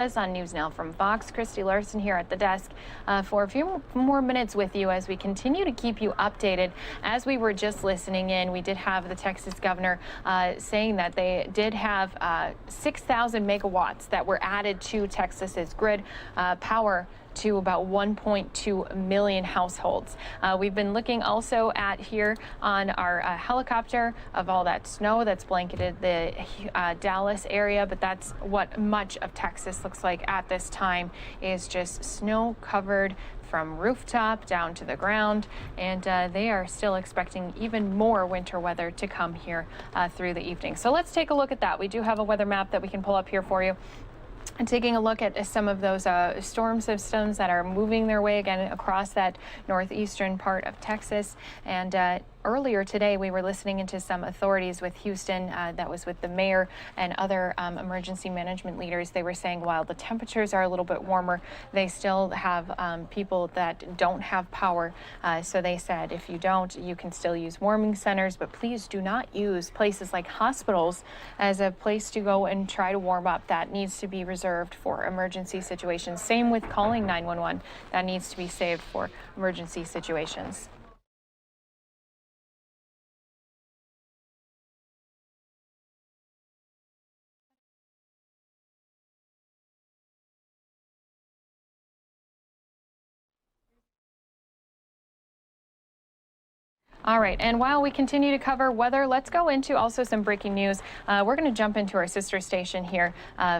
On NewsNOW from Fox, Christy Larson here at the desk for a few more minutes with you as we continue to keep you updated. As we were just listening in, we did have the Texas governor saying that they did have 6,000 megawatts that were added to Texas's grid power to about 1.2 million households. We've been looking also at here on our helicopter of all that snow that's blanketed the Dallas area, but that's what much of Texas looks like at this time, is just snow covered from rooftop down to the ground, and they are still expecting even more winter weather to come here through the evening. So let's take a look at that. We do have a weather map that we can pull up here for you. And taking a look at some of those storm systems that are moving their way again across that northeastern part of Texas. And earlier today, we were listening into some authorities with Houston, that was with the mayor and other emergency management leaders. They were saying while the temperatures are a little bit warmer, they still have people that don't have power. So they said, if you don't, you can still use warming centers, but please do not use places like hospitals as a place to go and try to warm up. That needs to be reserved for emergency situations. Same with calling 911. That needs to be saved for emergency situations. All right, and while we continue to cover weather, let's go into also some breaking news. We're going to jump into our sister station here,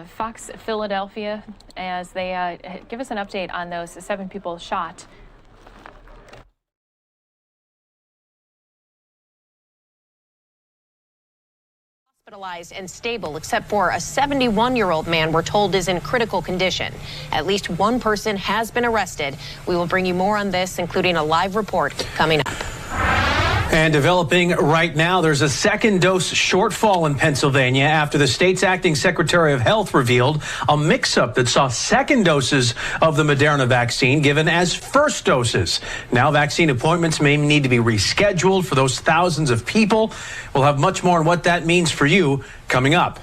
Fox Philadelphia, as they give us an update on those 7 people shot. Hospitalized and stable, except for a 71-year-old man we're told is in critical condition. At least one person has been arrested. We will bring you more on this, including a live report coming up. And developing right now, there's a second dose shortfall in Pennsylvania after the state's acting Secretary of Health revealed a mix-up that saw second doses of the Moderna vaccine given as first doses. Now vaccine appointments may need to be rescheduled for those thousands of people. We'll have much more on what that means for you coming up.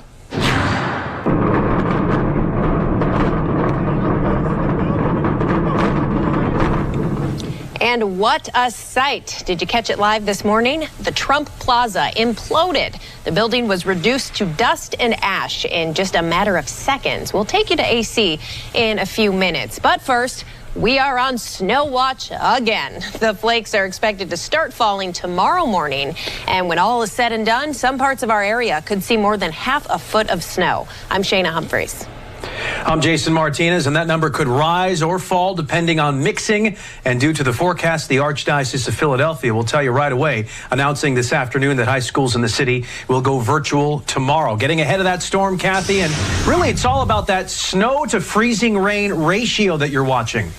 And what a sight. Did you catch it live this morning? The Trump Plaza imploded. The building was reduced to dust and ash in just a matter of seconds. We'll take you to AC in a few minutes. But first, we are on snow watch again. The flakes are expected to start falling tomorrow morning. And when all is said and done, some parts of our area could see more than half a foot of snow. I'm Shayna Humphreys. I'm Jason Martinez, and that number could rise or fall depending on mixing. And due to the forecast, the Archdiocese of Philadelphia will tell you right away, announcing this afternoon that high schools in the city will go virtual tomorrow. Getting ahead of that storm, Kathy, and really it's all about that snow to freezing rain ratio that you're watching.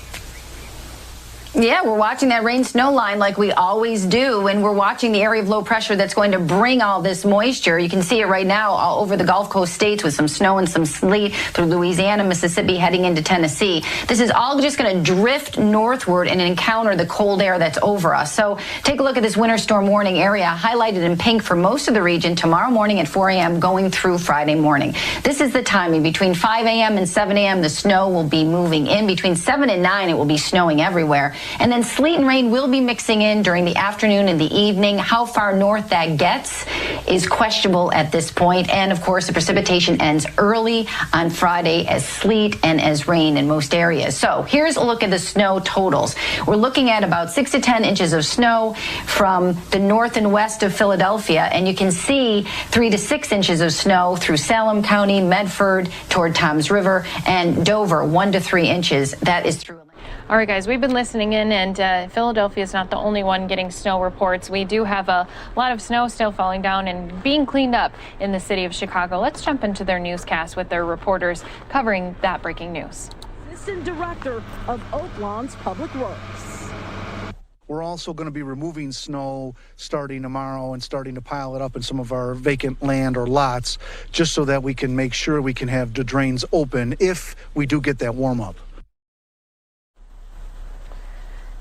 Yeah, we're watching that rain-snow line like we always do, and we're watching the area of low pressure that's going to bring all this moisture. You can see it right now all over the Gulf Coast states with some snow and some sleet through Louisiana, Mississippi, heading into Tennessee. This is all just going to drift northward and encounter the cold air that's over us. So take a look at this winter storm warning area highlighted in pink for most of the region tomorrow morning at 4 a.m. going through Friday morning. This is the timing. Between 5 a.m. and 7 a.m. the snow will be moving in. Between 7 and 9 it will be snowing everywhere. And then sleet and rain will be mixing in during the afternoon and the evening. How far north that gets is questionable at this point. And of course, the precipitation ends early on Friday as sleet and as rain in most areas. So here's a look at the snow totals. We're looking at about 6 to 10 inches of snow from the north and west of Philadelphia. And you can see 3 to 6 inches of snow through Salem County, Medford, toward Toms River, and Dover, 1 to 3 inches. That is through. All right, guys, we've been listening in, and Philadelphia is not the only one getting snow reports. We do have a lot of snow still falling down and being cleaned up in the city of Chicago. Let's jump into their newscast with their reporters covering that breaking news. Assistant Director of Oaklawn's Public Works. We're also going to be removing snow starting tomorrow and starting to pile it up in some of our vacant land or lots, just so that we can make sure we can have the drains open if we do get that warm up.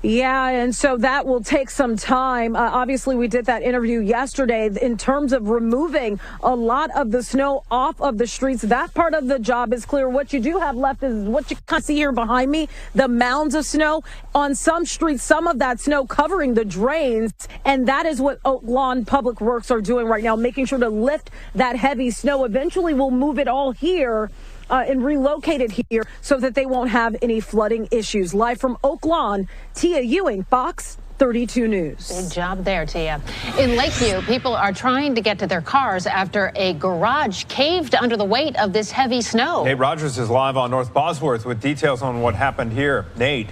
Yeah, and so that will take some time. Obviously, we did that interview yesterday in terms of removing a lot of the snow off of the streets. That part of the job is clear. What you do have left is what you can see here behind me, the mounds of snow on some streets, some of that snow covering the drains. And that is what Oak Lawn Public Works are doing right now, making sure to lift that heavy snow. Eventually, we'll move it all here and relocate it here so that they won't have any flooding issues. Live from Oak Lawn, Tia Ewing, Fox 32 News. Good job there, Tia. In Lakeview, people are trying to get to their cars after a garage caved under the weight of this heavy snow. Nate Rogers is live on North Bosworth with details on what happened here. Nate.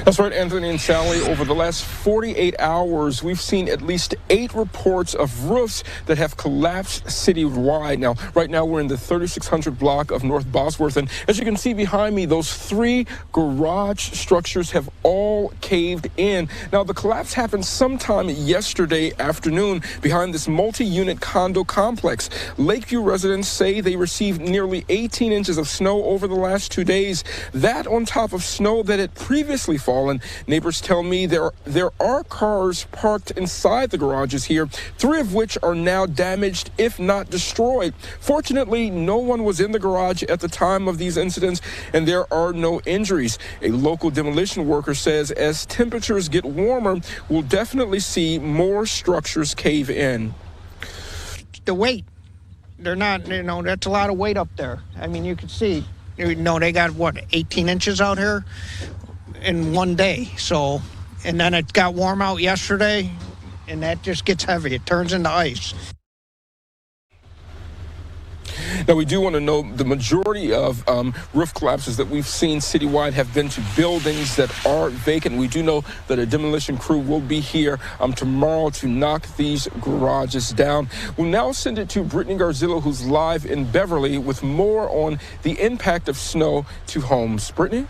That's right, Anthony and Sally. Over the last 48 hours, we've seen at least 8 reports of roofs that have collapsed citywide. Now, right now, we're in the 3600 block of North Bosworth. And as you can see behind me, those 3 garage structures have all caved in. Now, the collapse happened sometime yesterday afternoon behind this multi-unit condo complex. Lakeview residents say they received nearly 18 inches of snow over the last 2 days. That on top of snow that had previously fallen. Neighbors tell me there are cars parked inside the garages here, 3 of which are now damaged, if not destroyed. Fortunately, no one was in the garage at the time of these incidents, and there are no injuries. A local demolition worker says as temperatures get warmer, we'll definitely see more structures cave in. The weight, they're not, that's a lot of weight up there. I mean, you can see, they got, 18 inches out here in one day. So, and then it got warm out yesterday, and that just gets heavy. It turns into ice. Now, we do want to know the majority of roof collapses that we've seen citywide have been to buildings that are vacant. We do know that a demolition crew will be here tomorrow to knock these garages down. We'll now send it to Brittany Garzillo, who's live in Beverly with more on the impact of snow to homes. Brittany?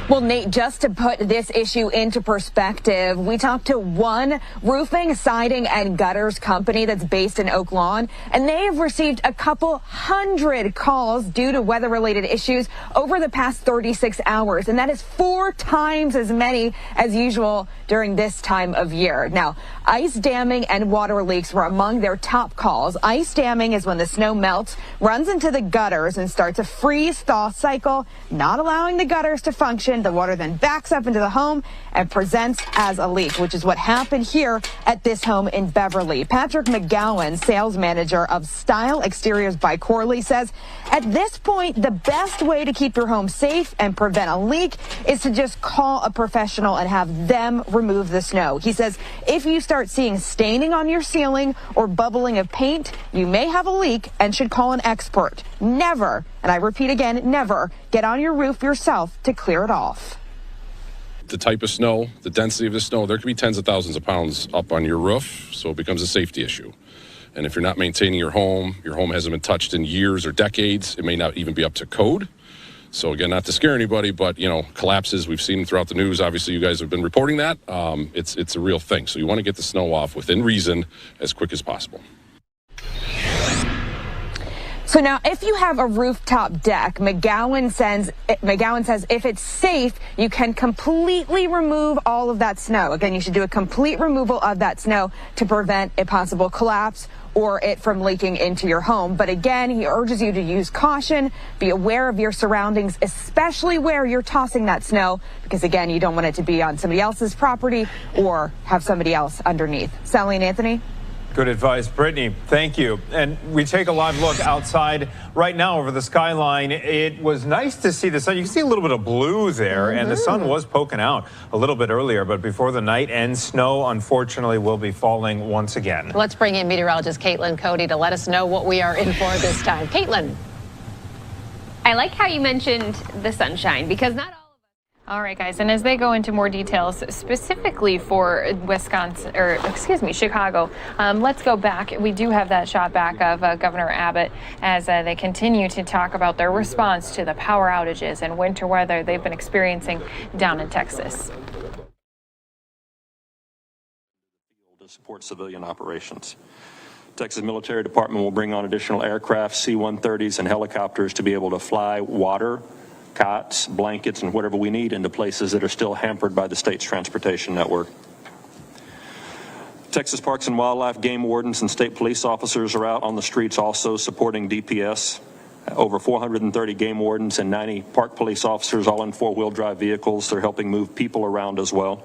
Well, Nate, just to put this issue into perspective, we talked to one roofing, siding, and gutters company that's based in Oak Lawn, and they have received a couple hundred calls due to weather-related issues over the past 36 hours, and that is 4 times as many as usual during this time of year. Now, ice damming and water leaks were among their top calls. Ice damming is when the snow melts, runs into the gutters, and starts a freeze-thaw cycle, not allowing the gutters to function. The water then backs up into the home and presents as a leak, which is what happened here at this home in Beverly. Patrick McGowan, sales manager of Style Exteriors by Corley, says at this point, the best way to keep your home safe and prevent a leak is to just call a professional and have them remove the snow. He says if you start seeing staining on your ceiling or bubbling of paint, you may have a leak and should call an expert. Never, and I repeat again, never get on your roof yourself to clear it off. The type of snow, the density of the snow, there could be tens of thousands of pounds up on your roof, so it becomes a safety issue. And if you're not maintaining your home hasn't been touched in years or decades, it may not even be up to code. So again, not to scare anybody, but collapses, we've seen them throughout the news. Obviously, you guys have been reporting that. It's a real thing. So you want to get the snow off within reason as quick as possible. So now, if you have a rooftop deck, McGowan says if it's safe, you can completely remove all of that snow. Again, you should do a complete removal of that snow to prevent a possible collapse or it from leaking into your home. But again, he urges you to use caution, be aware of your surroundings, especially where you're tossing that snow, because again, you don't want it to be on somebody else's property or have somebody else underneath. Sally and Anthony? Good advice, Brittany. Thank you. And we take a live look outside right now over the skyline. It was nice to see the sun. You can see a little bit of blue there, and the sun was poking out a little bit earlier. But before the night ends, snow, unfortunately, will be falling once again. Let's bring in meteorologist Caitlin Cody to let us know what we are in for this time. Caitlin. I like how you mentioned the sunshine, because not all. All right, guys, and as they go into more details specifically for Chicago, let's go back. We do have that shot back of Governor Abbott as they continue to talk about their response to the power outages and winter weather they've been experiencing down in Texas. To support civilian operations. Texas Military Department will bring on additional aircraft, C-130s, and helicopters to be able to fly water cots, blankets, and whatever we need into places that are still hampered by the state's transportation network. Texas Parks and Wildlife, game wardens, and state police officers are out on the streets also supporting DPS. Over 430 game wardens and 90 park police officers, all in four-wheel drive vehicles. They're helping move people around as well.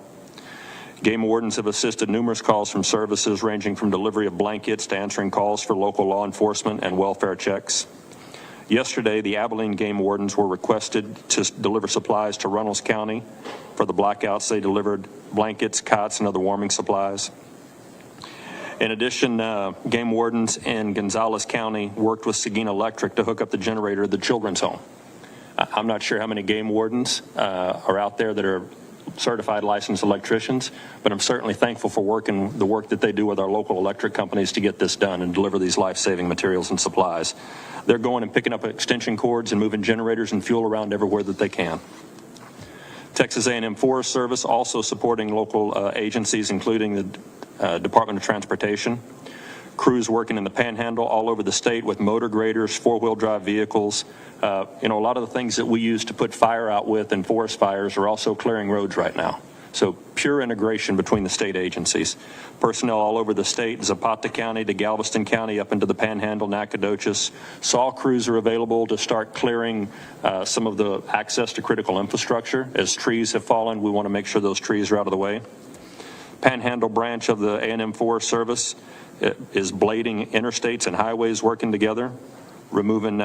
Game wardens have assisted numerous calls from services ranging from delivery of blankets to answering calls for local law enforcement and welfare checks. Yesterday, the Abilene game wardens were requested to deliver supplies to Reynolds County. For the blackouts, they delivered blankets, cots, and other warming supplies. In addition, game wardens in Gonzales County worked with Seguin Electric to hook up the generator at the children's home. I'm not sure how many game wardens are out there that are certified licensed electricians, but I'm certainly thankful for the work that they do with our local electric companies to get this done and deliver these life-saving materials and supplies. They're going and picking up extension cords and moving generators and fuel around everywhere that they can. Texas A&M Forest Service also supporting local agencies, including the Department of Transportation. Crews working in the Panhandle all over the state with motor graders, four-wheel drive vehicles. A lot of the things that we use to put fire out with in forest fires are also clearing roads right now. So pure integration between the state agencies. Personnel all over the state, Zapata County to Galveston County, up into the Panhandle, Nacogdoches. SAW crews are available to start clearing some of the access to critical infrastructure. As trees have fallen, we want to make sure those trees are out of the way. Panhandle branch of the A&M Forest Service is blading interstates and highways working together, removing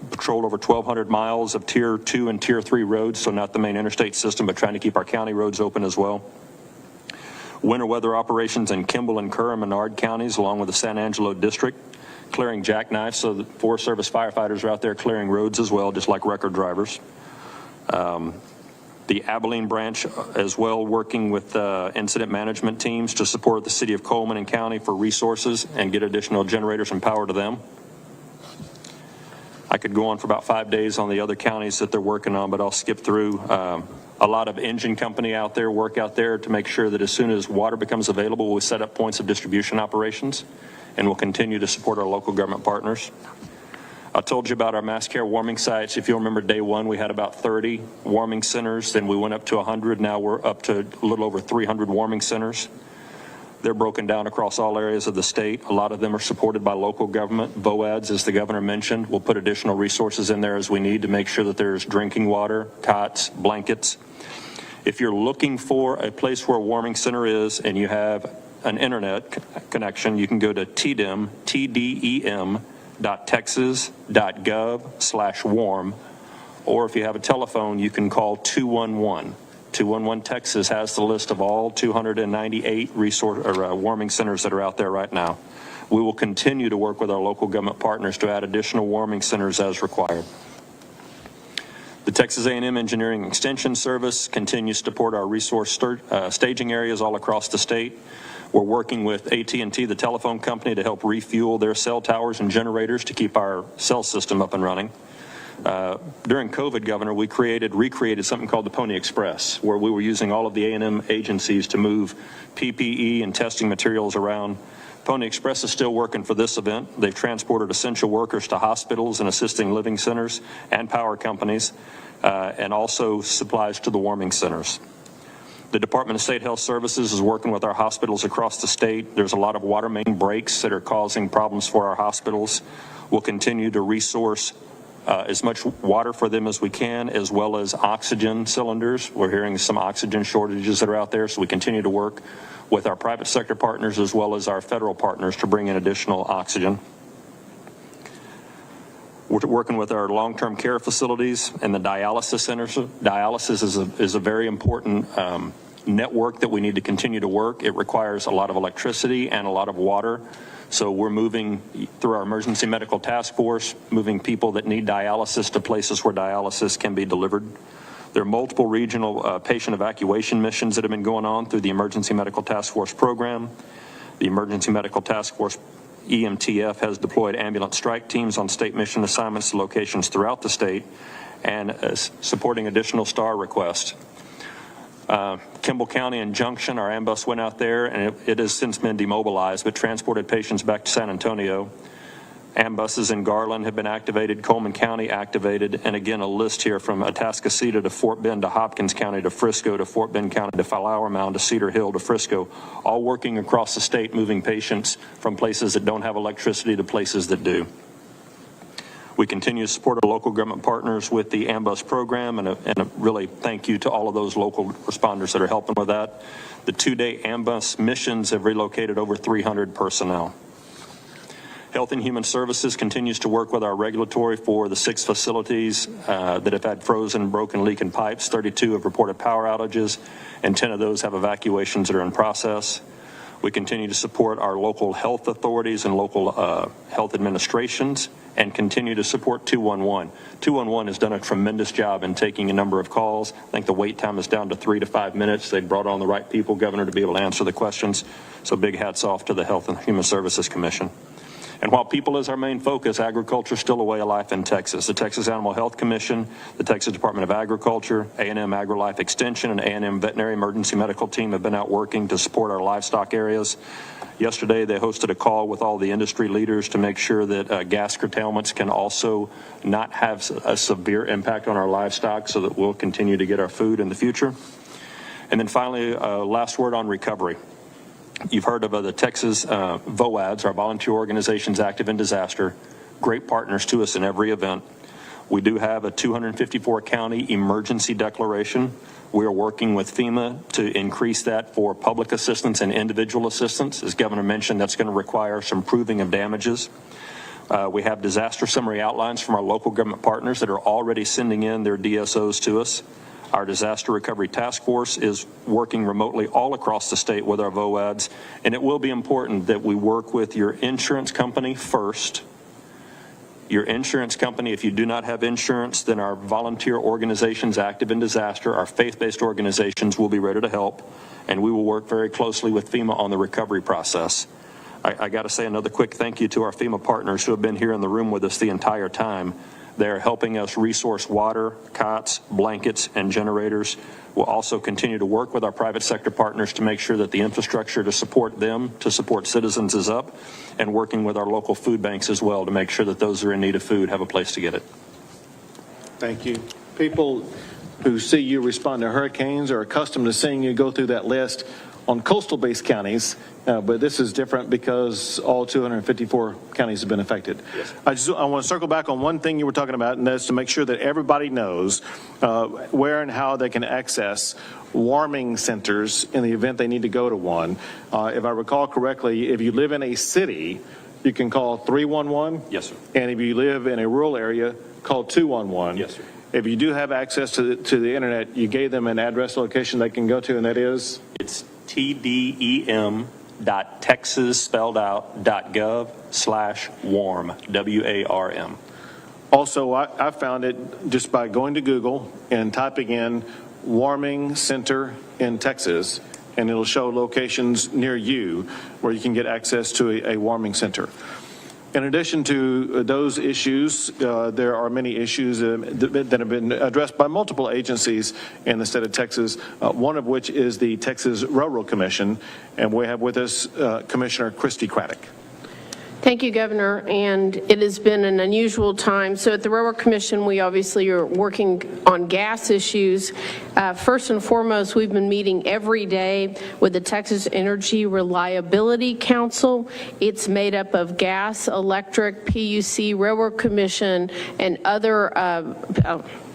patrol over 1,200 miles of Tier 2 and Tier 3 roads, so not the main interstate system, but trying to keep our county roads open as well. Winter weather operations in Kimball and Kerr and Menard counties, along with the San Angelo District, clearing jackknives, so the Forest Service firefighters are out there clearing roads as well, just like record drivers. The Abilene branch as well, working with incident management teams to support the city of Coleman and county for resources and get additional generators and power to them. I could go on for about 5 days on the other counties that they're working on, but I'll skip through. A lot of engine company out there, work out there to make sure that as soon as water becomes available, we'll set up points of distribution operations, and we'll continue to support our local government partners. I told you about our mass care warming sites. If you'll remember, day one, we had about 30 warming centers. Then we went up to 100. Now we're up to a little over 300 warming centers. They're broken down across all areas of the state. A lot of them are supported by local government. VOADs, as the governor mentioned, we'll put additional resources in there as we need to make sure that there's drinking water, cots, blankets. If you're looking for a place where a warming center is and you have an internet connection, you can go to tdem.texas.gov/warm, or if you have a telephone, you can call 211. 211 Texas has the list of all 298 warming centers that are out there right now. We will continue to work with our local government partners to add additional warming centers as required. The Texas A&M Engineering Extension Service continues to support our resource staging areas all across the state. We're working with AT&T, the telephone company, to help refuel their cell towers and generators to keep our cell system up and running. During COVID, Governor, we recreated something called the Pony Express, where we were using all of the A&M agencies to move PPE and testing materials around. Pony Express is still working for this event. They've transported essential workers to hospitals and assisting living centers and power companies, and also supplies to the warming centers. The Department of State Health Services is working with our hospitals across the state. There's a lot of water main breaks that are causing problems for our hospitals. We'll continue to resource as much water for them as we can, as well as oxygen cylinders. We're hearing some oxygen shortages that are out there, so we continue to work with our private sector partners as well as our federal partners to bring in additional oxygen. We're working with our long-term care facilities and the dialysis centers. Dialysis is a very important network that we need to continue to work. It requires a lot of electricity and a lot of water. So we're moving through our emergency medical task force, moving people that need dialysis to places where dialysis can be delivered. There are multiple regional patient evacuation missions that have been going on through the Emergency Medical Task Force program. The Emergency Medical Task Force, EMTF, has deployed ambulance strike teams on state mission assignments to locations throughout the state and is supporting additional STAR requests. Kimball County and Junction, our ambulance went out there, and it has since been demobilized, but transported patients back to San Antonio. Ambuses in Garland have been activated, Coleman County activated, and again, a list here from Atascocita to Fort Bend to Hopkins County to Frisco to Fort Bend County to Flower Mound to Cedar Hill to Frisco, all working across the state, moving patients from places that don't have electricity to places that do. We continue to support our local government partners with the Ambus program, and a really thank you to all of those local responders that are helping with that. The 2-day Ambus missions have relocated over 300 personnel. Health and Human Services continues to work with our regulatory for the 6 facilities that have had frozen, broken, leaking pipes. 32 have reported power outages, and 10 of those have evacuations that are in process. We continue to support our local health authorities and local health administrations, and continue to support 211. 211 has done a tremendous job in taking a number of calls. I think the wait time is down to 3 to 5 minutes. They brought on the right people, Governor, to be able to answer the questions. So big hats off to the Health and Human Services Commission. And while people is our main focus, agriculture is still a way of life in Texas. The Texas Animal Health Commission, the Texas Department of Agriculture, A&M AgriLife Extension, and A&M Veterinary Emergency Medical Team have been out working to support our livestock areas. Yesterday, they hosted a call with all the industry leaders to make sure that gas curtailments can also not have a severe impact on our livestock, so that we'll continue to get our food in the future. And then finally, last word on recovery. You've heard of the Texas VOADs, our volunteer organizations active in disaster, great partners to us in every event. We do have a 254 county emergency declaration. We are working with FEMA to increase that for public assistance and individual assistance. As Governor mentioned, that's going to require some proving of damages. We have disaster summary outlines from our local government partners that are already sending in their DSOs to us. Our Disaster Recovery Task Force is working remotely all across the state with our VOADs, and it will be important that we work with your insurance company first. Your insurance company, if you do not have insurance, then our volunteer organizations active in disaster, our faith-based organizations will be ready to help, and we will work very closely with FEMA on the recovery process. I got to say another quick thank you to our FEMA partners who have been here in the room with us the entire time. They're helping us resource water, cots, blankets, and generators. We'll also continue to work with our private sector partners to make sure that the infrastructure to support them, to support citizens, is up, and working with our local food banks as well to make sure that those who are in need of food have a place to get it. Thank you. People who see you respond to hurricanes are accustomed to seeing you go through that list on coastal-based counties, but this is different because all 254 counties have been affected. Yes. I want to circle back on one thing you were talking about, and that's to make sure that everybody knows where and how they can access warming centers in the event they need to go to one. If I recall correctly, if you live in a city, you can call 311. Yes, sir. And if you live in a rural area, call 211. Yes, sir. If you do have access to the internet, you gave them an address location they can go to, and that is? It's tdem.texas.gov/warm, WARM. Also, I found it just by going to Google and typing in warming center in Texas, and it'll show locations near you where you can get access to a warming center. In addition to those issues, there are many issues that have been addressed by multiple agencies in the state of Texas, one of which is the Texas Railroad Commission, and we have with us Commissioner Christy Craddock. Thank you, Governor, and it has been an unusual time. So at the Railroad Commission, we obviously are working on gas issues. First and foremost, we've been meeting every day with the Texas Energy Reliability Council. It's made up of gas, electric, PUC, Railroad Commission, and other,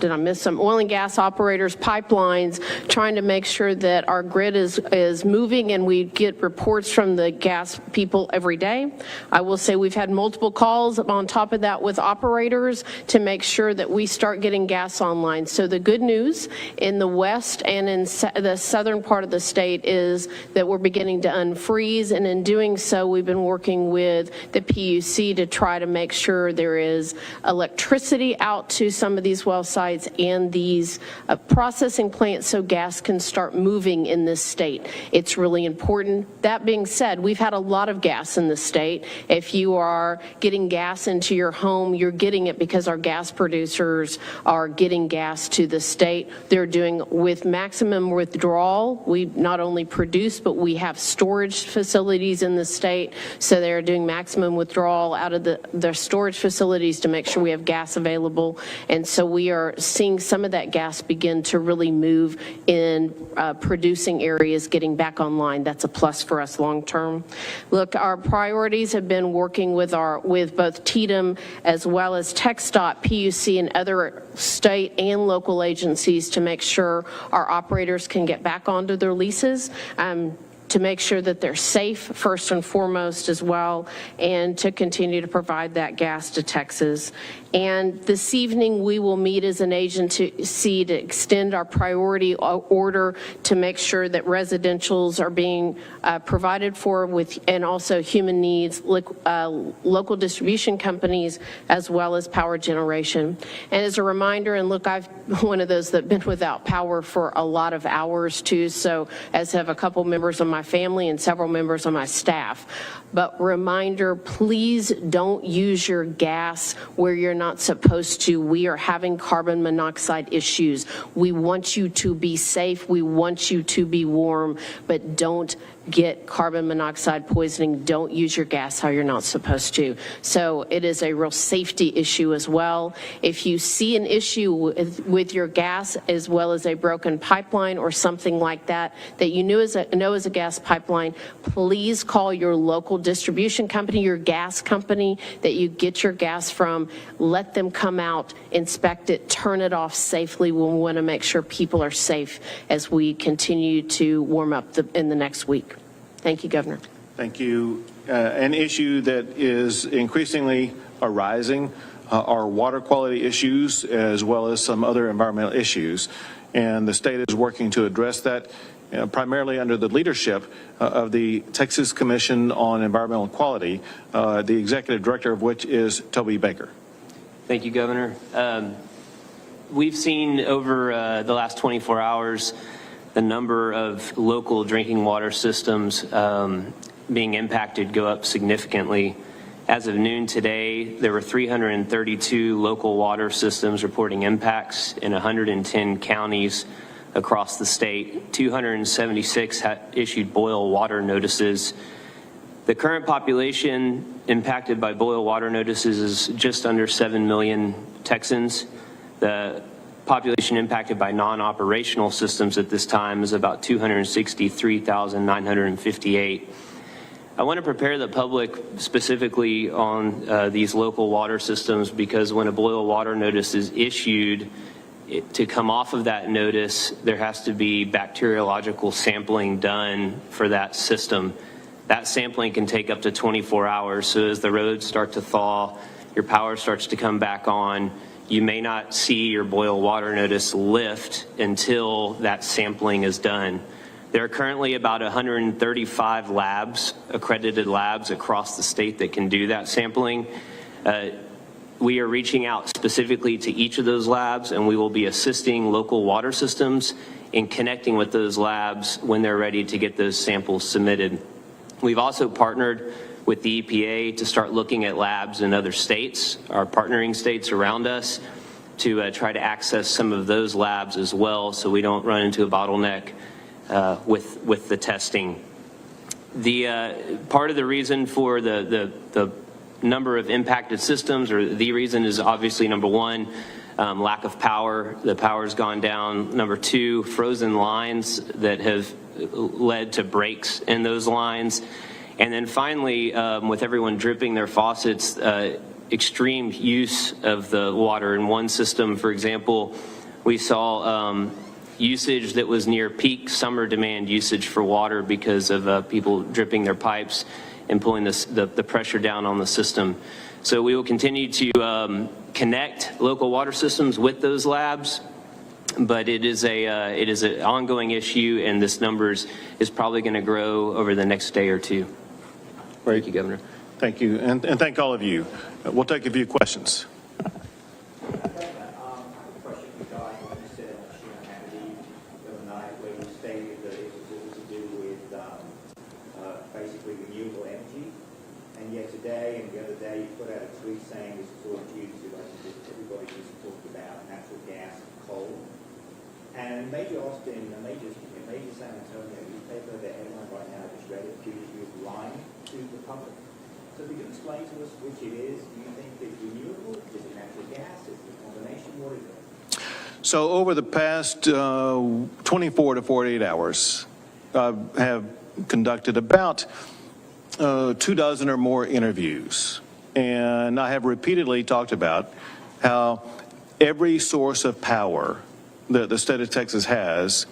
did I miss some? Oil and gas operators, pipelines, trying to make sure that our grid is moving, and we get reports from the gas people every day. I will say we've had multiple calls on top of that with operators to make sure that we start getting gas online. So the good news in the west and in the southern part of the state is that we're beginning to unfreeze, and in doing so, we've been working with the PUC to try to make sure there is electricity out to some of these well sites and these processing plants so gas can start moving in this state. It's really important. That being said, we've had a lot of gas in the state. If If you are getting gas into your home, you're getting it because our gas producers are getting gas to the state. They're doing with maximum withdrawal. We not only produce, but we have storage facilities in the state. So they're doing maximum withdrawal out of their storage facilities to make sure we have gas available. And so we are seeing some of that gas begin to really move in producing areas getting back online. That's a plus for us long term. Look, our priorities have been working with both TDM as well as TxDOT, PUC, and other state and local agencies to make sure our operators can get back onto their leases. To make sure that they're safe first and foremost as well, and to continue to provide that gas to Texas. And this evening we will meet as an agency to extend our priority order to make sure that residentials are being provided for with, and also human needs, local distribution companies, as well as power generation. And as a reminder, and look, I've one of those that been without power for a lot of hours too, so as have a couple members of my family and several members of my staff. But reminder, please don't use your gas where you're not supposed to. We are having carbon monoxide issues. We want you to be safe. We want you to be warm, but don't get carbon monoxide poisoning. Don't use your gas how you're not supposed to. So it is a real safety issue as well. If you see an issue with your gas as well as a broken pipeline or something like that, that you know is a gas pipeline, please call your local distribution company, your gas company that you get your gas from. Let them come out, inspect it, turn it off safely. We want to make sure people are safe as we continue to warm up in the next week. Thank you, Governor. Thank you. An issue that is increasingly arising are water quality issues as well as some other environmental issues. And the state is working to address that primarily under the leadership of the Texas Commission on Environmental Quality, the executive director of which is Toby Baker. Thank you, Governor. We've seen over the last 24 hours the number of local drinking water systems being impacted go up significantly. As of noon today, there were 332 local water systems reporting impacts in 110 counties across the state. 276 issued boil water notices. The current population impacted by boil water notices is just under 7 million Texans. The population impacted by non-operational systems at this time is about 263,958. I want to prepare the public specifically on these local water systems because when a boil water notice is issued, to come off of that notice, there has to be bacteriological sampling done for that system. That sampling can take up to 24 hours. So as the roads start to thaw, your power starts to come back on, you may not see your boil water notice lift until that sampling is done. There are currently about 135 labs, accredited labs across the state that can do that sampling. We are reaching out specifically to each of those labs, and we will be assisting local water systems in connecting with those labs when they're ready to get those samples submitted. We've also partnered with the EPA to start looking at labs in other states, our partnering states around us, to try to access some of those labs as well so we don't run into a bottleneck with the testing. The part of the reason for the number of impacted systems, or the reason, is obviously number one, lack of power. The power's gone down. Number two, frozen lines that have led to breaks in those lines. And then finally, with everyone dripping their faucets, extreme use of the water in one system. For example, we saw usage that was near peak summer demand usage for water because of people dripping their pipes and pulling the pressure down on the system. So we will continue to connect local water systems with those labs, but it is an ongoing issue, and this numbers is probably going to grow over the next day or two. Thank you, Governor. Thank you, and thank all of you. We'll take a few questions. Basically renewable energy, and yet today in major Austin, a major San Antonio newspaper, the headline right now just read it, is lying to the public. So if you can explain to us which it is, do you think it's renewable? Is it natural gas? Is it a combination? What is it? So over the past 24 to 48 hours, I have conducted about 24 or more interviews. And I have repeatedly talked about how every source of power that the state of Texas has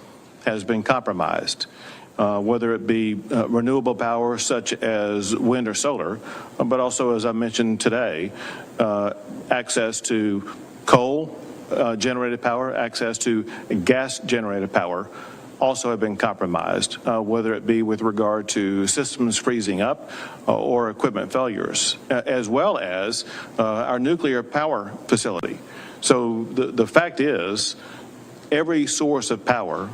been compromised, whether it be renewable power such as wind or solar, but also, as I mentioned today, access to coal generated power, access to gas generated power also have been compromised, whether it be with regard to systems freezing up or equipment failures, as well as our nuclear power facility. So the fact is, every source of power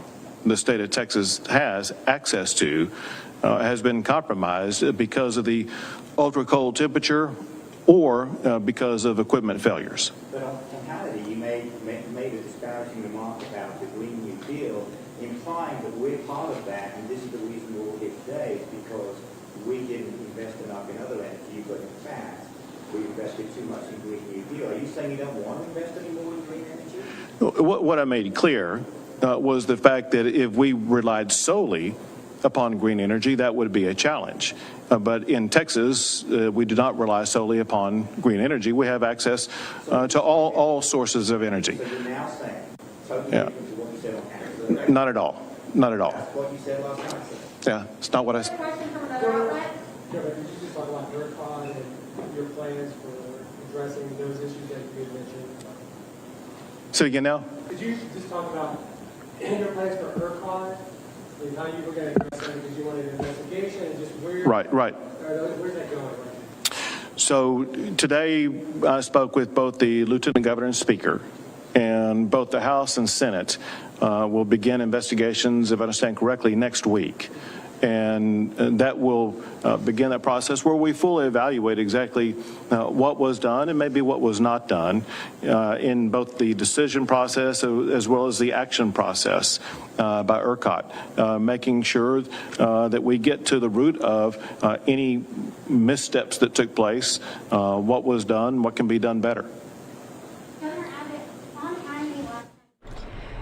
the state of Texas has access to has been compromised because of the ultra cold temperature or because of equipment failures. But on Hannity, you made a disparaging remark about the Green New Deal, implying that we're part of that, and this is the reason we're all here today, is because we didn't invest enough in other energy, but in fact, we invested too much in Green New Deal. Are you saying you don't want to invest any more in green energy? What I made clear was the fact that if we relied solely upon green energy, that would be a challenge. But in Texas, we do not rely solely upon green energy. We have access to all sources of energy. So you're now saying totally different to what you said on Hannity? Not at all. Not at all. That's what you said last night. Yeah, it's not what I said. Question from another outlet? Yeah, but could you just talk about ERCOT and your plans for addressing those issues that you had mentioned? So again now? Could you just talk about your plans for ERCOT and how you were going to address that, because you wanted an investigation and just where... Right. Where's that going? So today I spoke with both the Lieutenant Governor and Speaker, and both the House and Senate will begin investigations, if I understand correctly, next week. And that will begin that process where we fully evaluate exactly what was done and maybe what was not done in both the decision process as well as the action process by ERCOT, making sure that we get to the root of any missteps that took place, what was done, what can be done better.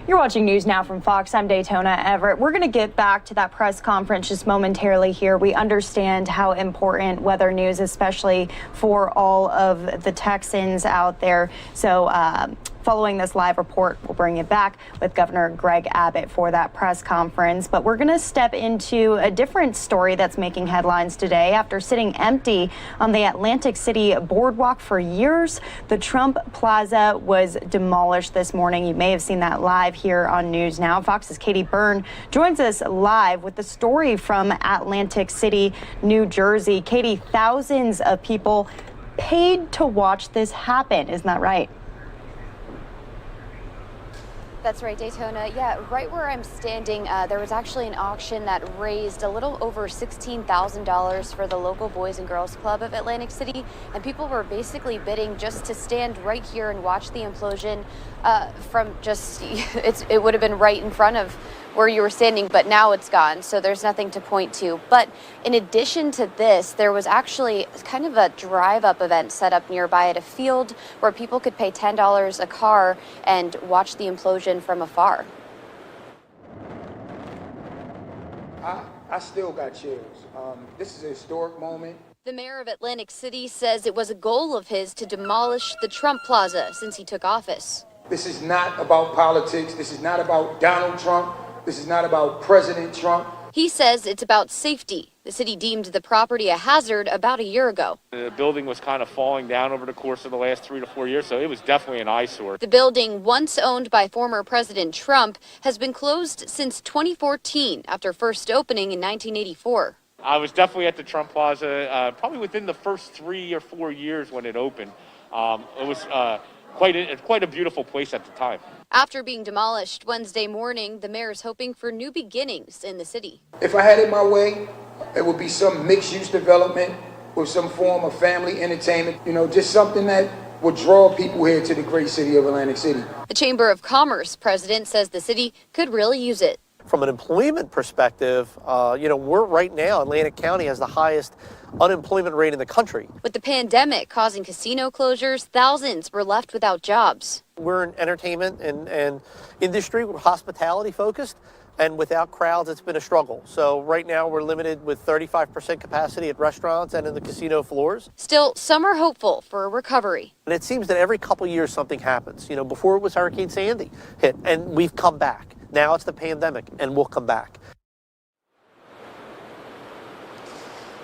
You're watching News Now from Fox. I'm Daytona Everett. We're going to get back to that press conference just momentarily here. We understand how important weather news, especially for all of the Texans out there. So following this live report, we'll bring you back with Governor Greg Abbott for that press conference. But we're going to step into a different story that's making headlines today. After sitting empty on the Atlantic City boardwalk for years, the Trump Plaza was demolished this morning. You may have seen that live here on News Now. Fox's Katie Byrne joins us live with the story from Atlantic City, New Jersey. Katie, thousands of people paid to watch this happen. Isn't that right? That's right, Daytona. Yeah, right where I'm standing, there was actually an auction that raised a little over $16,000 for the local Boys and Girls Club of Atlantic City, and people were basically bidding just to stand right here and watch the implosion from just, it would have been right in front of where you were standing, but now it's gone, so there's nothing to point to. But in addition to this, there was actually kind of a drive-up event set up nearby at a field where people could pay $10 a car and watch the implosion from afar. I still got chills. This is a historic moment. The mayor of Atlantic City says it was a goal of his to demolish the Trump Plaza since he took office. This is not about politics. This is not about Donald Trump. This is not about President Trump. He says it's about safety. The city deemed the property a hazard about a year ago. The building was kind of falling down over the course of the last 3 to 4 years, so it was definitely an eyesore. The building, once owned by former President Trump, has been closed since 2014 after first opening in 1984. I was definitely at the Trump Plaza probably within the first 3 or 4 years when it opened. It was quite a beautiful place at the time. After being demolished Wednesday morning, the mayor is hoping for new beginnings in the city. If I had it my way, it would be some mixed-use development with some form of family entertainment, just something that will draw people here to the great city of Atlantic City. The Chamber of Commerce president says the city could really use it. From an employment perspective, we're right now, Atlantic County has the highest unemployment rate in the country. With the pandemic causing casino closures, thousands were left without jobs. We're an entertainment and industry, we're hospitality focused, and without crowds, it's been a struggle. So right now we're limited with 35% capacity at restaurants and in the casino floors. Still, some are hopeful for a recovery. And it seems that every couple years something happens. Before it was Hurricane Sandy hit, and we've come back. Now it's the pandemic, and we'll come back.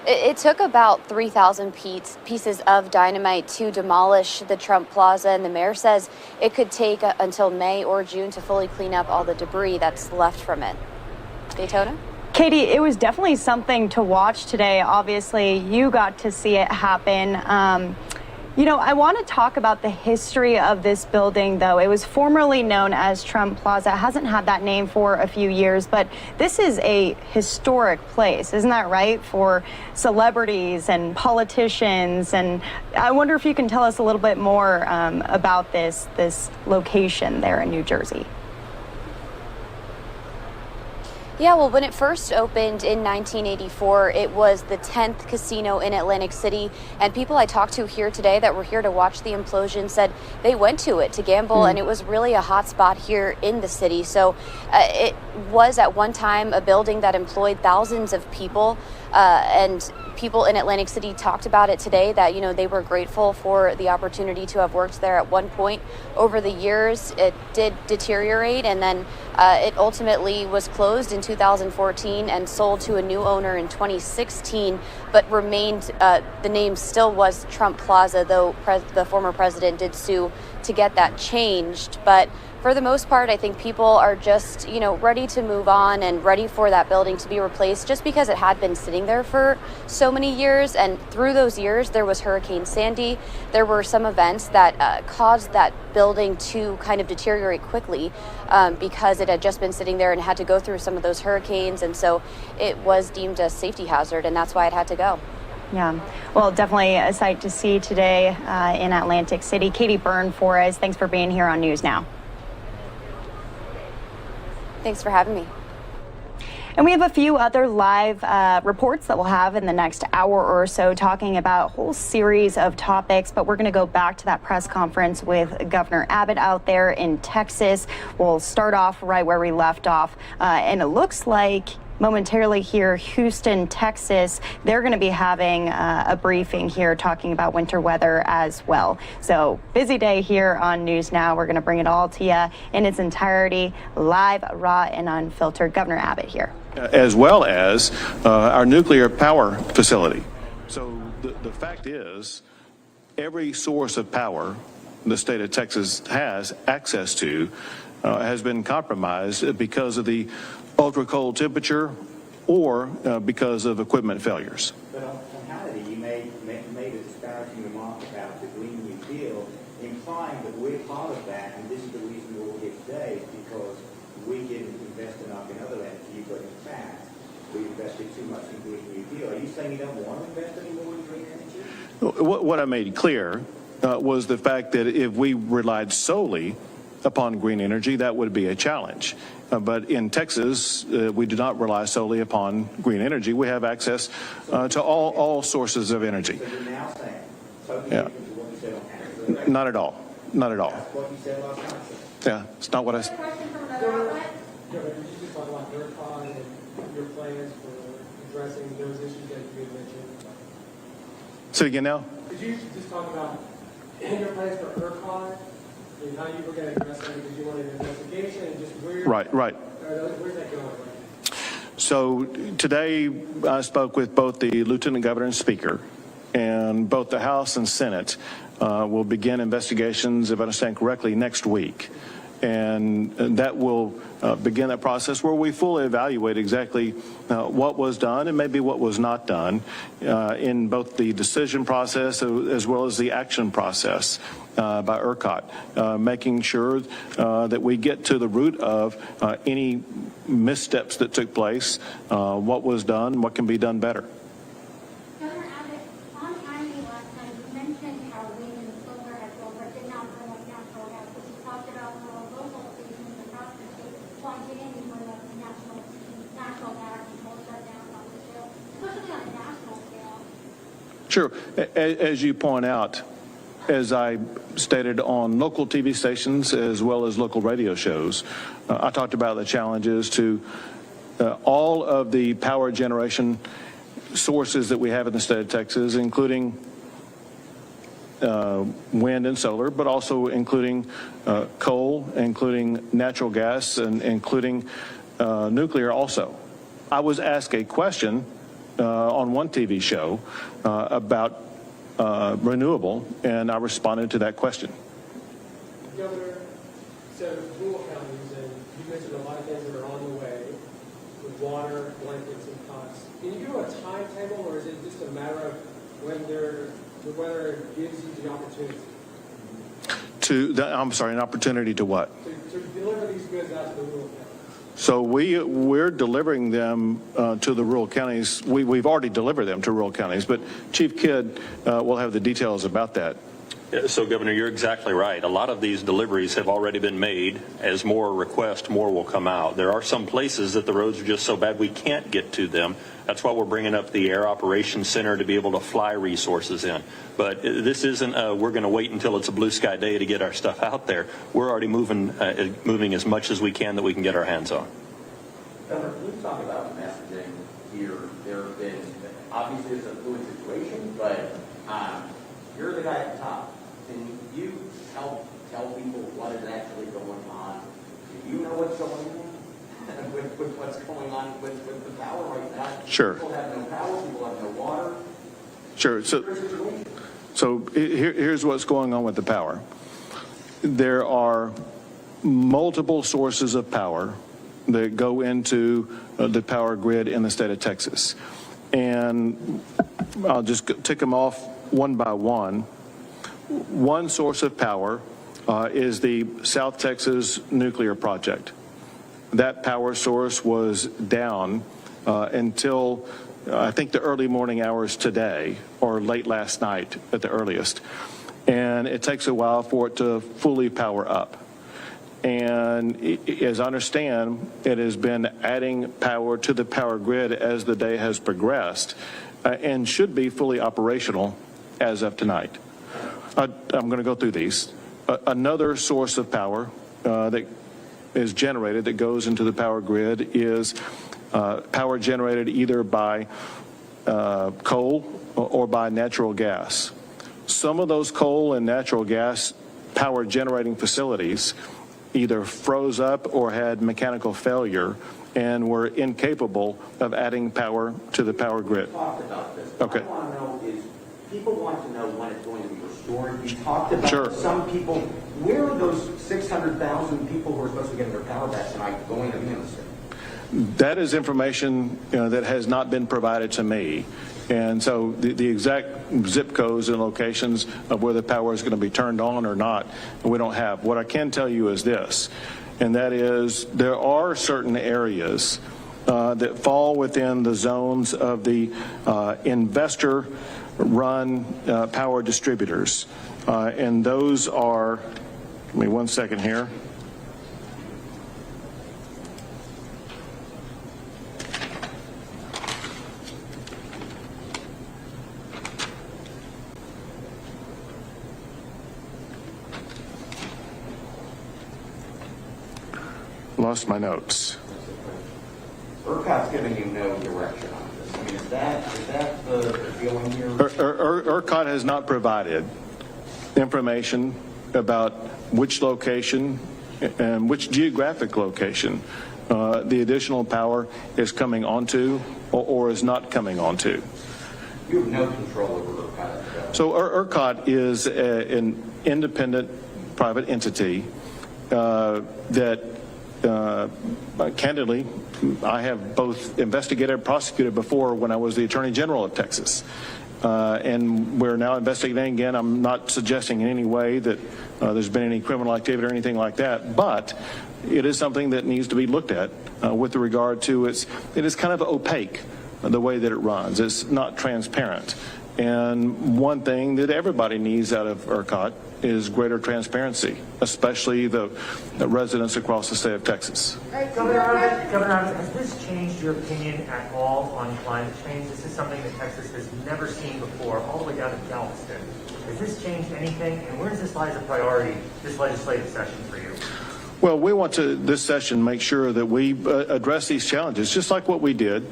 It took about 3,000 pieces of dynamite to demolish the Trump Plaza, and the mayor says it could take until May or June to fully clean up all the debris that's left from it. Daytona? Katie, it was definitely something to watch today. Obviously, you got to see it happen. I want to talk about the history of this building, though. It was formerly known as Trump Plaza. It hasn't had that name for a few years, but this is a historic place, isn't that right, for celebrities and politicians? And I wonder if you can tell us a little bit more about this location there in New Jersey. Yeah, well, when it first opened in 1984, it was the 10th casino in Atlantic City. And people I talked to here today that were here to watch the implosion said they went to it to gamble, and it was really a hot spot here in the city. So it was at one time a building that employed thousands of people, and people in Atlantic City talked about it today that, they were grateful for the opportunity to have worked there at one point. Over the years, it did deteriorate, and then it ultimately was closed in 2014 and sold to a new owner in 2016, but remained, the name still was Trump Plaza, though the former president did sue to get that changed. But for the most part, I think people are just, ready to move on and ready for that building to be replaced, just because it had been sitting there for so many years. And through those years, there was Hurricane Sandy. There were some events that caused that building to kind of deteriorate quickly because it had just been sitting there and had to go through some of those hurricanes. And so it was deemed a safety hazard, and that's why it had to go. Yeah, well, definitely a sight to see today in Atlantic City. Katie Byrne for us. Thanks for being here on News Now. Thanks for having me. And we have a few other live reports that we'll have in the next hour or so, talking about a whole series of topics. But we're going to go back to that press conference with Governor Abbott out there in Texas. We'll start off right where we left off. And it looks like momentarily here, Houston, Texas, they're going to be having a briefing here talking about winter weather as well. So busy day here on News Now. We're going to bring it all to you in its entirety, live, raw, and unfiltered. Governor Abbott here. As well as our nuclear power facility. So the fact is, every source of power the state of Texas has access to has been compromised because of the ultra cold temperature or because of equipment failures. But on Hannity, you made a disparaging remark about the Green New Deal, implying that we're part of that, and this is the reason we're all here today, is because we didn't invest enough in other energy, but in fact, we invested too much in Green New Deal. Are you saying you don't want to invest any more in green energy? What I made clear was the fact that if we relied solely upon green energy, that would be a challenge. But in Texas, we do not rely solely upon green energy. We have access to all sources of energy. So you're now saying, totally different to what you said on Hannity? Not at all. Not at all. That's what you said last time. Yeah, it's not what I said. Governor, could you just talk about ERCOT and your plans for addressing those issues that you mentioned? Say again now? Could you just talk about your plans for ERCOT and how you were going to address them, because you wanted an investigation and just where... Right. Where's that going? So today I spoke with both the Lieutenant Governor and Speaker, and both the House and Senate will begin investigations, if I understand correctly, next week. And that will begin that process where we fully evaluate exactly what was done and maybe what was not done in both the decision process as well as the action process by ERCOT, making sure that we get to the root of any missteps that took place, what was done, what can be done better. Governor Abbott, on Hannity last time, you mentioned how wind and solar has rolled Sure. As you point out, as I stated on local TV stations as well as local radio shows, I talked about the challenges to all of the power generation sources that we have in the state of Texas, including wind and solar, but also including coal, including natural gas, and including nuclear also. I was asked a question on one TV show about renewable, and I responded to that question. Governor, so rural counties, and you mentioned a lot of things that are on the way with water, blankets, and cots. Can you give a timetable, or is it just a matter of whether gives you the opportunity? I'm sorry, an opportunity to what? To deliver these goods out to the rural counties. So we're delivering them to the rural counties. We've already delivered them to rural counties, but Chief Kidd will have the details about that. So, Governor, you're exactly right. A lot of these deliveries have already been made. As more request, more will come out. There are some places that the roads are just so bad we can't get to them. That's why we're bringing up the Air Operations Center to be able to fly resources in. But this isn't we're going to wait until it's a blue sky day to get our stuff out there. We're already moving as much as we can that we can get our hands on. Governor, can you talk about messaging here? There have been, obviously it's a fluid situation, but you're the guy at the top. Can you help tell people what is actually going on? Do you know what's going on with what's going on with the power right now? Sure. People have no power, people have no water. Sure. So here's what's going on with the power. There are multiple sources of power that go into the power grid in the state of Texas. And I'll just tick them off one by one. One source of power is the South Texas nuclear project. That power source was down until I think the early morning hours today, or late last night at the earliest. And it takes a while for it to fully power up. And as I understand, it has been adding power to the power grid as the day has progressed and should be fully operational as of tonight. I'm going to go through these. Another source of power that is generated that goes into the power grid is power generated either by coal or by natural gas. Some of those coal and natural gas power generating facilities either froze up or had mechanical failure and were incapable of adding power to the power grid. Talked about this. Okay. What I want to know is people want to know when it's going to be restored. You talked about Sure. some people. Where are those 600,000 people who are supposed to be getting their power back tonight going to be in the state? That is information that has not been provided to me. And so the exact zip codes and locations of where the power is going to be turned on or not, we don't have. What I can tell you is this, and that is there are certain areas that fall within the zones of the investor-run power distributors. And those are, give me 1 second here. Lost my notes. ERCOT's giving you no direction on this. I mean, is that the feeling here? ERCOT has not provided information about which location and which geographic location the additional power is coming onto or is not coming onto. You have no control over ERCOT. So ERCOT is an independent private entity that candidly, I have both investigated and prosecuted before when I was the Attorney General of Texas. And we're now investigating again. I'm not suggesting in any way that there's been any criminal activity or anything like that, but it is something that needs to be looked at with regard to it is kind of opaque, the way that it runs. It's not transparent. And one thing that everybody needs out of ERCOT is greater transparency, especially the residents across the state of Texas. Governor Abbott, has this changed your opinion at all on climate change? This is something that Texas has never seen before, all the way down to Galveston. Has this changed anything, and where does this lie as a priority this legislative session for you? Well, we want to, this session, make sure that we address these challenges, just like what we did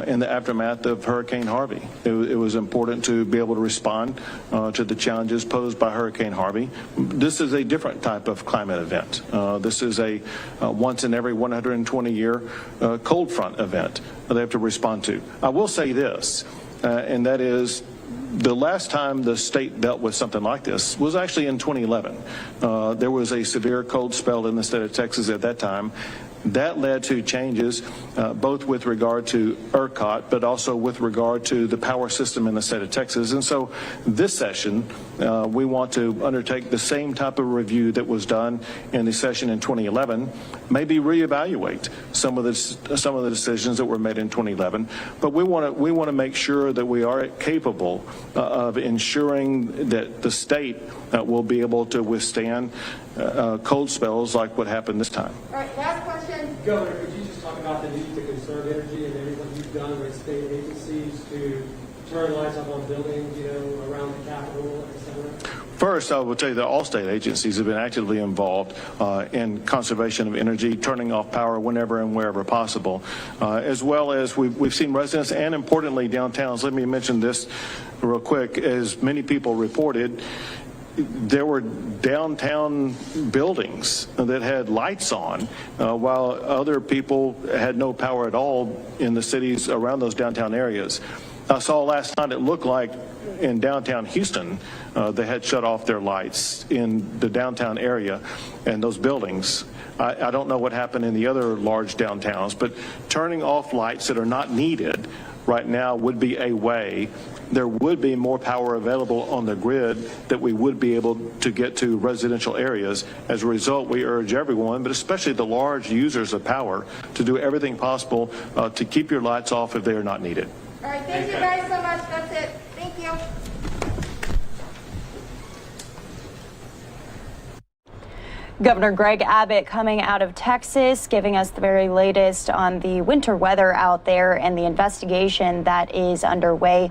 in the aftermath of Hurricane Harvey. It was important to be able to respond to the challenges posed by Hurricane Harvey. This is a different type of climate event. This is a once in every 120-year cold front event that they have to respond to. I will say this, and that is, the last time the state dealt with something like this was actually in 2011. There was a severe cold spell in the state of Texas at that time. That led to changes both with regard to ERCOT, but also with regard to the power system in the state of Texas. And so this session, we want to undertake the same type of review that was done in the session in 2011, maybe reevaluate some of the decisions that were made in 2011. But we want to make sure that we are capable of ensuring that the state will be able to withstand cold spells like what happened this time. All right, last question. Governor, could you just talk about the need to conserve energy and everything you've done with state agencies to turn lights up on buildings, around the Capitol, et cetera? First, I will tell you that all state agencies have been actively involved in conservation of energy, turning off power whenever and wherever possible, as well as we've seen residents and, importantly, downtowns. Let me mention this real quick. As many people reported, there were downtown buildings that had lights on while other people had no power at all in the cities around those downtown areas. I saw last night it looked like in downtown Houston they had shut off their lights in the downtown area and those buildings. I don't know what happened in the other large downtowns, but turning off lights that are not needed right now would be a way. There would be more power available on the grid that we would be able to get to residential areas. As a result, we urge everyone, but especially the large users of power, to do everything possible to keep your lights off if they are not needed. All right, thank you guys so much. That's it. Thank you. Governor Greg Abbott coming out of Texas, giving us the very latest on the winter weather out there and the investigation that is underway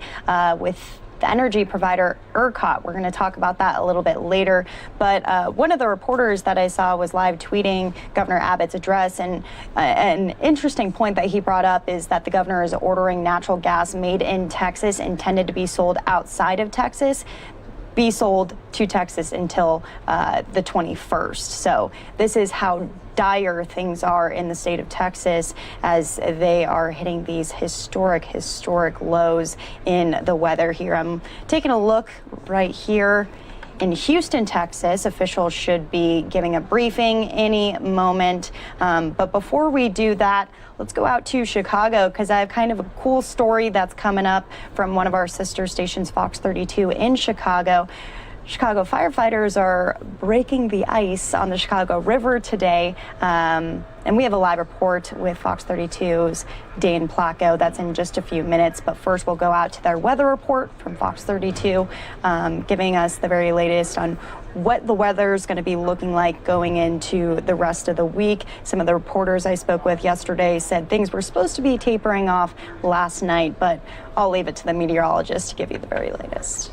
with the energy provider ERCOT. We're going to talk about that a little bit later. But one of the reporters that I saw was live tweeting Governor Abbott's address. And an interesting point that he brought up is that the governor is ordering natural gas made in Texas, intended to be sold outside of Texas, be sold to Texas until the 21st. So this is how dire things are in the state of Texas as they are hitting these historic lows in the weather here. I'm taking a look right here in Houston, Texas. Officials should be giving a briefing any moment. But before we do that, let's go out to Chicago because I have kind of a cool story that's coming up from one of our sister stations, Fox 32 in Chicago. Chicago firefighters are breaking the ice on the Chicago River today. And we have a live report with Fox 32's Dane Placco. That's in just a few minutes. But first, we'll go out to their weather report from Fox 32, giving us the very latest on what the weather is going to be looking like going into the rest of the week. Some of the reporters I spoke with yesterday said things were supposed to be tapering off last night, but I'll leave it to the meteorologist to give you the very latest.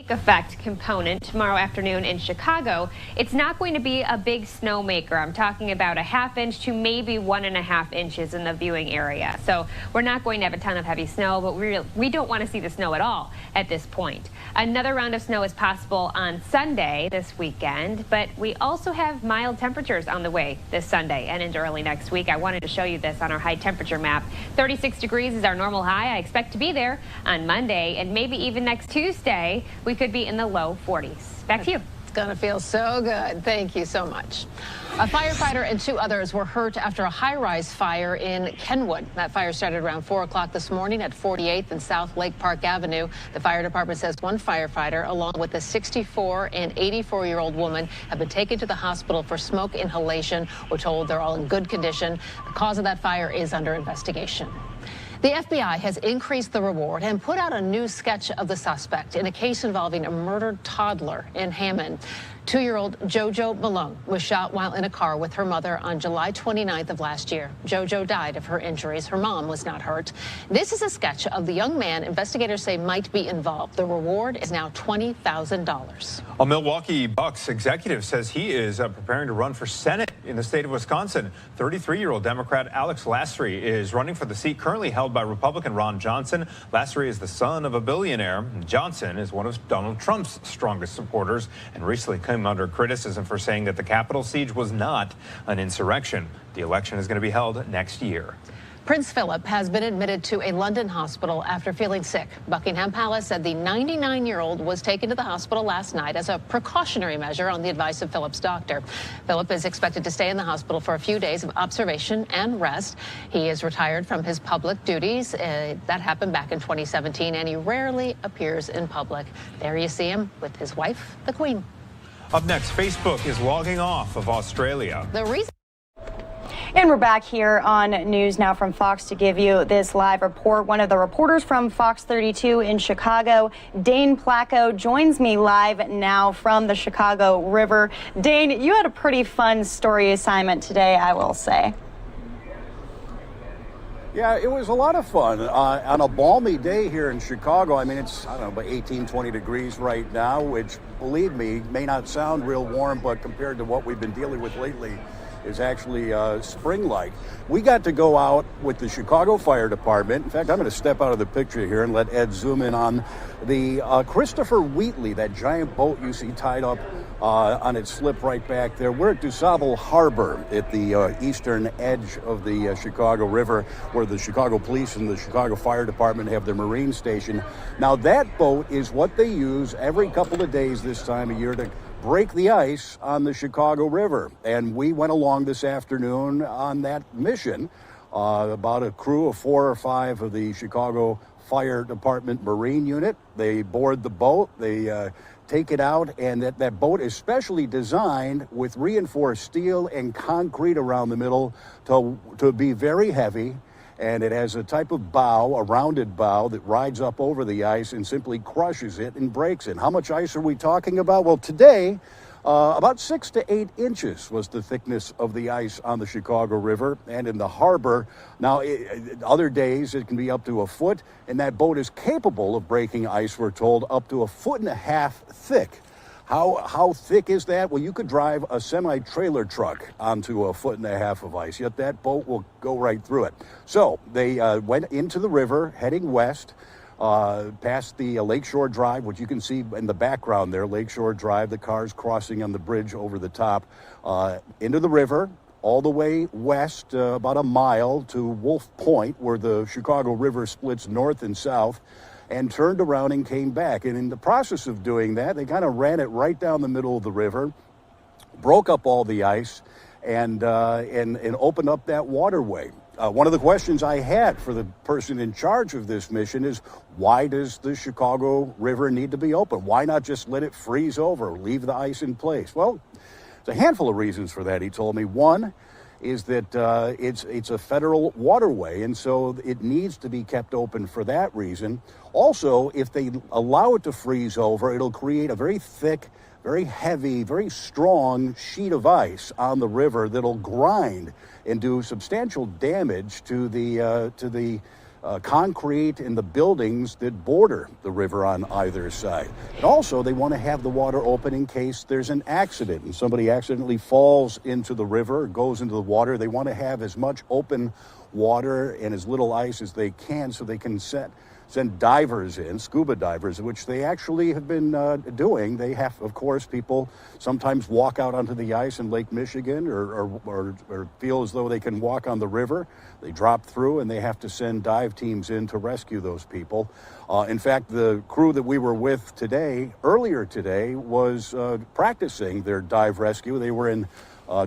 Effect component tomorrow afternoon in Chicago. It's not going to be a big snowmaker. I'm talking about a ½ inch to maybe 1.5 inches in the viewing area. So we're not going to have a ton of heavy snow, but we don't want to see the snow at all at this point. Another round of snow is possible on Sunday this weekend, but we also have mild temperatures on the way this Sunday and into early next week. I wanted to show you this on our high temperature map. 36 degrees is our normal high. I expect to be there on Monday and maybe even next Tuesday. We could be in the low 40s. Back to you. It's going to feel so good. Thank you so much. A firefighter and 2 others were hurt after a high-rise fire in Kenwood. That fire started around 4 o'clock this morning at 48th and South Lake Park Avenue. The fire department says 1 firefighter, along with a 64 and 84-year-old woman, have been taken to the hospital for smoke inhalation. We're told they're all in good condition. The cause of that fire is under investigation. The FBI has increased the reward and put out a new sketch of the suspect in a case involving a murdered toddler in Hammond. 2-year-old JoJo Malone was shot while in a car with her mother on July 29th of last year. JoJo died of her injuries. Her mom was not hurt. This is a sketch of the young man investigators say might be involved. The reward is now $20,000. A Milwaukee Bucks executive says he is preparing to run for Senate in the state of Wisconsin. 33-year-old Democrat Alex Lasry is running for the seat currently held by Republican Ron Johnson. Lasry is the son of a billionaire. Johnson is one of Donald Trump's strongest supporters and recently came under criticism for saying that the Capitol siege was not an insurrection. The election is going to be held next year. Prince Philip has been admitted to a London hospital after feeling sick. Buckingham Palace said the 99-year-old was taken to the hospital last night as a precautionary measure on the advice of Philip's doctor. Philip is expected to stay in the hospital for a few days of observation and rest. He is retired from his public duties. That happened back in 2017, and he rarely appears in public. There you see him with his wife, the Queen. Up next, Facebook is logging off of Australia. The reason. And we're back here on News Now from Fox to give you this live report. One of the reporters from Fox 32 in Chicago, Dane Placco, joins me live now from the Chicago River. Dane, you had a pretty fun story assignment today, I will say. Yeah, it was a lot of fun on a balmy day here in Chicago. I mean, it's, I don't know, about 18, 20 degrees right now, which, believe me, may not sound real warm, but compared to what we've been dealing with lately, is actually spring-like. We got to go out with the Chicago Fire Department. In fact, I'm going to step out of the picture here and let Ed zoom in on the Christopher Wheatley, that giant boat you see tied up on its slip right back there. We're at DuSable Harbor at the eastern edge of the Chicago River, where the Chicago Police and the Chicago Fire Department have their marine station. Now, that boat is what they use every couple of days this time of year to break the ice on the Chicago River. And we went along this afternoon on that mission, about a crew of 4 or 5 of the Chicago Fire Department Marine Unit. They board the boat, they take it out, and that boat is specially designed with reinforced steel and concrete around the middle to be very heavy. And it has a type of bow, a rounded bow, that rides up over the ice and simply crushes it and breaks it. How much ice are we talking about? Well, today, about 6 to 8 inches was the thickness of the ice on the Chicago River and in the harbor. Now, other days it can be up to a foot, and that boat is capable of breaking ice, we're told, up to 1.5 feet thick. How thick is that? Well, you could drive a semi-trailer truck onto 1.5 feet of ice, yet that boat will go right through it. So they went into the river, heading west, past the Lakeshore Drive, which you can see in the background there, Lakeshore Drive, the cars crossing on the bridge over the top, into the river, all the way west, about a mile to Wolf Point, where the Chicago River splits north and south, and turned around and came back. And in the process of doing that, they kind of ran it right down the middle of the river, broke up all the ice, and opened up that waterway. One of the questions I had for the person in charge of this mission is, why does the Chicago River need to be open? Why not just let it freeze over, leave the ice in place? Well, there's a handful of reasons for that, he told me. One is that it's a federal waterway, and so it needs to be kept open for that reason. Also, if they allow it to freeze over, it'll create a very thick, very heavy, very strong sheet of ice on the river that'll grind and do substantial damage to the concrete and the buildings that border the river on either side. And also, they want to have the water open in case there's an accident and somebody accidentally falls into the river or goes into the water. They want to have as much open water and as little ice as they can so they can send divers in, scuba divers, which they actually have been doing. They have, of course, people sometimes walk out onto the ice in Lake Michigan or feel as though they can walk on the river. They drop through and they have to send dive teams in to rescue those people. In fact, the crew that we were with earlier today, was practicing their dive rescue. They were in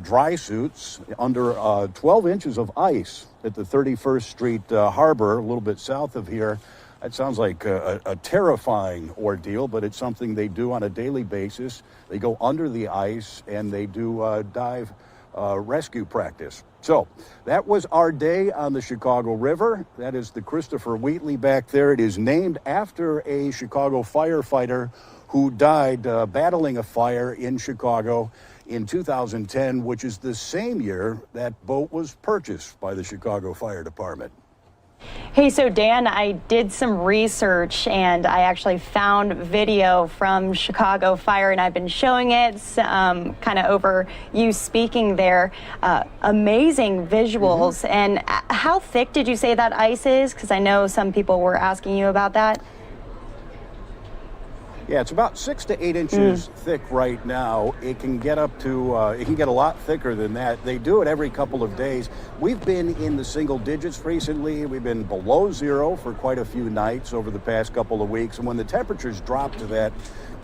dry suits under 12 inches of ice at the 31st Street Harbor, a little bit south of here. That sounds like a terrifying ordeal, but it's something they do on a daily basis. They go under the ice and they do dive rescue practice. So that was our day on the Chicago River. That is the Christopher Wheatley back there. It is named after a Chicago firefighter who died battling a fire in Chicago in 2010, which is the same year that boat was purchased by the Chicago Fire Department. Hey, so Dan, I did some research and I actually found video from Chicago Fire, and I've been showing it kind of over you speaking there. Amazing visuals. And how thick did you say that ice is? Because I know some people were asking you about that. Yeah, it's about 6 to 8 inches thick right now. It can get up to, it can get a lot thicker than that. They do it every couple of days. We've been in the single digits recently. We've been below zero for quite a few nights over the past couple of weeks. And when the temperatures drop to that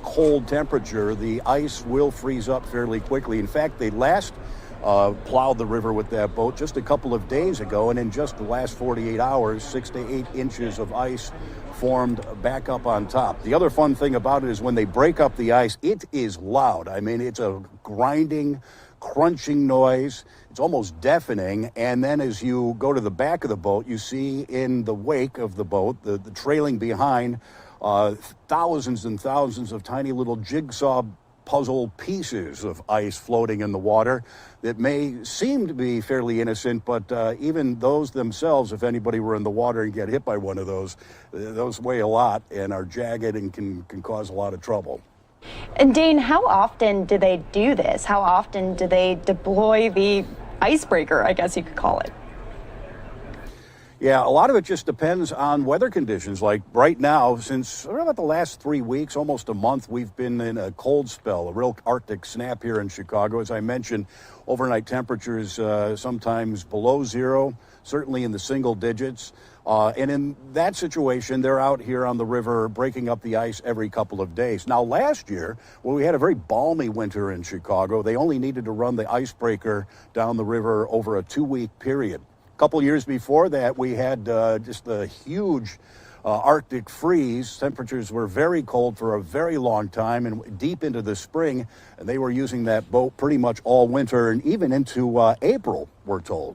cold temperature, the ice will freeze up fairly quickly. In fact, they last plowed the river with that boat just a couple of days ago, and in just the last 48 hours, 6 to 8 inches of ice formed back up on top. The other fun thing about it is when they break up the ice, it is loud. I mean, it's a grinding, crunching noise. It's almost deafening. And then as you go to the back of the boat, you see in the wake of the boat, the trailing behind, thousands and thousands of tiny little jigsaw puzzle pieces of ice floating in the water that may seem to be fairly innocent, but even those themselves, if anybody were in the water and get hit by one of those weigh a lot and are jagged and can cause a lot of trouble. And Dane, how often do they do this? How often do they deploy the icebreaker, I guess you could call it? Yeah, a lot of it just depends on weather conditions. Like right now, since about the last 3 weeks, almost a month, we've been in a cold spell, a real Arctic snap here in Chicago. As I mentioned, overnight temperatures sometimes below zero, certainly in the single digits. And in that situation, they're out here on the river breaking up the ice every couple of days. Now, last year, when we had a very balmy winter in Chicago, they only needed to run the icebreaker down the river over a 2-week period. A couple years before that, we had just a huge Arctic freeze. Temperatures were very cold for a very long time and deep into the spring, and they were using that boat pretty much all winter and even into April, we're told.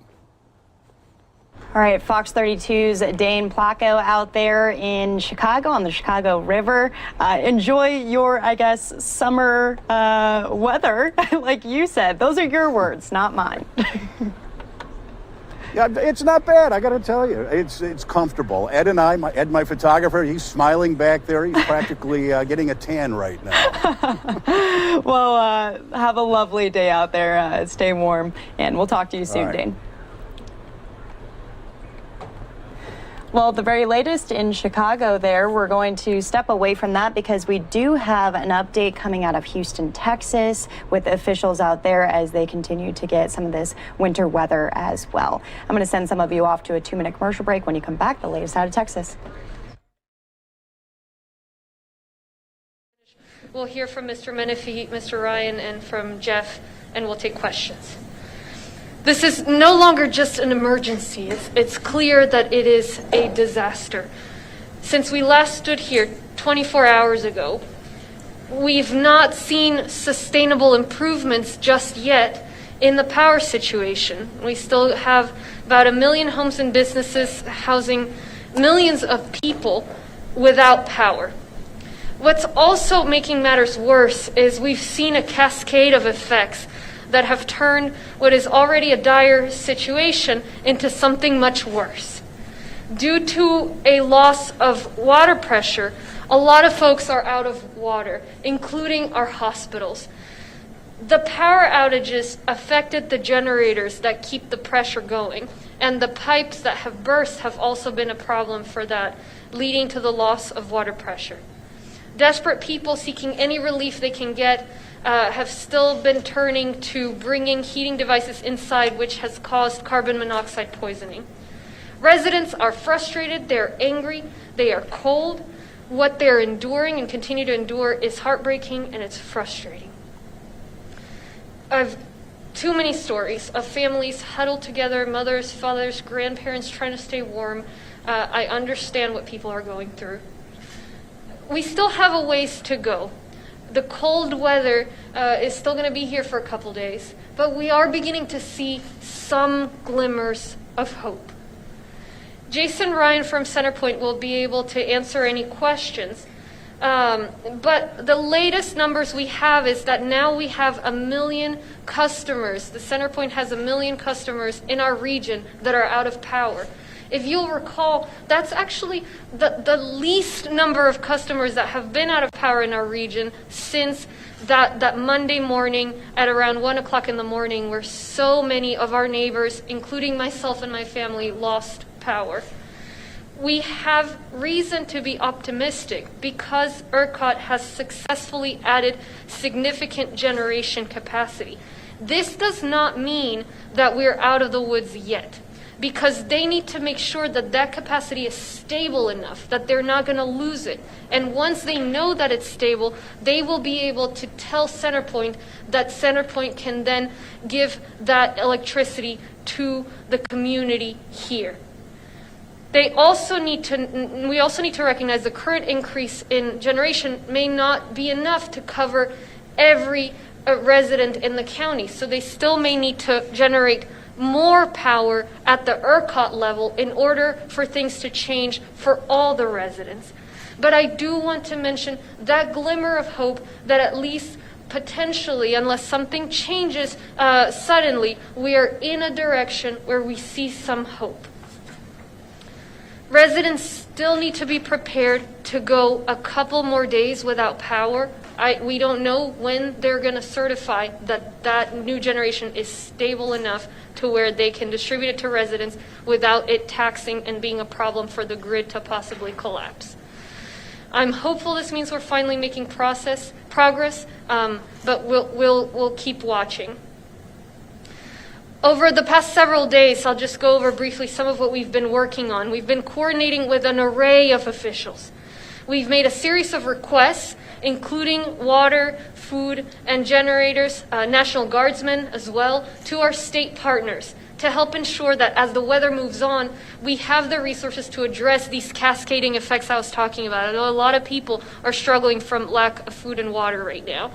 All right, Fox 32's Dane Placco out there in Chicago on the Chicago River. Enjoy your, I guess, summer weather, like you said. Those are your words, not mine. Yeah, it's not bad, I got to tell you. It's comfortable. Ed and I, my photographer, he's smiling back there. He's practically getting a tan right now. Well, have a lovely day out there. Stay warm, and we'll talk to you soon, right. Dane. Well, the very latest in Chicago there, we're going to step away from that because we do have an update coming out of Houston, Texas, with officials out there as they continue to get some of this winter weather as well. I'm going to send some of you off to a 2-minute commercial break. When you come back, the latest out of Texas. We'll hear from Mr. Menifee, Mr. Ryan, and from Jeff, and we'll take questions. This is no longer just an emergency. It's clear that it is a disaster. Since we last stood here 24 hours ago, we've not seen sustainable improvements just yet in the power situation. We still have about 1 million homes and businesses housing millions of people without power. What's also making matters worse is we've seen a cascade of effects that have turned what is already a dire situation into something much worse. Due to a loss of water pressure, a lot of folks are out of water, including our hospitals. The power outages affected the generators that keep the pressure going, and the pipes that have burst have also been a problem for that, leading to the loss of water pressure. Desperate people seeking any relief they can get have still been turning to bringing heating devices inside, which has caused carbon monoxide poisoning. Residents are frustrated, they're angry, they are cold. What they're enduring and continue to endure is heartbreaking, and it's frustrating. I've too many stories of families huddled together, mothers, fathers, grandparents trying to stay warm. I understand what people are going through. We still have a ways to go. The cold weather is still going to be here for a couple days, but we are beginning to see some glimmers of hope. Jason Ryan from Centerpoint will be able to answer any questions. But the latest numbers we have is that now we have 1 million customers. The Centerpoint has 1 million customers in our region that are out of power. If you'll recall, that's actually the least number of customers that have been out of power in our region since that Monday morning at around 1 o'clock in the morning, where so many of our neighbors, including myself and my family, lost power. We have reason to be optimistic because ERCOT has successfully added significant generation capacity. This does not mean that we're out of the woods yet, because they need to make sure that that capacity is stable enough that they're not going to lose it. And once they know that it's stable, they will be able to tell Centerpoint that Centerpoint can then give that electricity to the community here. We also need to recognize the current increase in generation may not be enough to cover every resident in the county. So they still may need to generate more power at the ERCOT level in order for things to change for all the residents. But I do want to mention that glimmer of hope that at least potentially, unless something changes suddenly, we are in a direction where we see some hope. Residents still need to be prepared to go a couple more days without power. We don't know when they're going to certify that that new generation is stable enough to where they can distribute it to residents without it taxing and being a problem for the grid to possibly collapse. I'm hopeful this means we're finally making progress, but we'll keep watching. Over the past several days, I'll just go over briefly some of what we've been working on. We've been coordinating with an array of officials. We've made a series of requests, including water, food, and generators, National Guardsmen as well, to our state partners to help ensure that as the weather moves on, we have the resources to address these cascading effects I was talking about. I know a lot of people are struggling from lack of food and water right now.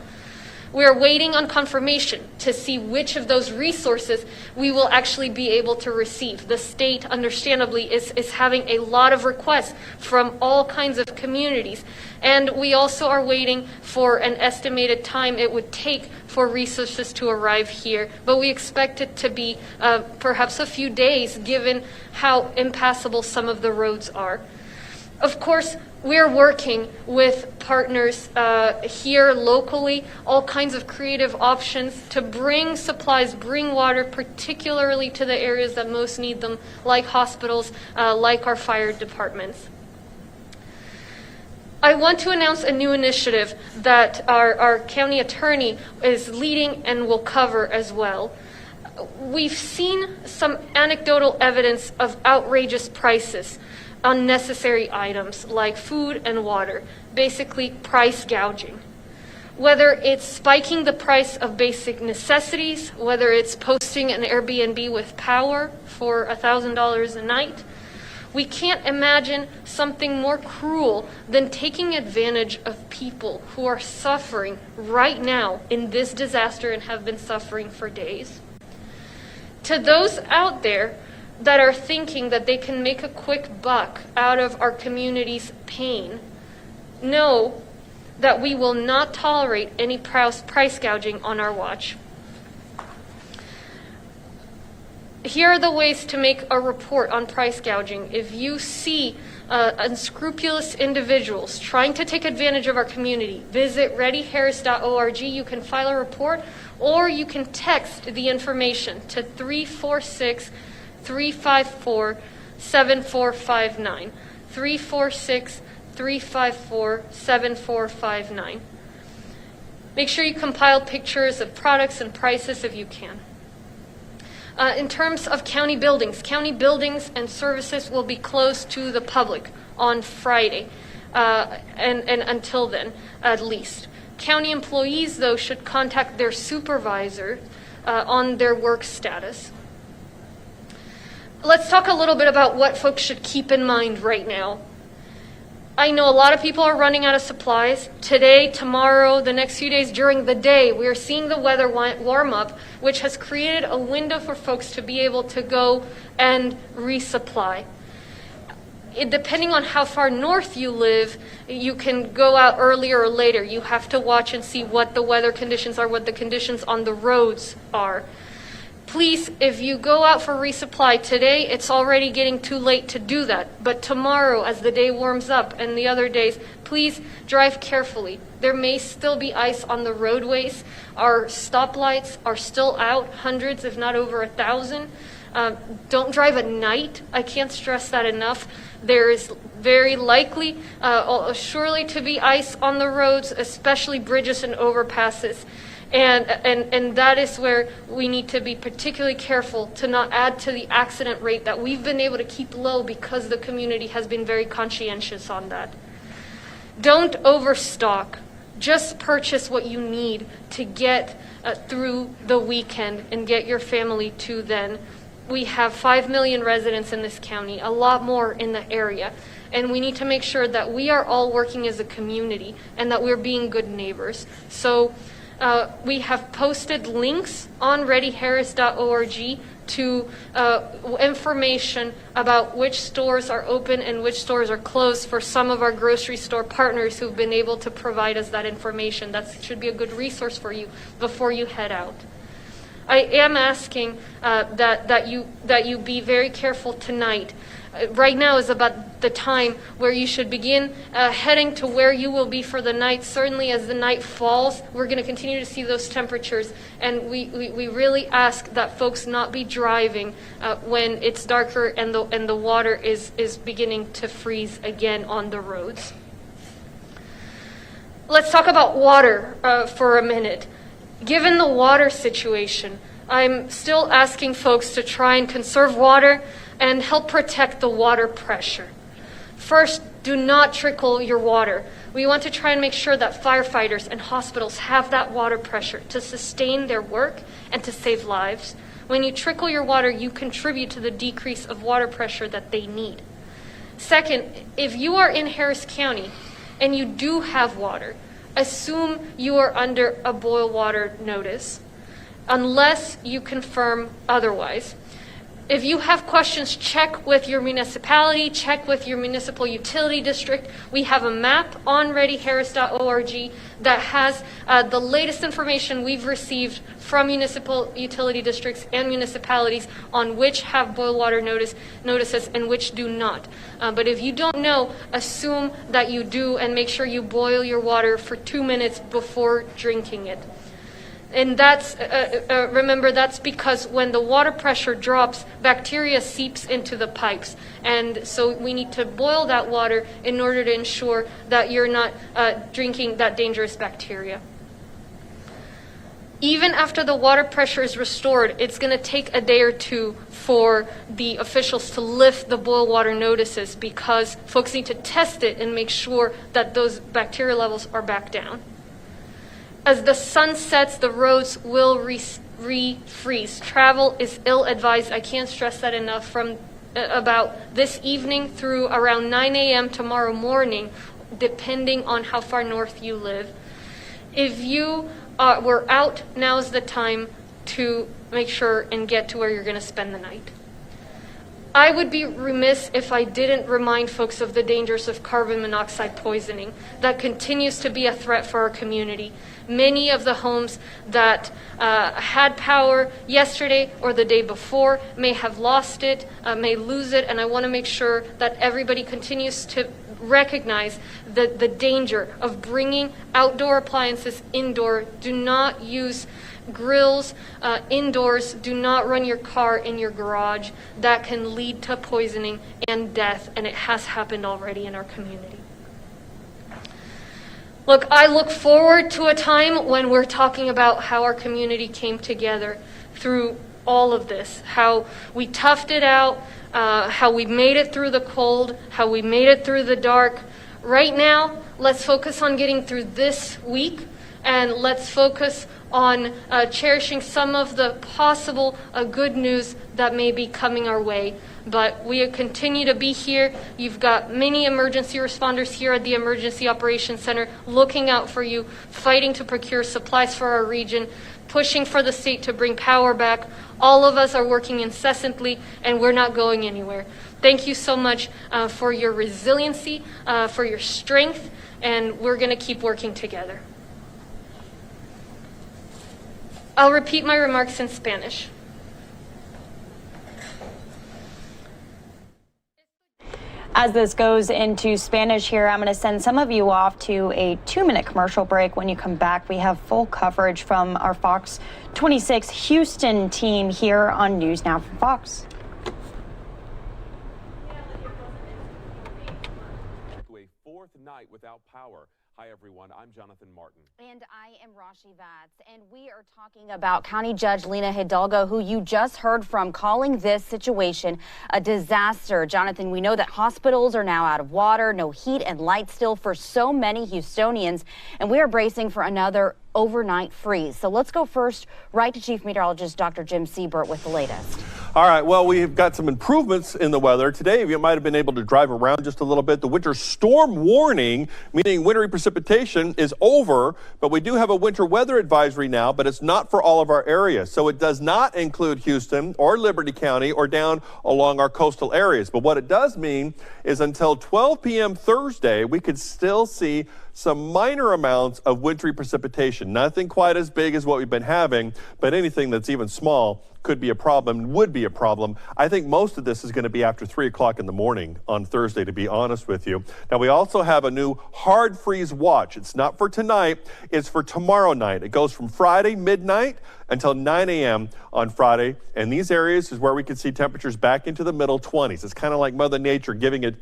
We are waiting on confirmation to see which of those resources we will actually be able to receive. The state, understandably, is having a lot of requests from all kinds of communities. And we also are waiting for an estimated time it would take for resources to arrive here. But we expect it to be perhaps a few days, given how impassable some of the roads are. Of course, we're working with partners here locally, all kinds of creative options to bring supplies, bring water, particularly to the areas that most need them, like hospitals, like our fire departments. I want to announce a new initiative that our county attorney is leading and will cover as well. We've seen some anecdotal evidence of outrageous prices, unnecessary items like food and water, basically price gouging. Whether it's spiking the price of basic necessities, whether it's posting an Airbnb with power for $1,000 a night, we can't imagine something more cruel than taking advantage of people who are suffering right now in this disaster and have been suffering for days. To those out there that are thinking that they can make a quick buck out of our community's pain, know that we will not tolerate any price gouging on our watch. Here are the ways to make a report on price gouging. If you see unscrupulous individuals trying to take advantage of our community, visit readyharris.org. You can file a report, or you can text the information to 346-354-7459. 346-354-7459. Make sure you compile pictures of products and prices if you can. In terms of county buildings and services will be closed to the public on Friday, and until then, at least. County employees, though, should contact their supervisor on their work status. Let's talk a little bit about what folks should keep in mind right now. I know a lot of people are running out of supplies. Today, tomorrow, the next few days during the day, we are seeing the weather warm up, which has created a window for folks to be able to go and resupply. Depending on how far north you live, you can go out earlier or later. You have to watch and see what the weather conditions are, what the conditions on the roads are. Please, if you go out for resupply today, it's already getting too late to do that. But tomorrow, as the day warms up and the other days, please drive carefully. There may still be ice on the roadways. Our stoplights are still out, hundreds, if not over 1,000. Don't drive at night. I can't stress that enough. There is very likely, surely to be ice on the roads, especially bridges and overpasses. And that is where we need to be particularly careful to not add to the accident rate that we've been able to keep low because the community has been very conscientious on that. Don't overstock. Just purchase what you need to get through the weekend and get your family to then. We have 5 million residents in this county, a lot more in the area. And we need to make sure that we are all working as a community and that we're being good neighbors. So we have posted links on readyharris.org to information about which stores are open and which stores are closed for some of our grocery store partners who've been able to provide us that information. That should be a good resource for you before you head out. I am asking that you be very careful tonight. Right now is about the time where you should begin heading to where you will be for the night. Certainly as the night falls, we're going to continue to see those temperatures. And we really ask that folks not be driving when it's darker and the water is beginning to freeze again on the roads. Let's talk about water for a minute. Given the water situation, I'm still asking folks to try and conserve water and help protect the water pressure. First, do not trickle your water. We want to try and make sure that firefighters and hospitals have that water pressure to sustain their work and to save lives. When you trickle your water, you contribute to the decrease of water pressure that they need. Second, if you are in Harris County and you do have water, assume you are under a boil water notice unless you confirm otherwise. If you have questions, check with your municipality, check with your municipal utility district. We have a map on readyharris.org that has the latest information we've received from municipal utility districts and municipalities on which have boil water notices and which do not. But if you don't know, assume that you do and make sure you boil your water for 2 minutes before drinking it. And that's, remember, that's because when the water pressure drops, bacteria seeps into the pipes. And so we need to boil that water in order to ensure that you're not drinking that dangerous bacteria. Even after the water pressure is restored, it's going to take a day or two for the officials to lift the boil water notices because folks need to test it and make sure that those bacteria levels are back down. As the sun sets, the roads will refreeze. Travel is ill-advised. I can't stress that enough. From about this evening through around 9 a.m. tomorrow morning, depending on how far north you live. If you were out, now's the time to make sure and get to where you're going to spend the night. I would be remiss if I didn't remind folks of the dangers of carbon monoxide poisoning that continues to be a threat for our community. Many of the homes that had power yesterday or the day before may have lost it, may lose it, and I want to make sure that everybody continues to recognize the danger of bringing outdoor appliances indoor. Do not use grills indoors. Do not run your car in your garage. That can lead to poisoning and death, and it has happened already in our community. Look, I look forward to a time when we're talking about how our community came together through all of this, how we toughed it out, how we made it through the cold, how we made it through the dark. Right now, let's focus on getting through this week and let's focus on cherishing some of the possible good news that may be coming our way. But we continue to be here. You've got many emergency responders here at the Emergency Operations Center looking out for you, fighting to procure supplies for our region, pushing for the state to bring power back. All of us are working incessantly, and we're not going anywhere. Thank you so much for your resiliency, for your strength, and we're going to keep working together. I'll repeat my remarks in Spanish. As this goes into Spanish here, I'm going to send some of you off to a 2-minute commercial break. When you come back, we have full coverage from our Fox 26 Houston team here on News Now from Fox. To a fourth night without power. Hi, everyone. I'm Jonathan Martin. And I am Rashi Vatz, and we are talking about County Judge Lina Hidalgo, who you just heard from, calling this situation a disaster. Jonathan, we know that hospitals are now out of water, no heat and light still for so many Houstonians, and we are bracing for another overnight freeze. So let's go first right to Chief Meteorologist Dr. Jim Siebert with the latest. All right, well, we've got some improvements in the weather. Today, you might have been able to drive around just a little bit. The winter storm warning, meaning wintry precipitation, is over, but we do have a winter weather advisory now, but it's not for all of our areas. So it does not include Houston or Liberty County or down along our coastal areas. But what it does mean is until 12 p.m. Thursday, we could still see some minor amounts of wintry precipitation. Nothing quite as big as what we've been having, but anything that's even small could be a problem, would be a problem. I think most of this is going to be after 3 o'clock in the morning on Thursday, to be honest with you. Now, we also have a new hard freeze watch. It's not for tonight, it's for tomorrow night. It goes from Friday midnight until 9 a.m. on Friday. And these areas is where we can see temperatures back into the middle 20s. It's kind of like Mother Nature giving it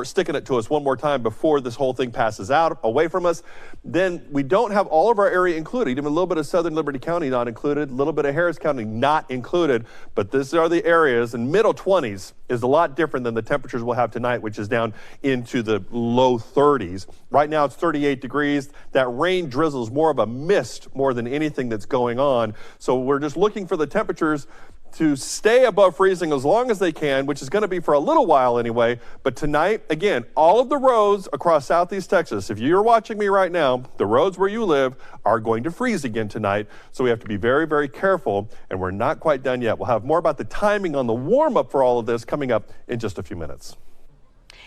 sticking it to us one more time before this whole thing passes out, away from us. Then we don't have all of our area included, even a little bit of Southern Liberty County not included, a little bit of Harris County not included, but these are the areas, and middle 20s is a lot different than the temperatures we'll have tonight, which is down into the low 30s. Right now it's 38 degrees. That rain drizzle is more of a mist more than anything that's going on. So we're just looking for the temperatures to stay above freezing as long as they can, which is going to be for a little while anyway. But tonight, again, all of the roads across Southeast Texas, if you're watching me right now, the roads where you live are going to freeze again tonight. So we have to be very, very careful, and we're not quite done yet. We'll have more about the timing on the warm-up for all of this coming up in just a few minutes.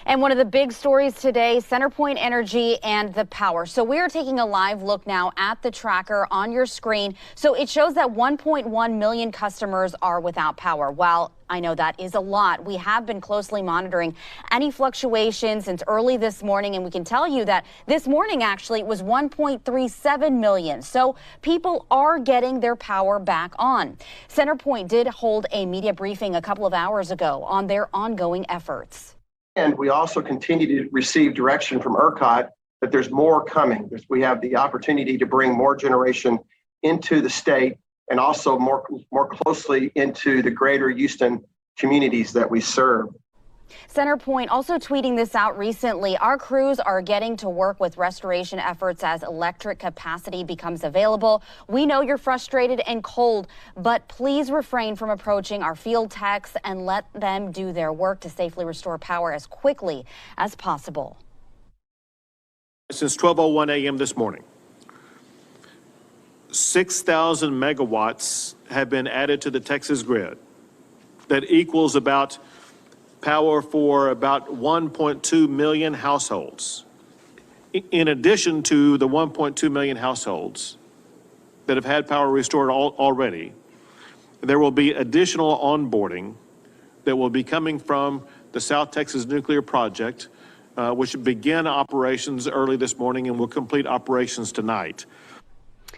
And one of the big stories today, CenterPoint Energy and the power. So we are taking a live look now at the tracker on your screen. So it shows that 1.1 million customers are without power. While I know that is a lot, we have been closely monitoring any fluctuations since early this morning, and we can tell you that this morning actually it was 1.37 million. So people are getting their power back on. CenterPoint did hold a media briefing a couple of hours ago on their ongoing efforts. And we also continue to receive direction from ERCOT that there's more coming. We have the opportunity to bring more generation into the state and also more closely into the greater Houston communities that we serve. CenterPoint also tweeting this out recently. Our crews are getting to work with restoration efforts as electric capacity becomes available. We know you're frustrated and cold, but please refrain from approaching our field techs and let them do their work to safely restore power as quickly as possible. Since 12:01 a.m. this morning, 6,000 megawatts have been added to the Texas grid. That equals about power for about 1.2 million households. In addition to the 1.2 million households that have had power restored already, there will be additional onboarding that will be coming from the South Texas Nuclear Project, which began operations early this morning and will complete operations tonight.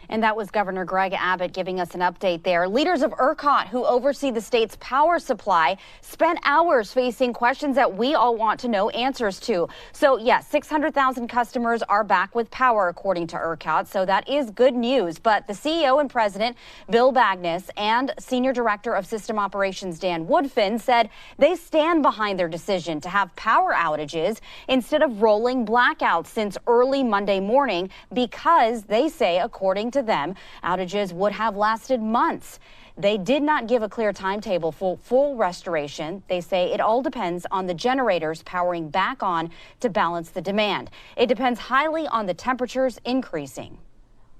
And that was Governor Greg Abbott giving us an update there. Leaders of ERCOT, who oversee the state's power supply, spent hours facing questions that we all want to know answers to. So, yes, 600,000 customers are back with power, according to ERCOT. So that is good news. But the CEO and president, Bill Bagnus, and Senior Director of System Operations, Dan Woodfin, said they stand behind their decision to have power outages instead of rolling blackouts since early Monday morning because they say, according to them, outages would have lasted months. They did not give a clear timetable for full restoration. They say it all depends on the generators powering back on to balance the demand. It depends highly on the temperatures increasing.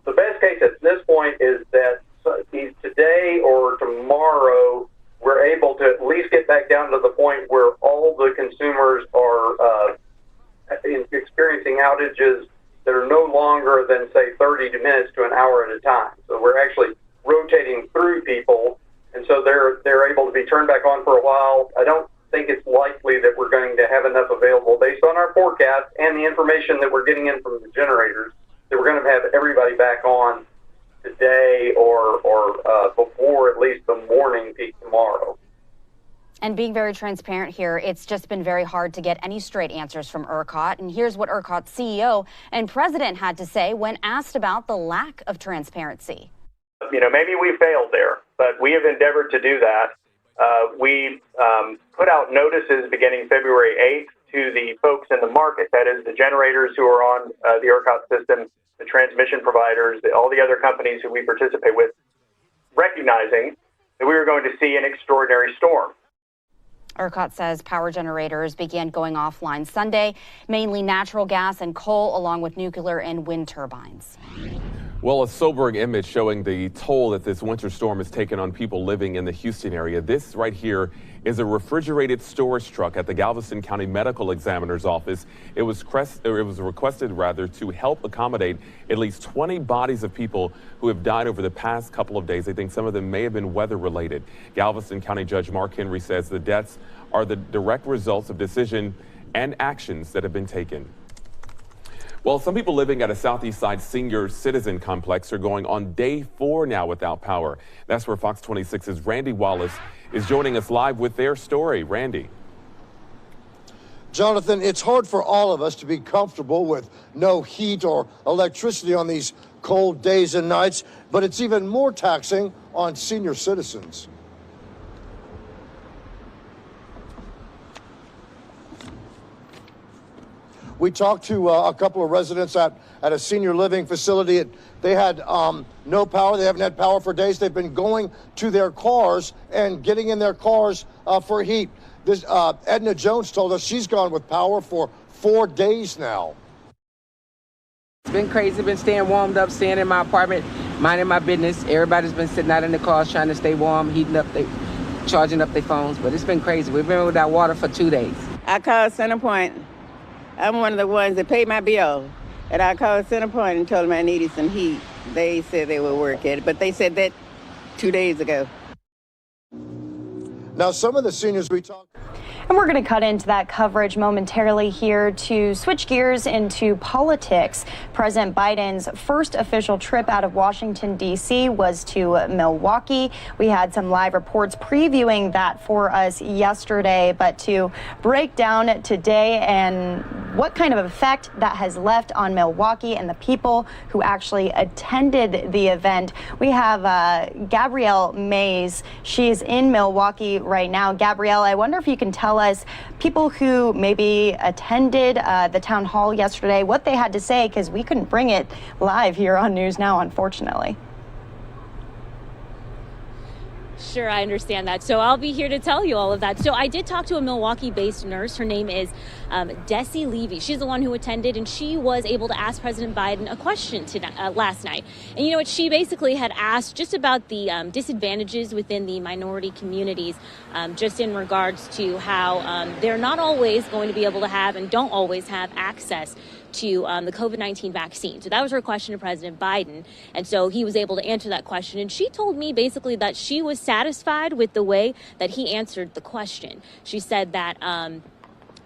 The best case at this point is that today or tomorrow we're able to at least get back down to the point where all the consumers are experiencing outages that are no longer than, say, 30 minutes to an hour at a time. So we're actually rotating through people, and so they're able to be turned back on for a while. I don't think it's likely that we're going to have enough available based on our forecast and the information that we're getting in from the generators that we're going to have everybody back on today or before at least the morning peak tomorrow. And being very transparent here, it's just been very hard to get any straight answers from ERCOT. And here's what ERCOT's CEO and president had to say when asked about the lack of transparency. Maybe we failed there, but we have endeavored to do that. We put out notices beginning February 8th to the folks in the market, that is the generators who are on the ERCOT system, the transmission providers, all the other companies who we participate with, recognizing that we were going to see an extraordinary storm. ERCOT says power generators began going offline Sunday, mainly natural gas and coal, along with nuclear and wind turbines. Well, a sobering image showing the toll that this winter storm has taken on people living in the Houston area. This right here is a refrigerated storage truck at the Galveston County Medical Examiner's office. It was requested to help accommodate at least 20 bodies of people who have died over the past couple of days. They think some of them may have been weather related. Galveston County Judge Mark Henry says the deaths are the direct results of decision and actions that have been taken. Well, some people living at a Southeast Side senior citizen complex are going on day 4 now without power. That's where Fox 26's Randy Wallace is joining us live with their story. Randy. Jonathan, it's hard for all of us to be comfortable with no heat or electricity on these cold days and nights, but it's even more taxing on senior citizens. We talked to a couple of residents at a senior living facility. They had no power. They haven't had power for days. They've been going to their cars and getting in their cars for heat. This Edna Jones told us she's gone with power for 4 days now. It's been crazy. Been staying warmed up, staying in my apartment, minding my business. Everybody's been sitting out in the cars trying to stay warm, heating up, charging up their phones. But it's been crazy. We've been without water for 2 days. I called Centerpoint. I'm one of the ones that paid my bill. And I called Centerpoint and told them I needed some heat. They said they would work at it, but they said that 2 days ago. Now, some of the seniors we talked. And we're going to cut into that coverage momentarily here to switch gears into politics. President Biden's first official trip out of Washington, D.C. was to Milwaukee. We had some live reports previewing that for us yesterday, but to break down today and what kind of effect that has left on Milwaukee and the people who actually attended the event, we have Gabrielle Mays. She is in Milwaukee right now. Gabrielle, I wonder if you can tell us people who maybe attended the town hall yesterday, what they had to say, because we couldn't bring it live here on NewsNOW, unfortunately. Sure, I understand that. So I'll be here to tell you all of that. So I did talk to a Milwaukee-based nurse. Her name is Desi Levy. She's the one who attended, and she was able to ask President Biden a question last night. And you know what? She basically had asked just about the disadvantages within the minority communities, just in regards to how they're not always going to be able to have and don't always have access to the COVID-19 vaccine. So that was her question to President Biden. And so he was able to answer that question. And she told me basically that she was satisfied with the way that he answered the question. She said that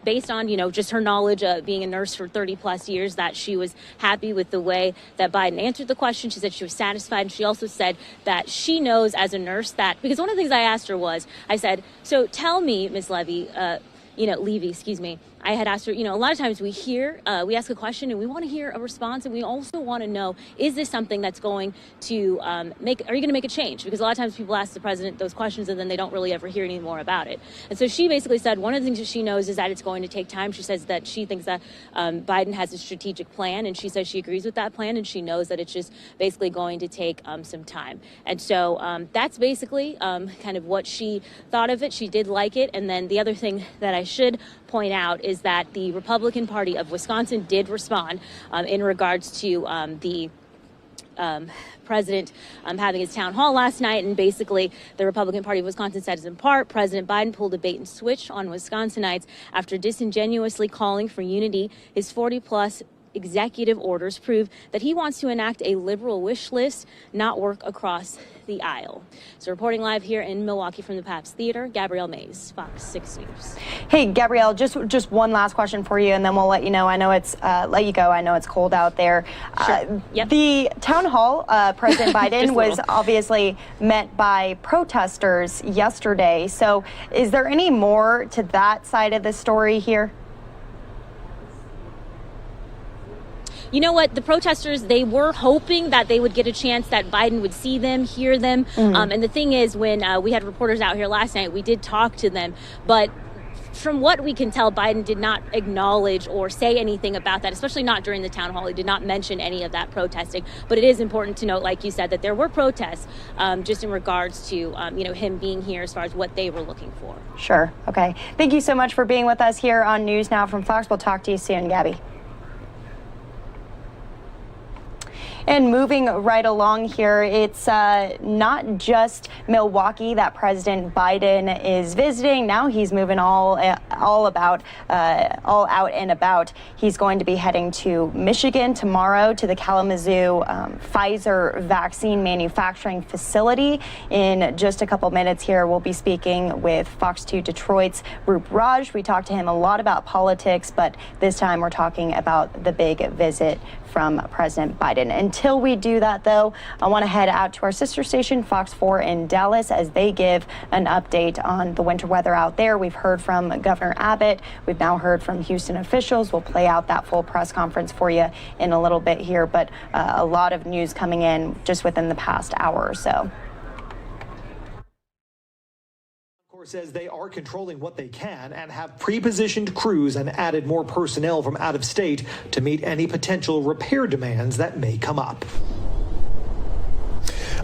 based on, just her knowledge of being a nurse for 30 plus years, that she was happy with the way that Biden answered the question. She said she was satisfied. And she also said that she knows as a nurse that, because one of the things I asked her was, I said, so tell me, Ms. Levy, I had asked her, a lot of times we ask a question and we want to hear a response, and we also want to know, is this something that's going to are you going to make a change? Because a lot of times people ask the president those questions and then they don't really ever hear any more about it. And so she basically said one of the things that she knows is that it's going to take time. She says that she thinks that Biden has a strategic plan, and she says she agrees with that plan, and she knows that it's just basically going to take some time. And so that's basically kind of what she thought of it. She did like it. And then the other thing that I should point out is that the Republican Party of Wisconsin did respond in regards to the president having his town hall last night. And basically, the Republican Party of Wisconsin said, in part, President Biden pulled a bait and switch on Wisconsinites after disingenuously calling for unity. His 40-plus executive orders prove that he wants to enact a liberal wish list, not work across the aisle. So reporting live here in Milwaukee from the Pabst Theater, Gabrielle Mays, Fox 6 News. Hey, Gabrielle, just one last question for you, and then we'll let you know. I know it's let you go. I know it's cold out there. Sure. The town hall, President Biden was obviously met by protesters yesterday. So is there any more to that side of the story here? You know what? The protesters, they were hoping that they would get a chance that Biden would see them, hear them. And the thing is, when we had reporters out here last night, we did talk to them. But from what we can tell, Biden did not acknowledge or say anything about that, especially not during the town hall. He did not mention any of that protesting. But it is important to note, like you said, that there were protests just in regards to, him being here as far as what they were looking for. Sure. Okay. Thank you so much for being with us here on News Now from Fox. We'll talk to you soon, Gabby. And moving right along here, it's not just Milwaukee that President Biden is visiting. Now he's moving all out and about. He's going to be heading to Michigan tomorrow to the Kalamazoo Pfizer vaccine manufacturing facility. In just a couple minutes here, we'll be speaking with Fox 2 Detroit's Roop Raj. We talked to him a lot about politics, but this time we're talking about the big visit from President Biden. Until we do that, though, I want to head out to our sister station, Fox 4 in Dallas, as they give an update on the winter weather out there. We've heard from Governor Abbott. We've now heard from Houston officials. We'll play out that full press conference for you in a little bit here, but a lot of news coming in just within the past hour or so. Says they are controlling what they can and have pre-positioned crews and added more personnel from out of state to meet any potential repair demands that may come up.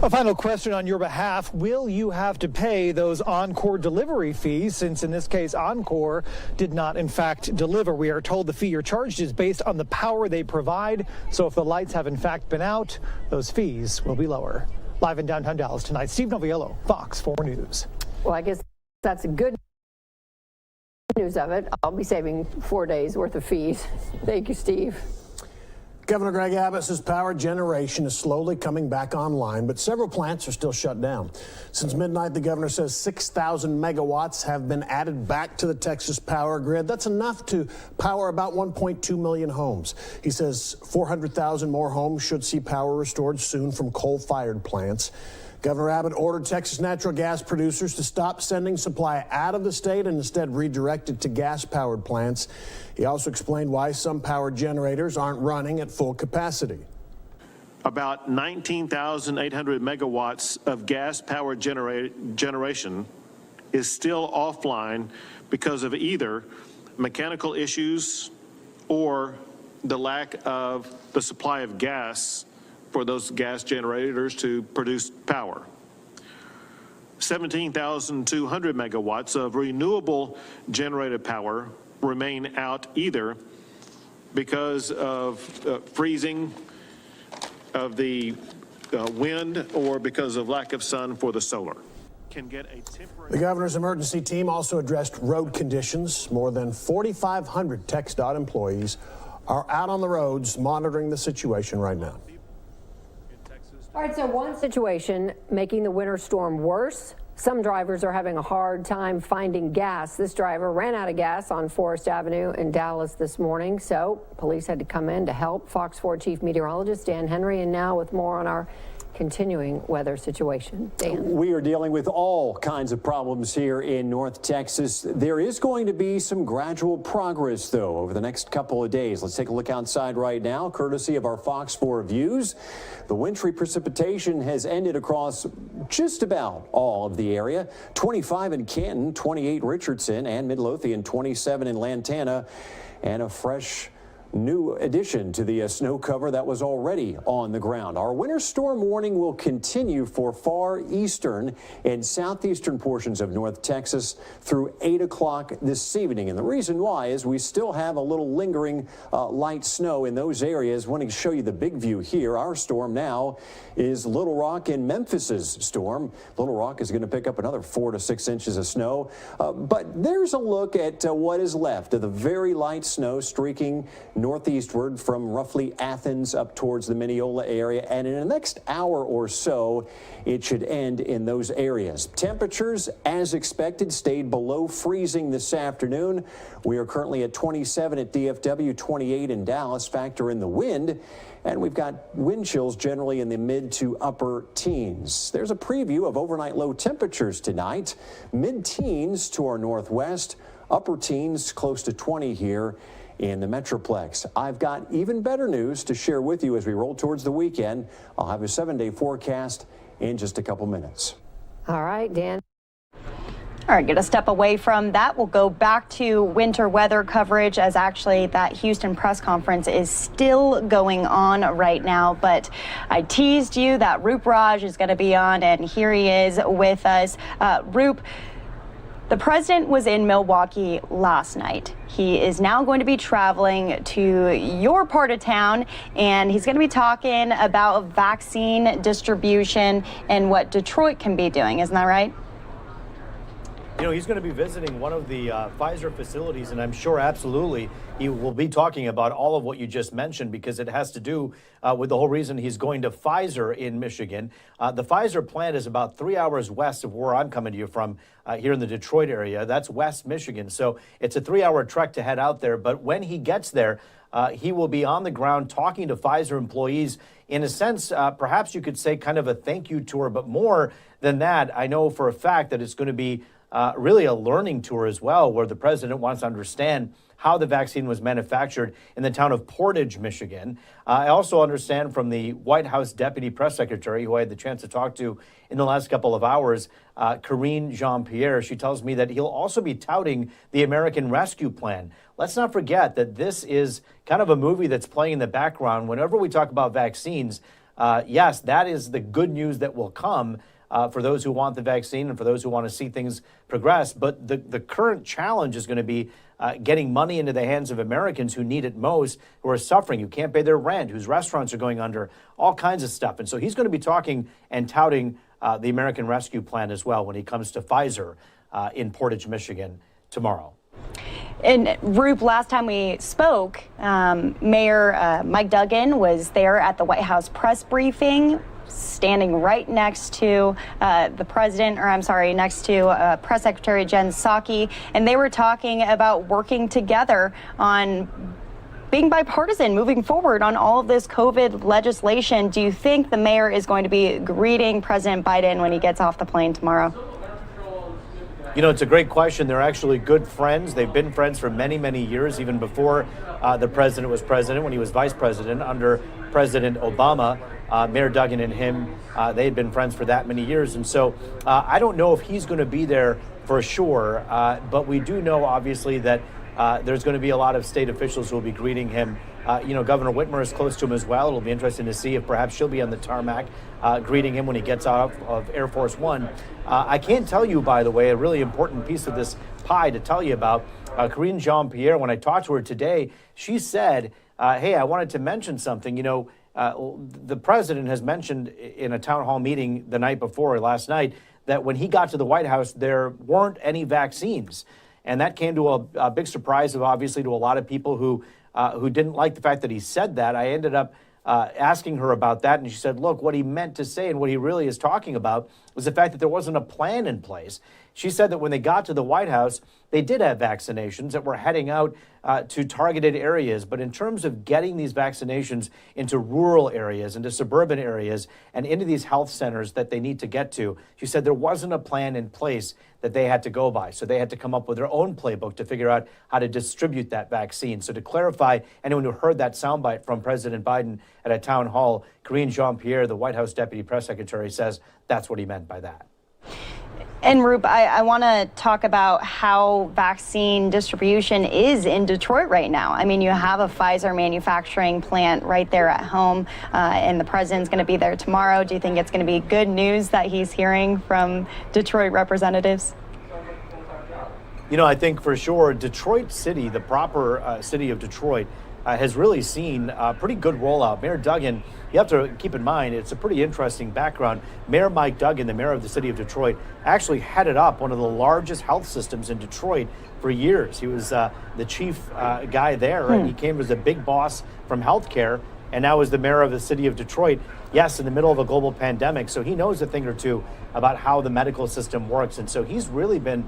A final question on your behalf. Will you have to pay those Encore delivery fees, since in this case Encore did not in fact deliver? We are told the fee you're charged is based on the power they provide. So if the lights have in fact been out, those fees will be lower. Live in downtown Dallas tonight, Steve Noviello, Fox 4 News. Well, I guess that's a good news of it. I'll be saving 4 days worth of fees. Thank you, Steve. Governor Greg Abbott says power generation is slowly coming back online, but several plants are still shut down. Since midnight, the governor says 6,000 megawatts have been added back to the Texas power grid. That's enough to power about 1.2 million homes. He says 400,000 more homes should see power restored soon from coal-fired plants. Governor Abbott ordered Texas natural gas producers to stop sending supply out of the state and instead redirect it to gas-powered plants. He also explained why some power generators aren't running at full capacity. About 19,800 megawatts of gas-powered generation is still offline because of either mechanical issues or the lack of the supply of gas for those gas generators to produce power. 17,200 megawatts of renewable generated power remain out either because of freezing of the wind or because of lack of sun for the solar. The governor's emergency team also addressed road conditions. More than 4,500 TxDOT employees are out on the roads monitoring the situation right now. All right, so one situation making the winter storm worse. Some drivers are having a hard time finding gas. This driver ran out of gas on Forest Avenue in Dallas this morning, so police had to come in to help. Fox 4 Chief Meteorologist Dan Henry, and now with more on our continuing weather situation. Dan. We are dealing with all kinds of problems here in North Texas. There is going to be some gradual progress, though, over the next couple of days. Let's take a look outside right now, courtesy of our Fox 4 views. The wintry precipitation has ended across just about all of the area. 25 in Canton, 28 Richardson and Midlothian, 27 in Lantana, and a fresh new addition to the snow cover that was already on the ground. Our winter storm warning will continue for far eastern and southeastern portions of North Texas through 8 o'clock this evening. And the reason why is we still have a little lingering light snow in those areas. I want to show you the big view here. Our storm now is Little Rock and Memphis's storm. Little Rock is going to pick up another 4 to 6 inches of snow. But there's a look at what is left of the very light snow streaking northeastward from roughly Athens up towards the Mineola area, and in the next hour or so it should end in those areas. Temperatures, as expected, stayed below freezing this afternoon. We are currently at 27 at DFW, 28 in Dallas. Factor in the wind, and we've got wind chills generally in the mid to upper teens. There's a preview of overnight low temperatures tonight. Mid-teens to our northwest, upper teens close to 20 here in the Metroplex. I've got even better news to share with you as we roll towards the weekend. I'll have a 7-day forecast in just a couple minutes. All right, Dan. All right, get a step away from that. We'll go back to winter weather coverage, as actually that Houston press conference is still going on right now. But I teased you that Roop Raj is going to be on, and here he is with us. Roop, the president was in Milwaukee last night. He is now going to be traveling to your part of town, and he's going to be talking about vaccine distribution and what Detroit can be doing. Isn't that right? You know, he's going to be visiting one of the Pfizer facilities, and I'm sure absolutely he will be talking about all of what you just mentioned, because it has to do with the whole reason he's going to Pfizer in Michigan. The Pfizer plant is about 3 hours west of where I'm coming to you from here in the Detroit area. That's West Michigan. So it's a 3-hour trek to head out there. But when he gets there, he will be on the ground talking to Pfizer employees. In a sense, perhaps you could say kind of a thank you tour, but more than that, I know for a fact that it's going to be really a learning tour as well, where the president wants to understand how the vaccine was manufactured in the town of Portage, Michigan. I also understand from the White House Deputy Press Secretary, who I had the chance to talk to in the last couple of hours, Karine Jean-Pierre, she tells me that he'll also be touting the American Rescue Plan. Let's not forget that this is kind of a movie that's playing in the background. Whenever we talk about vaccines, yes, that is the good news that will come for those who want the vaccine and for those who want to see things progress. But the current challenge is going to be getting money into the hands of Americans who need it most, who are suffering, who can't pay their rent, whose restaurants are going under, all kinds of stuff. And so he's going to be talking and touting the American Rescue Plan as well when he comes to Pfizer in Portage, Michigan tomorrow. And Roop, last time we spoke, Mayor Mike Duggan was there at the White House press briefing, standing right next to the president, or I'm sorry, next to Press Secretary Jen Psaki, and they were talking about working together on being bipartisan, moving forward on all of this COVID legislation. Do you think the mayor is going to be greeting President Biden when he gets off the plane tomorrow? You know, it's a great question. They're actually good friends. They've been friends for many, many years, even before the president was president, when he was vice president under President Obama. Mayor Duggan and him, they had been friends for that many years. And so I don't know if he's going to be there for sure, but we do know, obviously, that there's going to be a lot of state officials who will be greeting him. You know, Governor Whitmer is close to him as well. It'll be interesting to see if perhaps she'll be on the tarmac greeting him when he gets out of Air Force One. I can tell you, by the way, a really important piece of this pie to tell you about. Karine Jean-Pierre, when I talked to her today, she said, hey, I wanted to mention something. You know, the president has mentioned in a town hall meeting the night before, last night, that when he got to the White House, there weren't any vaccines. And that came to a big surprise, obviously, to a lot of people who didn't like the fact that he said that. I ended up asking her about that, and she said, look, what he meant to say and what he really is talking about was the fact that there wasn't a plan in place. She said that when they got to the White House, they did have vaccinations that were heading out to targeted areas. But in terms of getting these vaccinations into rural areas, into suburban areas, and into these health centers that they need to get to, she said there wasn't a plan in place that they had to go by. So they had to come up with their own playbook to figure out how to distribute that vaccine. So to clarify, anyone who heard that soundbite from President Biden at a town hall, Karine Jean-Pierre, the White House Deputy Press Secretary, says that's what he meant by that. And Roop, I want to talk about how vaccine distribution is in Detroit right now. I mean, you have a Pfizer manufacturing plant right there at home, and the president's going to be there tomorrow. Do you think it's going to be good news that he's hearing from Detroit representatives? You know, I think for sure Detroit City, the proper city of Detroit, has really seen a pretty good rollout. Mayor Duggan, you have to keep in mind, it's a pretty interesting background. Mayor Mike Duggan, the mayor of the city of Detroit, actually headed up one of the largest health systems in Detroit for years. He was the chief guy there, and he came as a big boss from healthcare, and now is the mayor of the city of Detroit. Yes, in the middle of a global pandemic, so he knows a thing or two about how the medical system works. And so he's really been,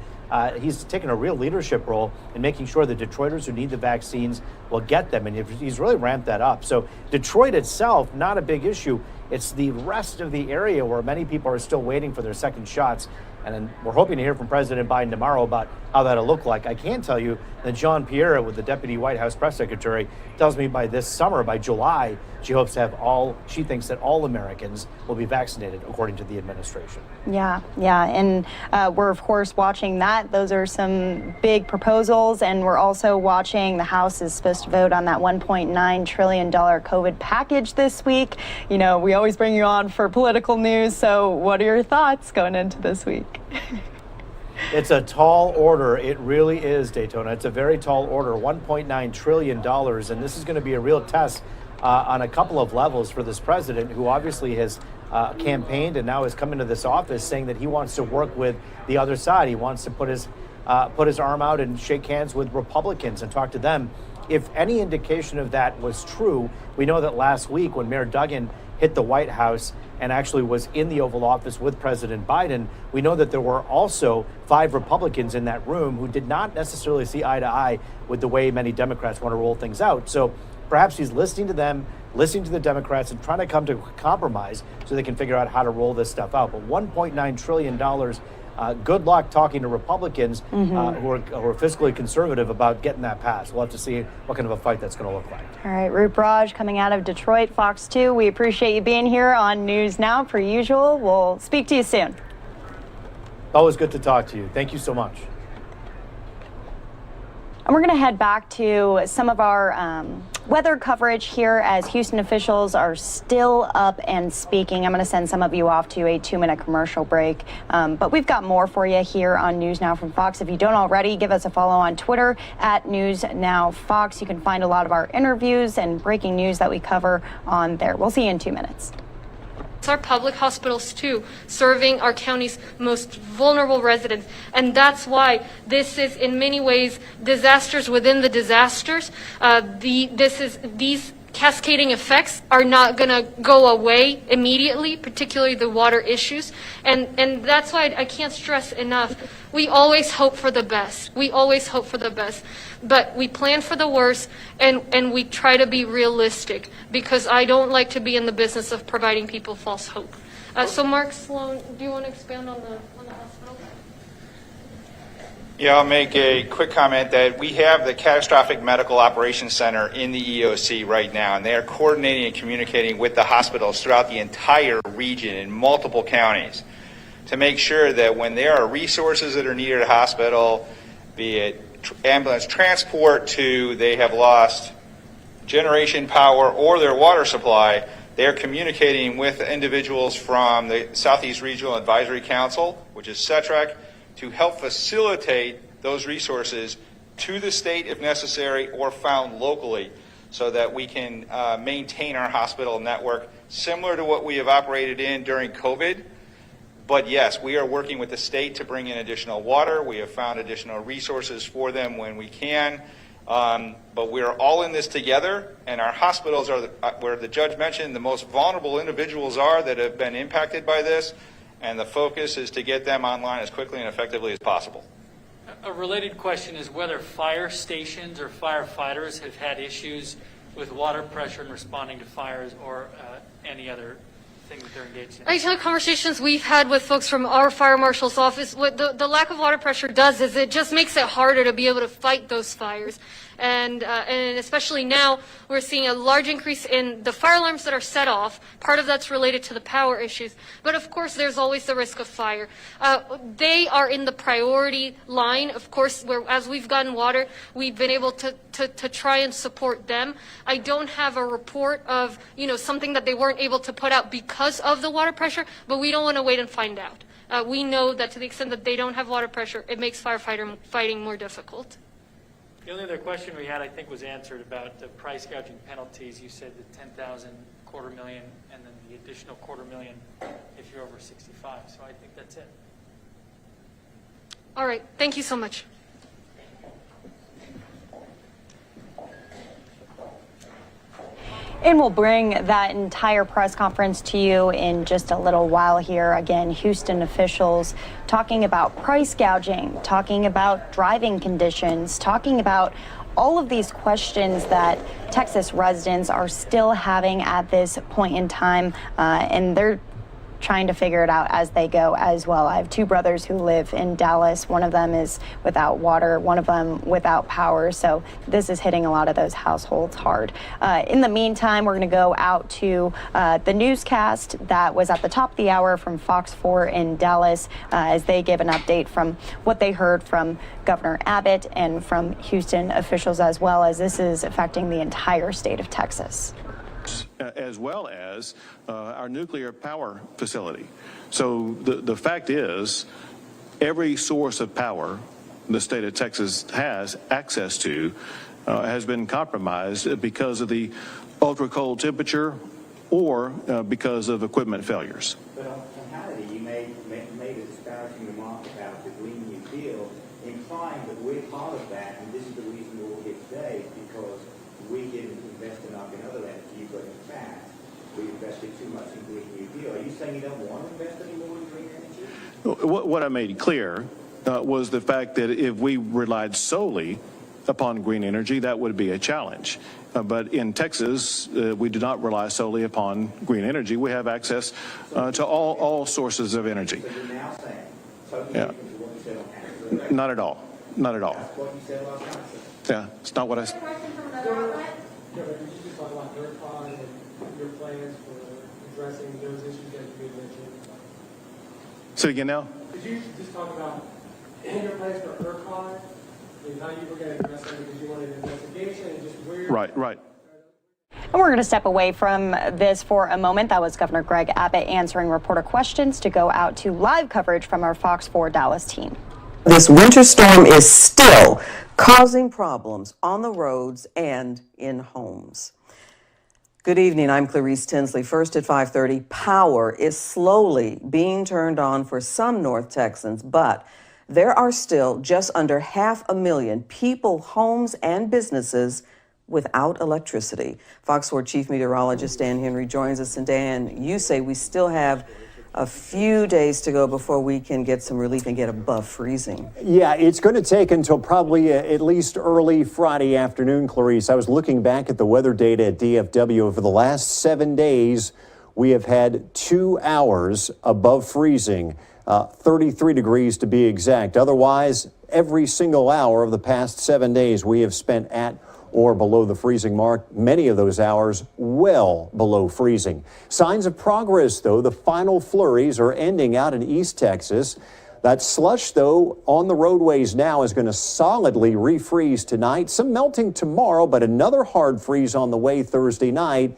he's taken a real leadership role in making sure that Detroiters who need the vaccines will get them. And he's really ramped that up. So Detroit itself, not a big issue. It's the rest of the area where many people are still waiting for their second shots. And then we're hoping to hear from President Biden tomorrow about how that'll look like. I can tell you that Jean-Pierre, with the Deputy White House Press Secretary, tells me by this summer, by July, she hopes to have she thinks that all Americans will be vaccinated, according to the administration. Yeah. And we're, of course, watching that. Those are some big proposals. And we're also watching the House is supposed to vote on that $1.9 trillion COVID package this week. You know, we always bring you on for political news. So what are your thoughts going into this week? It's a tall order. It really is, Daytona. It's a very tall order, $1.9 trillion. And this is going to be a real test on a couple of levels for this president, who obviously has campaigned and now has come into this office saying that he wants to work with the other side. He wants to put his arm out and shake hands with Republicans and talk to them. If any indication of that was true, we know that last week when Mayor Duggan hit the White House and actually was in the Oval Office with President Biden, we know that there were also 5 Republicans in that room who did not necessarily see eye to eye with the way many Democrats want to roll things out. So perhaps he's listening to them, listening to the Democrats, and trying to come to a compromise so they can figure out how to roll this stuff out. But $1.9 trillion, good luck talking to Republicans who are fiscally conservative about getting that passed. We'll have to see what kind of a fight that's going to look like. All right, Roop Raj coming out of Detroit, Fox 2. We appreciate you being here on News Now, per usual. We'll speak to you soon. Always good to talk to you. Thank you so much. And we're going to head back to some of our weather coverage here as Houston officials are still up and speaking. I'm going to send some of you off to a 2-minute commercial break. But we've got more for you here on News Now from Fox. If you don't already, give us a follow on Twitter at News Now Fox. You can find a lot of our interviews and breaking news that we cover on there. We'll see you in 2 minutes. It's our public hospitals too, serving our county's most vulnerable residents. And that's why this is in many ways disasters within the disasters. These cascading effects are not going to go away immediately, particularly the water issues. And that's why I can't stress enough. We always hope for the best. We always hope for the best. But we plan for the worst, and we try to be realistic, because I don't like to be in the business of providing people false hope. So Mark Sloan, do you want to expand on the hospital? Yeah, I'll make a quick comment that we have the Catastrophic Medical Operations Center in the EOC right now, and they are coordinating and communicating with the hospitals throughout the entire region in multiple counties to make sure that when there are resources that are needed at a hospital, be it ambulance transport to they have lost generation power or their water supply, they are communicating with individuals from the Southeast Regional Advisory Council, which is CETRAC, to help facilitate those resources to the state if necessary or found locally, so that we can maintain our hospital network similar to what we have operated in during COVID. But yes, we are working with the state to bring in additional water. We have found additional resources for them when we can. But we're all in this together, and our hospitals are where the judge mentioned the most vulnerable individuals are that have been impacted by this, and the focus is to get them online as quickly and effectively as possible. A related question is whether fire stations or firefighters have had issues with water pressure in responding to fires or any other thing that they're engaged in. I tell conversations we've had with folks from our fire marshal's office, what the lack of water pressure does is it just makes it harder to be able to fight those fires. And especially now, we're seeing a large increase in the fire alarms that are set off. Part of that's related to the power issues. But of course, there's always the risk of fire. They are in the priority line. Of course, as we've gotten water, we've been able to try and support them. I don't have a report of, something that they weren't able to put out because of the water pressure, but we don't want to wait and find out. We know that to the extent that they don't have water pressure, it makes fighting more difficult. The only other question we had, I think, was answered about the price gouging penalties. You said the 10,000, $250,000, and then the additional $250,000 if you're over 65. So I think that's it. All right. Thank you so much. And we'll bring that entire press conference to you in just a little while here. Again, Houston officials talking about price gouging, talking about driving conditions, talking about all of these questions that Texas residents are still having at this point in time, and they're trying to figure it out as they go as well. I have two brothers who live in Dallas. One of them is without water, one of them without power. So this is hitting a lot of those households hard. In the meantime, we're going to go out to the newscast that was at the top of the hour from Fox 4 in Dallas as they give an update from what they heard from Governor Abbott and from Houston officials, as well as this is affecting the entire state of Texas. As well as our nuclear power facility. So the fact is, every source of power the state of Texas has access to has been compromised because of the ultra cold temperature or because of equipment failures. But on Hannity, you made a disparaging remark about the Green New Deal, implying that we're part of that, and this is the reason we're all here today, because we didn't invest enough in other energy, but in fact, we invested too much in Green New Deal. Are you saying you don't want to invest any more in green energy? What I made clear was the fact that if we relied solely upon green energy, that would be a challenge. But in Texas, we do not rely solely upon green energy. We have access to all sources of energy. So you're now saying totally Yeah. different to what you said on Hannity. Not at all. Not at all. That's what you said last night. Yeah, it's not what I said. Could you just talk about ERCOT and your plans for addressing those issues that you had mentioned? Say again now? Could you just talk about your plans for ERCOT and how you were going to address them, because you wanted an investigation and just where... Right. And we're going to step away from this for a moment. That was Governor Greg Abbott answering reporter questions to go out to live coverage from our Fox 4 Dallas team. This winter storm is still causing problems on the roads and in homes. Good evening, I'm Clarice Tinsley. First at 5:30, power is slowly being turned on for some North Texans, but there are still just under 500,000 people, homes, and businesses without electricity. Fox 4 Chief Meteorologist Dan Henry joins us. And Dan, you say we still have a few days to go before we can get some relief and get above freezing. Yeah, it's going to take until probably at least early Friday afternoon, Clarice. I was looking back at the weather data at DFW. Over the last 7 days, we have had 2 hours above freezing, 33 degrees to be exact. Otherwise, every single hour of the past 7 days, we have spent at or below the freezing mark, many of those hours well below freezing. Signs of progress, though. The final flurries are ending out in East Texas. That slush, though, on the roadways now is going to solidly refreeze tonight. Some melting tomorrow, but another hard freeze on the way Thursday night.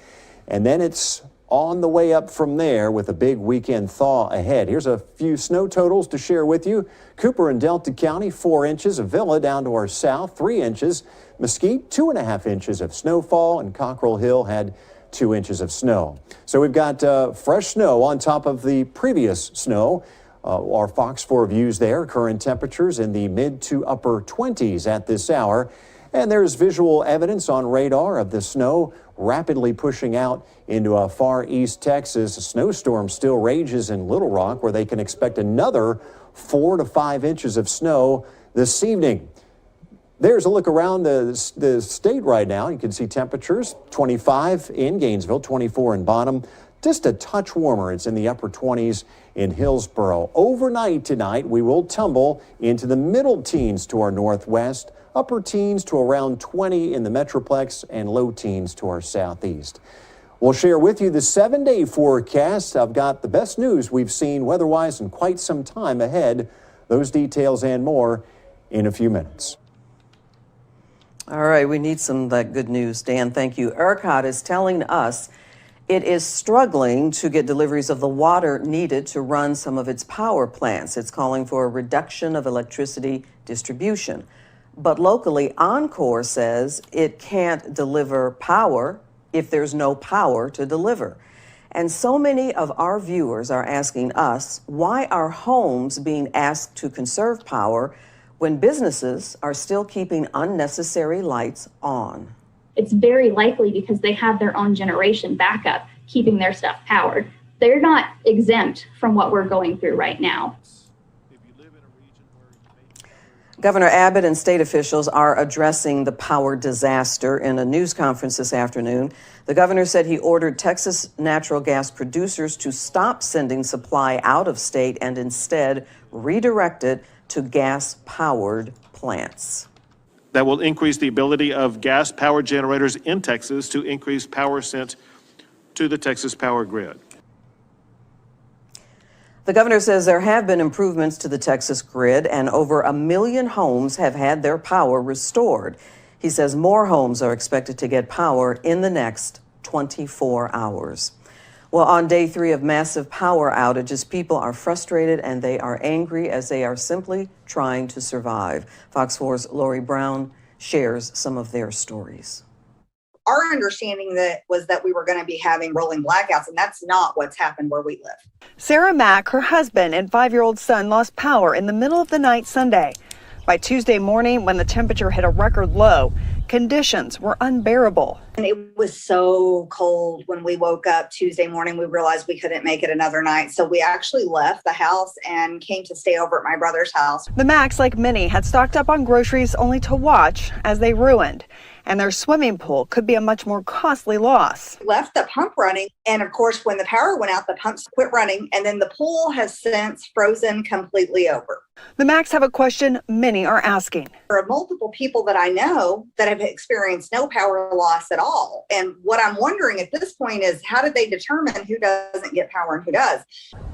And then it's on the way up from there with a big weekend thaw ahead. Here's a few snow totals to share with you. Cooper and Delta County, 4 inches. Avila down to our south, 3 inches. Mesquite, 2.5 inches of snowfall, and Cockrell Hill had 2 inches of snow. So we've got fresh snow on top of the previous snow. Our Fox 4 views there, current temperatures in the mid to upper 20s at this hour. And there's visual evidence on radar of the snow rapidly pushing out into far east Texas. A snowstorm still rages in Little Rock, where they can expect another 4 to 5 inches of snow this evening. There's a look around the state right now. You can see temperatures 25 in Gainesville, 24 in Bonham, just a touch warmer. It's in the upper 20s in Hillsboro. Overnight tonight, we will tumble into the middle teens to our northwest, upper teens to around 20 in the Metroplex, and low teens to our southeast. We'll share with you the 7-day forecast. I've got the best news we've seen weather-wise in quite some time ahead. Those details and more in a few minutes. All right, we need some of that good news. Dan, thank you. ERCOT is telling us it is struggling to get deliveries of the water needed to run some of its power plants. It's calling for a reduction of electricity distribution. But locally, Oncor says it can't deliver power if there's no power to deliver. And so many of our viewers are asking us, why are homes being asked to conserve power when businesses are still keeping unnecessary lights on? It's very likely because they have their own generation backup, keeping their stuff powered. They're not exempt from what we're going through right now. Governor Abbott and state officials are addressing the power disaster in a news conference this afternoon. The governor said he ordered Texas natural gas producers to stop sending supply out of state and instead redirect it to gas-powered plants. That will increase the ability of gas-powered generators in Texas to increase power sent to the Texas power grid. The governor says there have been improvements to the Texas grid and over 1 million homes have had their power restored. He says more homes are expected to get power in the next 24 hours. Well, on day 3 of massive power outages, people are frustrated and they are angry as they are simply trying to survive. Fox 4's Lori Brown shares some of their stories. Our understanding was that we were going to be having rolling blackouts, and that's not what's happened where we live. Sarah Mack, her husband and 5-year-old son lost power in the middle of the night Sunday. By Tuesday morning, when the temperature hit a record low, conditions were unbearable. And it was so cold when we woke up Tuesday morning. We realized we couldn't make it another night. So we actually left the house and came to stay over at my brother's house. The Macks, like many, had stocked up on groceries only to watch as they ruined. And their swimming pool could be a much more costly loss. Left the pump running. And of course, when the power went out, the pumps quit running. And then the pool has since frozen completely over. The Macks have a question many are asking. There are multiple people that I know that have experienced no power loss at all. And what I'm wondering at this point is, how did they determine who doesn't get power and who does?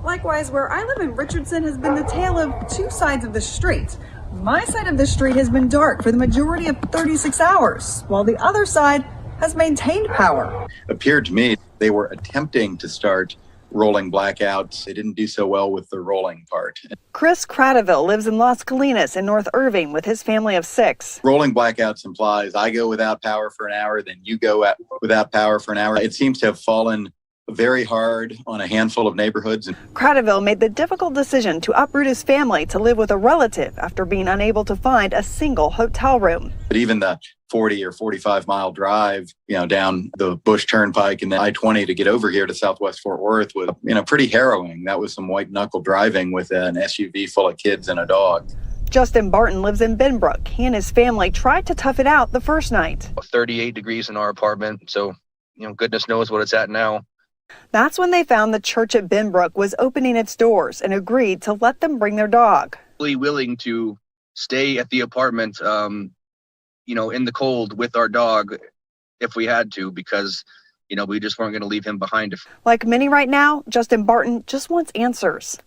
Likewise, where I live in Richardson has been the tale of two sides of the street. My side of the street has been dark for the majority of 36 hours, while the other side has maintained power. Appeared to me they were attempting to start rolling blackouts. They didn't do so well with the rolling part. Chris Cradaville lives in Las Colinas in North Irving with his family of 6. Rolling blackouts implies I go without power for an hour, then you go without power for an hour. It seems to have fallen very hard on a handful of neighborhoods. Cradaville made the difficult decision to uproot his family to live with a relative after being unable to find a single hotel room. But even the 40 or 45 mile drive, down the Bush Turnpike and the I-20 to get over here to Southwest Fort Worth was, pretty harrowing. That was some white knuckle driving with an SUV full of kids and a dog. Justin Barton lives in Benbrook. He and his family tried to tough it out the first night. 38 degrees in our apartment, so, goodness knows what it's at now. That's when they found the church at Benbrook was opening its doors and agreed to let them bring their dog. Really willing to stay at the apartment, in the cold with our dog if we had to, because, we just weren't going to leave him behind. Like many right now, Justin Barton just wants answers.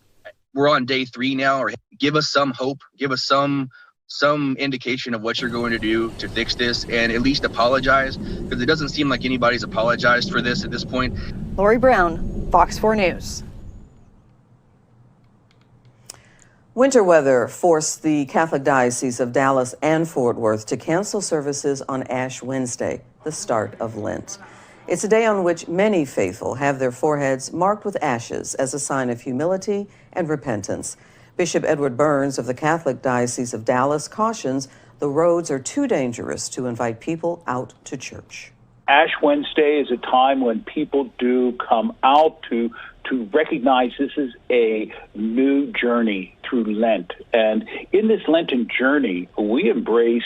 We're on day 3 now, or give us some hope, give us some indication of what you're going to do to fix this, and at least apologize, because it doesn't seem like anybody's apologized for this at this point. Lori Brown, Fox 4 News. Winter weather forced the Catholic Diocese of Dallas and Fort Worth to cancel services on Ash Wednesday, the start of Lent. It's a day on which many faithful have their foreheads marked with ashes as a sign of humility and repentance. Bishop Edward Burns of the Catholic Diocese of Dallas cautions The roads are too dangerous to invite people out to church. Ash Wednesday is a time when people do come out to recognize this is a new journey through Lent. And in this Lenten journey, we embrace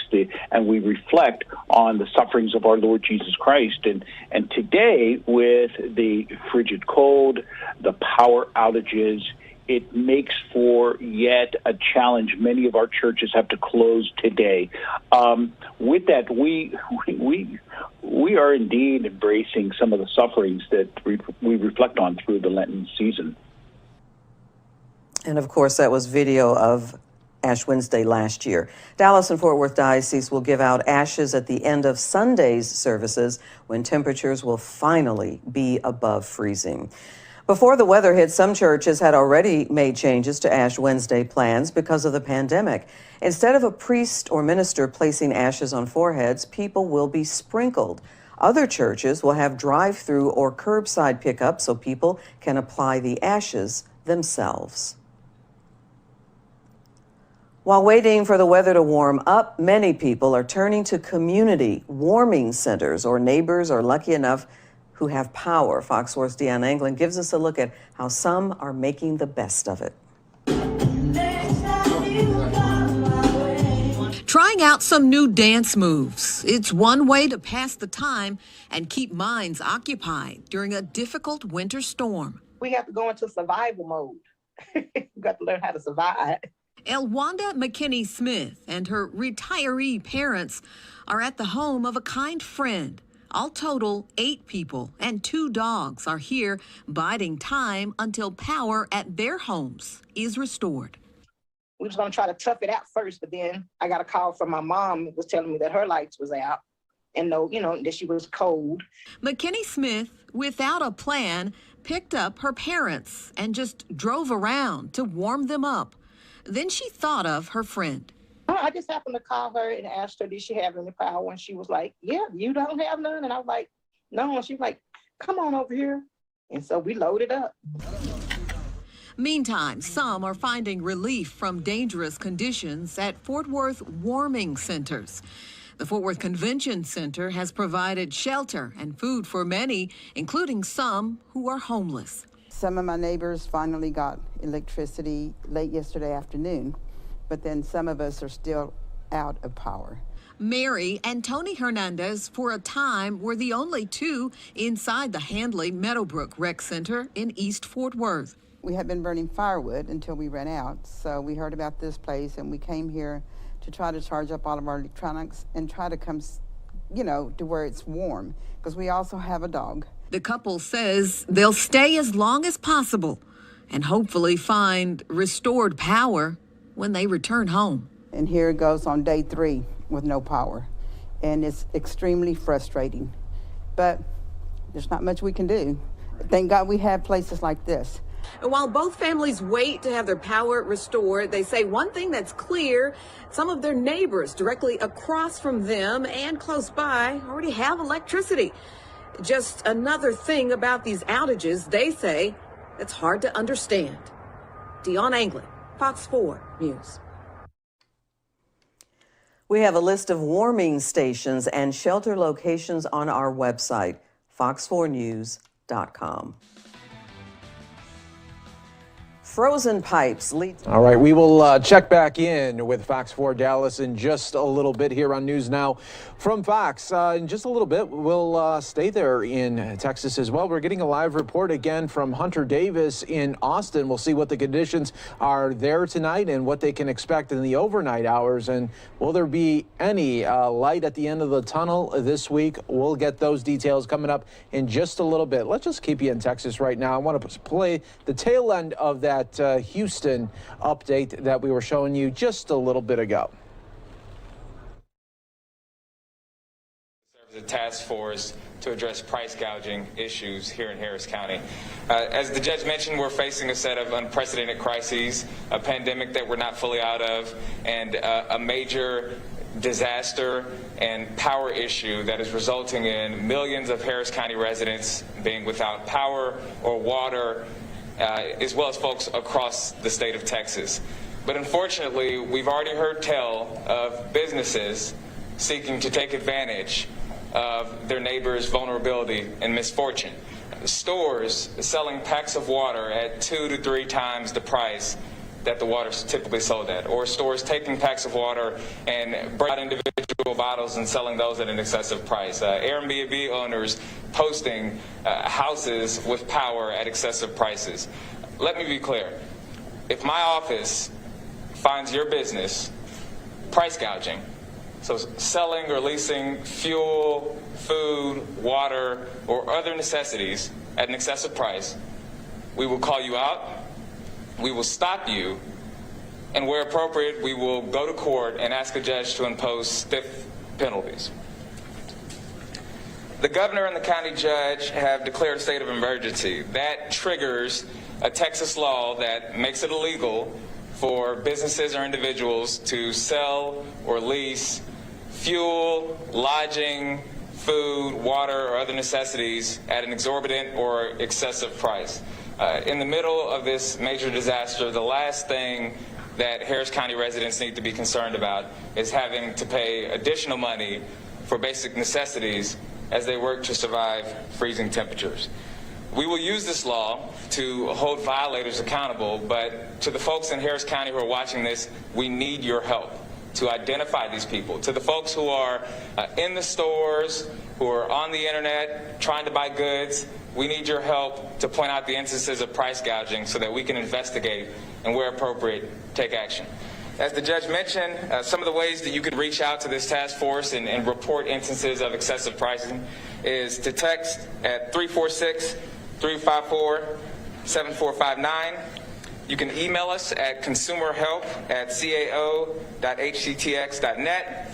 and we reflect on the sufferings of our Lord Jesus Christ. And today, with the frigid cold, the power outages, it makes for yet a challenge. Many of our churches have to close today. With that, we are indeed embracing some of the sufferings that we reflect on through the Lenten season. And of course, that was video of Ash Wednesday last year. Dallas and Fort Worth Diocese will give out ashes at the end of Sunday's services when temperatures will finally be above freezing. Before the weather hit, some churches had already made changes to Ash Wednesday plans because of the pandemic. Instead of a priest or minister placing ashes on foreheads, people will be sprinkled. Other churches will have drive-through or curbside pickup so people can apply the ashes themselves. While waiting for the weather to warm up, many people are turning to community warming centers, or neighbors are lucky enough who have power. Fox 4's Deanna England gives us a look at how some are making the best of it. Trying out some new dance moves. It's one way to pass the time and keep minds occupied during a difficult winter storm. We have to go into survival mode. We got to learn how to survive. Elwanda McKinney Smith and her retiree parents are at the home of a kind friend. All total, 8 people and 2 dogs are here biding time until power at their homes is restored. We was going to try to tough it out first, but then I got a call from my mom that was telling me that her lights was out and that she was cold. McKinney Smith, without a plan, picked up her parents and just drove around to warm them up. Then she thought of her friend. I just happened to call her and asked her, did she have any power? And she was like, yeah, you don't have none? And I was like, no. And she was like, come on over here. And so we loaded up. Meantime, some are finding relief from dangerous conditions at Fort Worth warming centers. The Fort Worth Convention Center has provided shelter and food for many, including some who are homeless. Some of my neighbors finally got electricity late yesterday afternoon, but then some of us are still out of power. Mary and Tony Hernandez, for a time, were the only 2 inside the Handley Meadowbrook Rec Center in East Fort Worth. We had been burning firewood until we ran out, so we heard about this place and we came here to try to charge up all of our electronics and try to come, to where it's warm, because we also have a dog. The couple says they'll stay as long as possible and hopefully find restored power when they return home. And here it goes on day 3 with no power. And it's extremely frustrating. But there's not much we can do. Thank God we have places like this. And while both families wait to have their power restored, they say one thing that's clear, some of their neighbors directly across from them and close by already have electricity. Just another thing about these outages, they say, that's hard to understand. Deanna England, Fox 4 News. We have a list of warming stations and shelter locations on our website, fox4news.com. Frozen pipes lead. All right, we will check back in with Fox 4 Dallas in just a little bit here on News Now from Fox. In just a little bit, we'll stay there in Texas as well. We're getting a live report again from Hunter Davis in Austin. We'll see what the conditions are there tonight and what they can expect in the overnight hours. And will there be any light at the end of the tunnel this week? We'll get those details coming up in just a little bit. Let's just keep you in Texas right now. I want to play the tail end of that Houston update that we were showing you just a little bit ago. A task force to address price gouging issues here in Harris County. As the judge mentioned, we're facing a set of unprecedented crises, a pandemic that we're not fully out of, and a major disaster and power issue that is resulting in millions of Harris County residents being without power or water, as well as folks across the state of Texas. But unfortunately, we've already heard tell of businesses seeking to take advantage of their neighbors' vulnerability and misfortune. Stores selling packs of water at 2 to 3 times the price that the water is typically sold at, or stores taking packs of water and breaking out individual bottles and selling those at an excessive price. Airbnb owners posting houses with power at excessive prices. Let me be clear. If my office finds your business price gouging, so selling or leasing fuel, food, water, or other necessities at an excessive price, we will call you out, we will stop you, and where appropriate, we will go to court and ask a judge to impose stiff penalties. The governor and the county judge have declared a state of emergency. That triggers a Texas law that makes it illegal for businesses or individuals to sell or lease fuel, lodging, food, water, or other necessities at an exorbitant or excessive price. In the middle of this major disaster, the last thing that Harris County residents need to be concerned about is having to pay additional money for basic necessities as they work to survive freezing temperatures. We will use this law to hold violators accountable, but to the folks in Harris County who are watching this, we need your help to identify these people. To the folks who are in the stores, who are on the internet trying to buy goods, we need your help to point out the instances of price gouging so that we can investigate and, where appropriate, take action. As the judge mentioned, some of the ways that you can reach out to this task force and report instances of excessive pricing is to text at 346-354-7459. You can email us at consumerhelp@cao.hctx.net.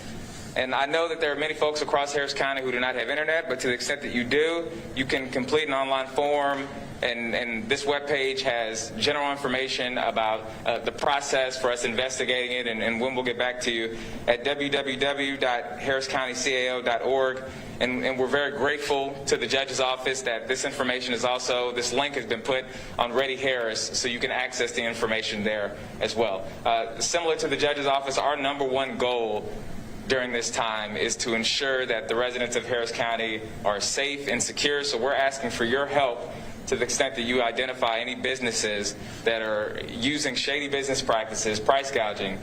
And I know that there are many folks across Harris County who do not have internet, but to the extent that you do, you can complete an online form, and this webpage has general information about the process for us investigating it, and when we'll get back to you at www.harriscountycao.org. And we're very grateful to the judge's office that this information is also, this link has been put on Ready Harris, so you can access the information there as well. Similar to the judge's office, our #1 goal during this time is to ensure that the residents of Harris County are safe and secure. So we're asking for your help to the extent that you identify any businesses that are using shady business practices, price gouging,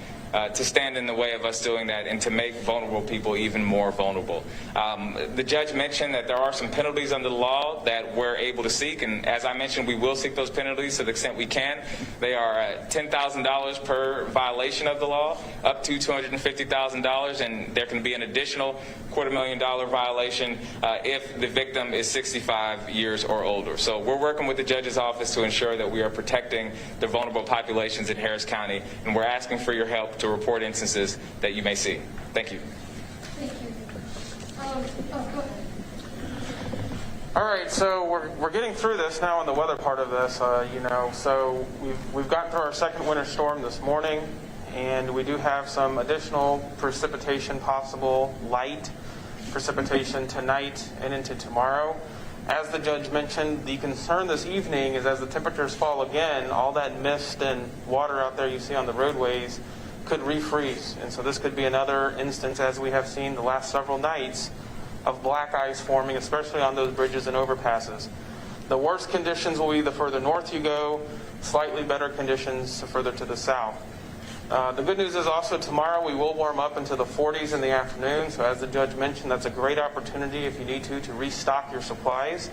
to stand in the way of us doing that and to make vulnerable people even more vulnerable. The judge mentioned that there are some penalties under the law that we're able to seek, and as I mentioned, we will seek those penalties to the extent we can. They are $10,000 per violation of the law, up to $250,000, and there can be an additional $250,000 violation if the victim is 65 years or older. So we're working with the judge's office to ensure that we are protecting the vulnerable populations in Harris County, and we're asking for your help to report instances that you may see. Thank you. Thank you. Go ahead. All right, so we're getting through this now on the weather part of this, so we've gotten through our second winter storm this morning, and we do have some additional precipitation, possible light precipitation tonight and into tomorrow. As the judge mentioned, the concern this evening is as the temperatures fall again, all that mist and water out there you see on the roadways could refreeze. And so this could be another instance, as we have seen the last several nights, of black ice forming, especially on those bridges and overpasses. The worst conditions will be the further north you go, slightly better conditions the further to the south. The good news is also tomorrow we will warm up into the 40s in the afternoon. So as the judge mentioned, that's a great opportunity if you need to restock your supplies.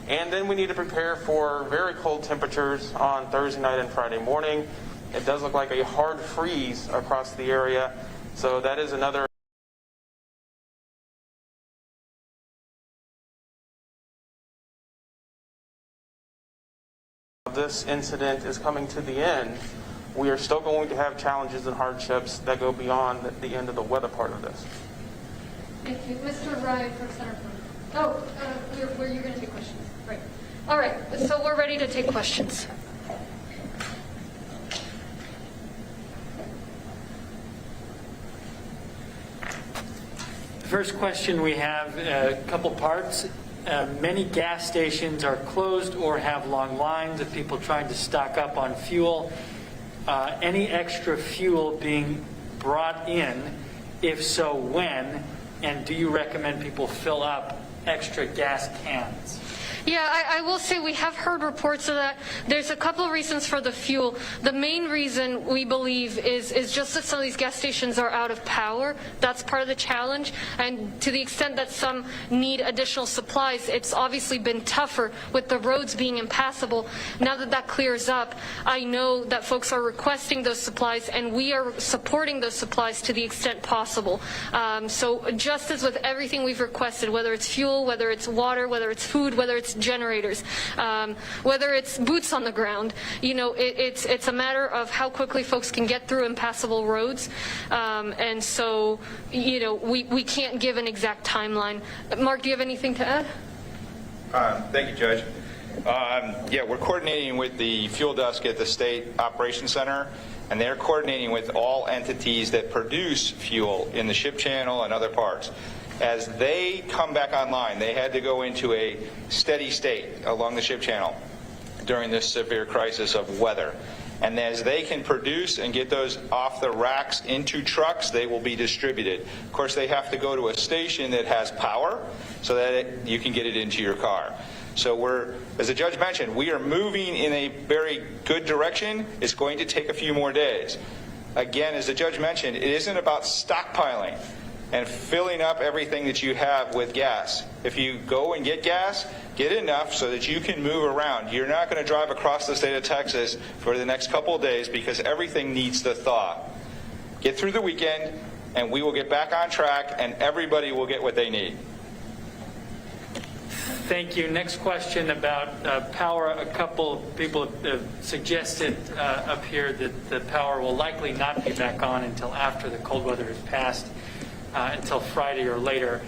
And then we need to prepare for very cold temperatures on Thursday night and Friday morning. It does look like a hard freeze across the area. So that is another this incident is coming to the end. We are still going to have challenges and hardships that go beyond the end of the weather part of this. Thank you. Mr. Ryan from Center Point. Oh, were you going to take questions? Right. All right, so we're ready to take questions. The first question we have a couple parts. Many gas stations are closed or have long lines of people trying to stock up on fuel. any extra fuel being brought in? If so, when? And do you recommend people fill up extra gas cans? Yeah, I will say we have heard reports of that. There's a couple of reasons for the fuel. The main reason we believe is just that some of these gas stations are out of power. That's part of the challenge. And to the extent that some need additional supplies, it's obviously been tougher with the roads being impassable. Now that that clears up, I know that folks are requesting those supplies, and we are supporting those supplies to the extent possible. So just as with everything we've requested, whether it's fuel, whether it's water, whether it's food, whether it's generators, whether it's boots on the ground, it's a matter of how quickly folks can get through impassable roads. And so, we can't give an exact timeline. Mark, do you have anything to add? Thank you, Judge. Yeah, we're coordinating with the fuel desk at the State Operations Center, and they're coordinating with all entities that produce fuel in the ship channel and other parts. As they come back online, they had to go into a steady state along the ship channel during this severe crisis of weather. And as they can produce and get those off the racks into trucks, they will be distributed. Of course, they have to go to a station that has power so that you can get it into your car. So as the judge mentioned, we are moving in a very good direction. It's going to take a few more days. Again, as the judge mentioned, it isn't about stockpiling and filling up everything that you have with gas. If you go and get gas, get enough so that you can move around. You're not going to drive across the state of Texas for the next couple of days because everything needs to thaw. Get through the weekend, and we will get back on track, and everybody will get what they need. Thank you. Next question about power. A couple of people have suggested up here that the power will likely not be back on until after the cold weather has passed. Until Friday or later.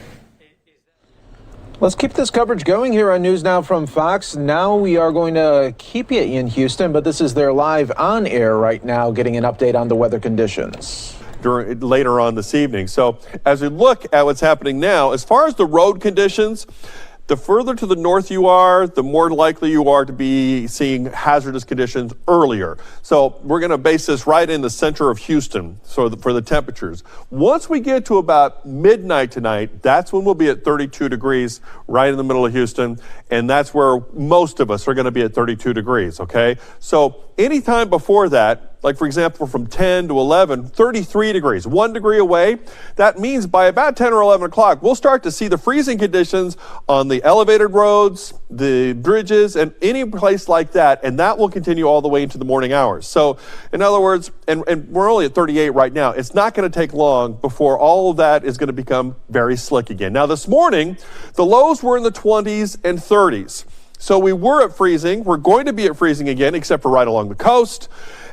Let's keep this coverage going here on News Now from Fox. Now we are going to keep you in Houston, but this is their live on air right now, getting an update on the weather conditions. Later on this evening. So as we look at what's happening now, as far as the road conditions, the further to the north you are, the more likely you are to be seeing hazardous conditions earlier. So we're going to base this right in the center of Houston for the temperatures. Once we get to about midnight tonight, that's when we'll be at 32 degrees right in the middle of Houston. And that's where most of us are going to be at 32 degrees, okay? So anytime before that, like for example, from 10 to 11, 33 degrees, 1 degree away. That means by about 10 or 11 o'clock, we'll start to see the freezing conditions on the elevated roads, the bridges, and any place like that. And that will continue all the way into the morning hours. So in other words, and we're only at 38 right now, it's not going to take long before all of that is going to become very slick again. Now this morning, the lows were in the 20s and 30s. So we were at freezing. We're going to be at freezing again, except for right along the coast.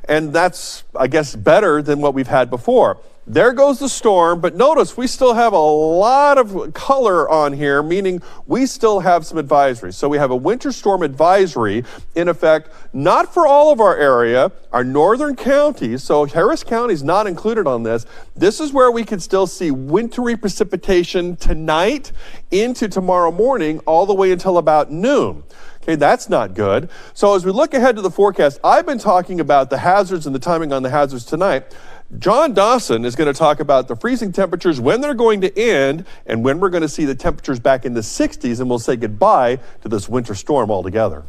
And that's, I guess, better than what we've had before. There goes the storm, but notice we still have a lot of color on here, meaning we still have some advisories. So we have a winter storm advisory in effect, not for all of our area, our northern counties. So Harris County is not included on this. This is where we could still see wintry precipitation tonight into tomorrow morning, all the way until about noon. Okay, that's not good. So as we look ahead to the forecast, I've been talking about the hazards and the timing on the hazards tonight. John Dawson is going to talk about the freezing temperatures, when they're going to end, and when we're going to see the temperatures back in the 60s, and we'll say goodbye to this winter storm altogether.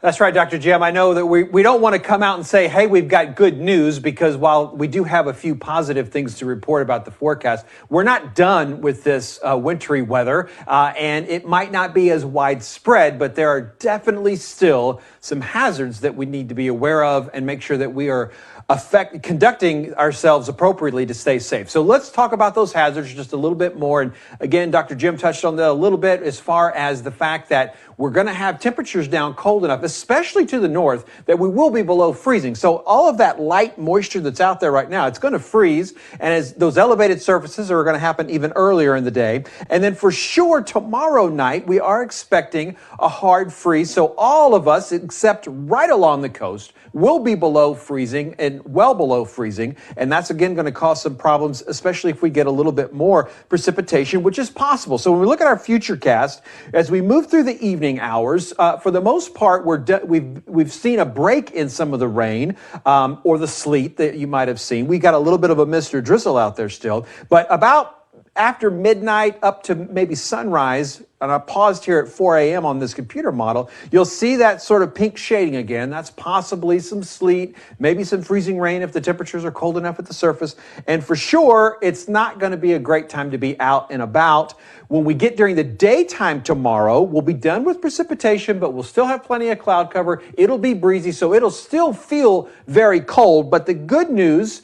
That's right, Dr. Jim. I know that we don't want to come out and say, hey, we've got good news, because while we do have a few positive things to report about the forecast, we're not done with this wintry weather, and it might not be as widespread, but there are definitely still some hazards that we need to be aware of and make sure that we are conducting ourselves appropriately to stay safe. So let's talk about those hazards just a little bit more. And again, Dr. Jim touched on that a little bit as far as the fact that we're going to have temperatures down cold enough, especially to the north, that we will be below freezing. So all of that light moisture that's out there right now, it's going to freeze. And as those elevated surfaces are going to happen even earlier in the day. And then for sure, tomorrow night, we are expecting a hard freeze. So all of us, except right along the coast, will be below freezing and well below freezing. And that's again going to cause some problems, especially if we get a little bit more precipitation, which is possible. So when we look at our future cast, as we move through the evening hours, for the most part, we're we've seen a break in some of the rain or the sleet that you might have seen. We got a little bit of a mist or drizzle out there still, but about after midnight up to maybe sunrise, and I paused here at 4 a.m. on this computer model, you'll see that sort of pink shading again. That's possibly some sleet, maybe some freezing rain if the temperatures are cold enough at the surface. And for sure, it's not going to be a great time to be out and about. When we get during the daytime tomorrow, we'll be done with precipitation, but we'll still have plenty of cloud cover. It'll be breezy, so it'll still feel very cold. But the good news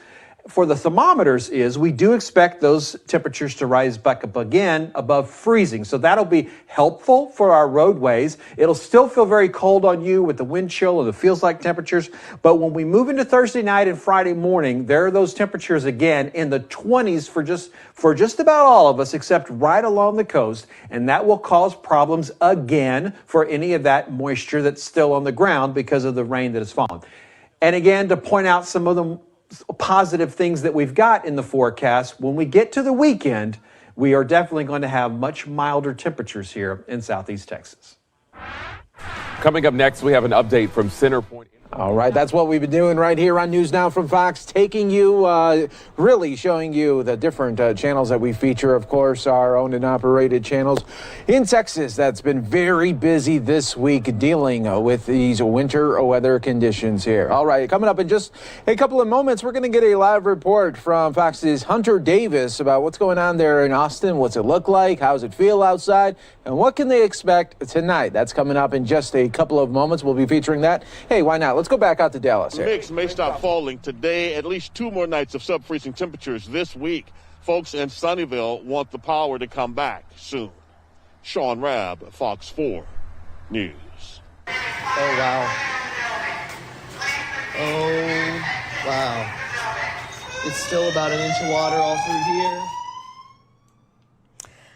for the thermometers is we do expect those temperatures to rise back up again above freezing. So that'll be helpful for our roadways. It'll still feel very cold on you with the wind chill and the feels like temperatures. But when we move into Thursday night and Friday morning, there are those temperatures again in the 20s for just about all of us, except right along the coast. And that will cause problems again for any of that moisture that's still on the ground because of the rain that has fallen. And again, to point out some of the positive things that we've got in the forecast, when we get to the weekend, we are definitely going to have much milder temperatures here in Southeast Texas. Coming up next, we have an update from Centerpoint. All right, that's what we've been doing right here on News Now from Fox, taking you, really showing you the different channels that we feature, of course, our owned and operated channels in Texas. That's been very busy this week dealing with these winter weather conditions here. All right, coming up in just a couple of moments, we're going to get a live report from Fox's Hunter Davis about what's going on there in Austin. What's it look like? How's it feel outside? And what can they expect tonight? That's coming up in just a couple of moments. We'll be featuring that. Hey, why not? Let's go back out to Dallas here. Mix may stop falling today. At least 2 more nights of sub-freezing temperatures this week. Folks in Sunnyvale want the power to come back soon. Sean Rabb, Fox 4 News. Oh, wow. Oh, wow. It's still about an inch of water all through here.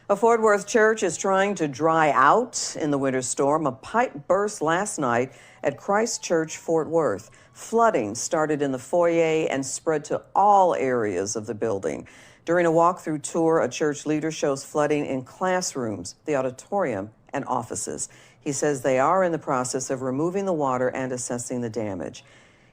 A Fort Worth church is trying to dry out in the winter storm. A pipe burst last night at Christ Church, Fort Worth. Flooding started in the foyer and spread to all areas of the building. During a walkthrough tour, a church leader shows flooding in classrooms, the auditorium, and offices. He says they are in the process of removing the water and assessing the damage.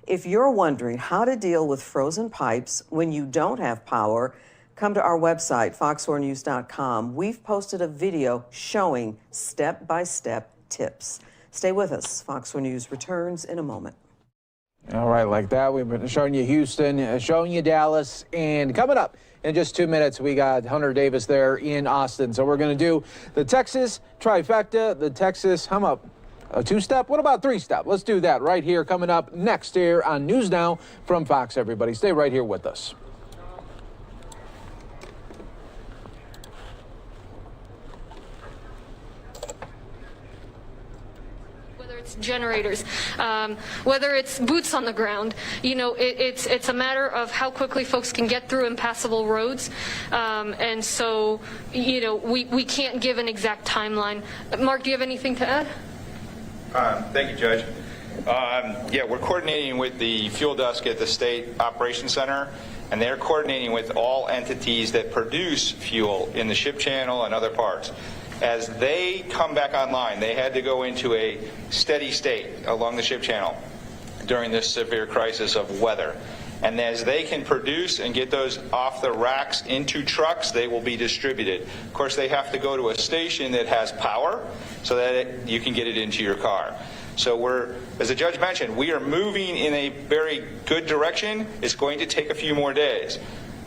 If you're wondering how to deal with frozen pipes when you don't have power, come to our website, fox4news.com. We've posted a video showing step-by-step tips. Stay with us. Fox 4 News returns in a moment. All right, like that, we've been showing you Houston, showing you Dallas, and coming up in just 2 minutes, we got Hunter Davis there in Austin. So we're going to do the Texas trifecta, the Texas, how about a 2-step? What about 3-step? Let's do that right here, coming up next here on News Now from Fox, everybody. Stay right here with us. Generators, whether it's boots on the ground, you know, it's a matter of how quickly folks can get through impassable roads, and so, you know, we can't give an exact timeline. Mark, do you have anything to add? Thank you, Judge. Yeah, we're coordinating with the fuel desk at the State Operations Center, and they're coordinating with all entities that produce fuel in the ship channel and other parts. As they come back online, they had to go into a steady state along the ship channel during this severe crisis of weather. And as they can produce and get those off the racks into trucks, they will be distributed. Of course, they have to go to a station that has power so that you can get it into your car. So as the judge mentioned, we are moving in a very good direction. It's going to take a few more days.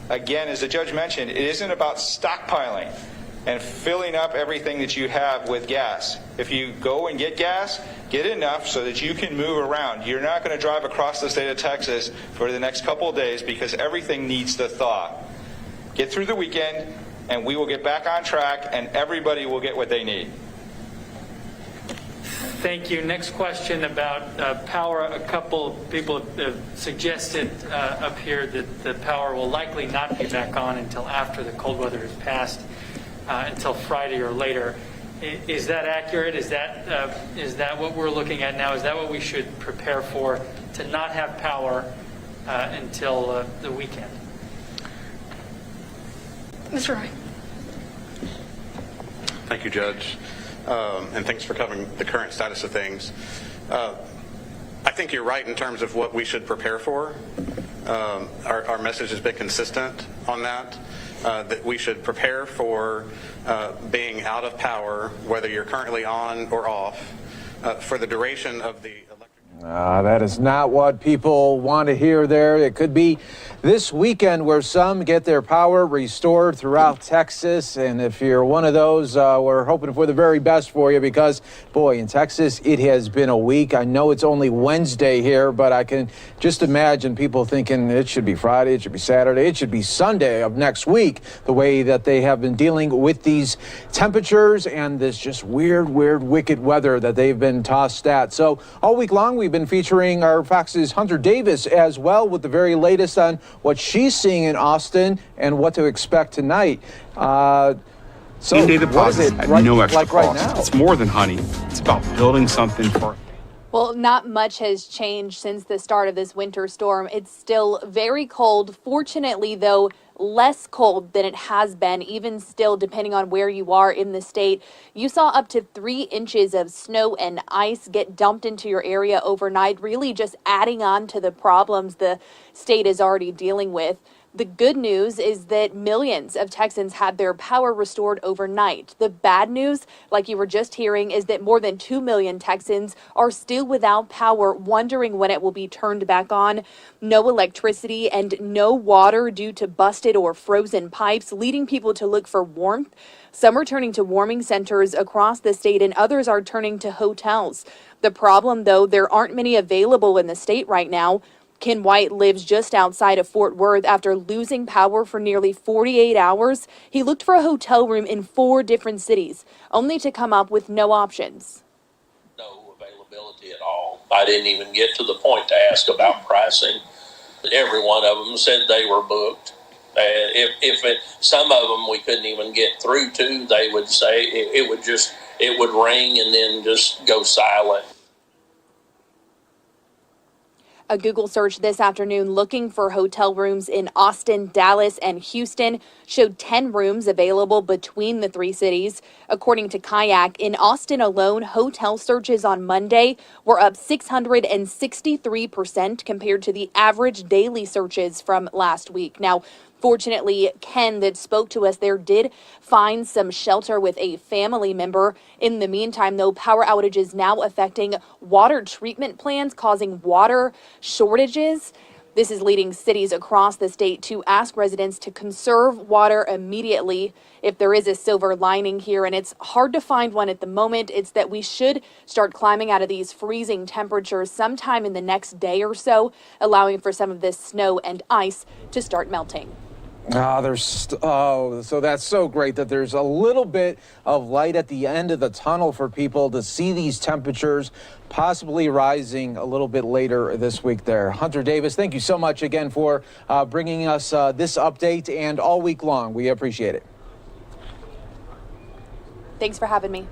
Again, as the judge mentioned, it isn't about stockpiling and filling up everything that you have with gas. If you go and get gas, get enough so that you can move around. You're not going to drive across the state of Texas for the next couple of days because everything needs to thaw. Get through the weekend, and we will get back on track, and everybody will get what they need. Thank you. Next question about power. A couple of people have suggested up here that the power will likely not be back on until after the cold weather has passed. Until Friday or later. Is that accurate? Is that what we're looking at now? Is that what we should prepare for, to not have power until the weekend? Mr. Wright. Thank you, Judge, and thanks for covering the current status of things. I think you're right in terms of what we should prepare for. Our message has been consistent on that, that we should prepare for being out of power, whether you're currently on or off, for the duration of the That is not what people want to hear there. It could be this weekend where some get their power restored throughout Texas. And if you're one of those, we're hoping for the very best for you because, boy, in Texas, it has been a week. I know it's only Wednesday here, but I can just imagine people thinking it should be Friday, it should be Saturday, it should be Sunday of next week, the way that they have been dealing with these temperatures and this just weird, wicked weather that they've been tossed at. So all week long, we've been featuring our Fox's Hunter Davis as well with the very latest on what she's seeing in Austin and what to expect tonight. Same-day deposits at no extra like right cost. now? It's more than honey. It's about building something for... Well, not much has changed since the start of this winter storm. It's still very cold. Fortunately, though, less cold than it has been, even still, depending on where you are in the state. You saw up to 3 inches of snow and ice get dumped into your area overnight, really just adding on to the problems the state is already dealing with. The good news is that millions of Texans had their power restored overnight. The bad news, like you were just hearing, is that more than 2 million Texans are still without power, wondering when it will be turned back on. No electricity and no water due to busted or frozen pipes, leading people to look for warmth. Some are turning to warming centers across the state and others are turning to hotels. The problem, though, there aren't many available in the state right now. Ken White lives just outside of Fort Worth. After losing power for nearly 48 hours, he looked for a hotel room in 4 different cities, only to come up with no options. No availability at all. I didn't even get to the point to ask about pricing. Every one of them said they were booked. Some of them we couldn't even get through to, they would say it would ring and then just go silent. A Google search this afternoon looking for hotel rooms in Austin, Dallas, and Houston showed 10 rooms available between the 3 cities. According to Kayak, in Austin alone, hotel searches on Monday were up 663% compared to the average daily searches from last week. Now, fortunately, Ken that spoke to us there did find some shelter with a family member. In the meantime, though, power outages now affecting water treatment plants, causing water shortages. This is leading cities across the state to ask residents to conserve water immediately. If there is a silver lining here, and it's hard to find one at the moment, it's that we should start climbing out of these freezing temperatures sometime in the next day or so, allowing for some of this snow and ice to start melting. So that's so great that there's a little bit of light at the end of the tunnel for people to see these temperatures possibly rising a little bit later this week there. Hunter Davis, thank you so much again for bringing us this update and all week long. We appreciate it. Thanks for having me.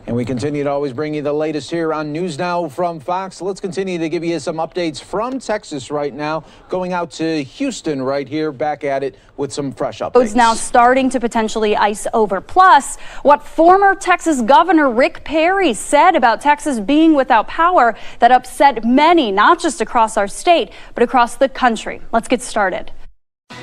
And we continue to always bring you the latest here on News Now from Fox. Let's continue to give you some updates from Texas right now. Going out to Houston right here, back at it with some fresh updates. Roads now starting to potentially ice over. Plus, what former Texas Governor Rick Perry said about Texas being without power that upset many, not just across our state, but across the country. Let's get started.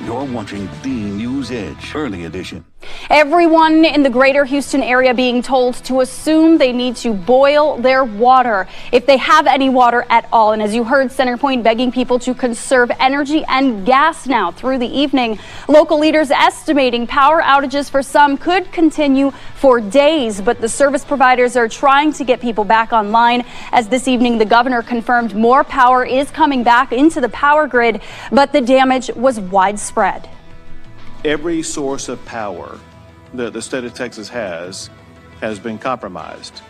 You're watching the News Edge Early Edition. Everyone in the greater Houston area being told to assume they need to boil their water if they have any water at all. And as you heard, Centerpoint begging people to conserve energy and gas now through the evening. Local leaders estimating power outages for some could continue for days, but the service providers are trying to get people back online. As this evening, the governor confirmed more power is coming back into the power grid, but the damage was widespread. Every source of power that the state of Texas has been compromised,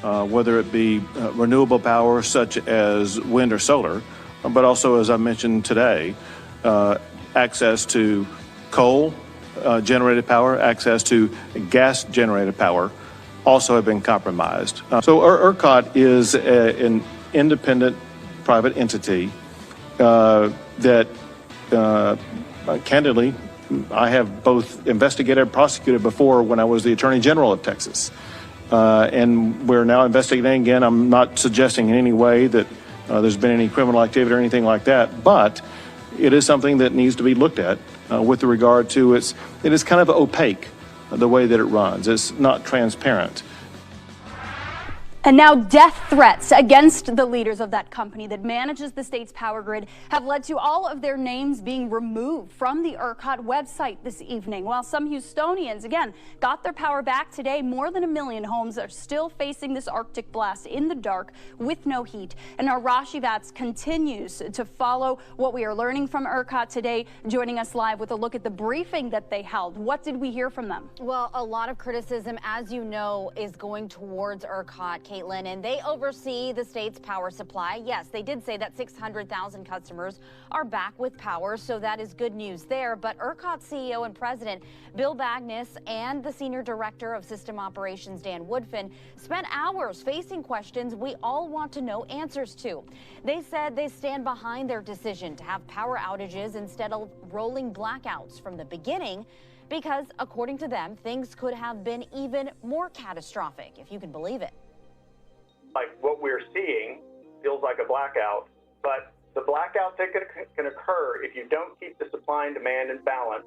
whether it be renewable power such as wind or solar, but also, as I mentioned today, access to coal generated power, access to gas generated power also have been compromised. So ERCOT is an independent private entity that candidly, I have both investigated and prosecuted before when I was the Attorney General of Texas. and we're now investigating again. I'm not suggesting in any way that there's been any criminal activity or anything like that, but it is something that needs to be looked at with regard to it is kind of opaque, the way that it runs. It's not transparent. And now death threats against the leaders of that company that manages the state's power grid have led to all of their names being removed from the ERCOT website this evening. While some Houstonians, again, got their power back today, more than 1 million homes are still facing this Arctic blast in the dark with no heat. And our Rashi Vats continues to follow what we are learning from ERCOT today, joining us live with a look at the briefing that they held. What did we hear from them? Well, a lot of criticism, as you know, is going towards ERCOT, Caitlin, and they oversee the state's power supply. Yes, they did say that 600,000 customers are back with power, so that is good news there. But ERCOT CEO and President Bill Bagnis and the Senior Director of System Operations, Dan Woodfin, spent hours facing questions we all want to know answers to. They said they stand behind their decision to have power outages instead of rolling blackouts from the beginning, because, according to them, things could have been even more catastrophic, if you can believe it. Like what we're seeing feels like a blackout, but the blackouts that can occur if you don't keep the supply and demand in balance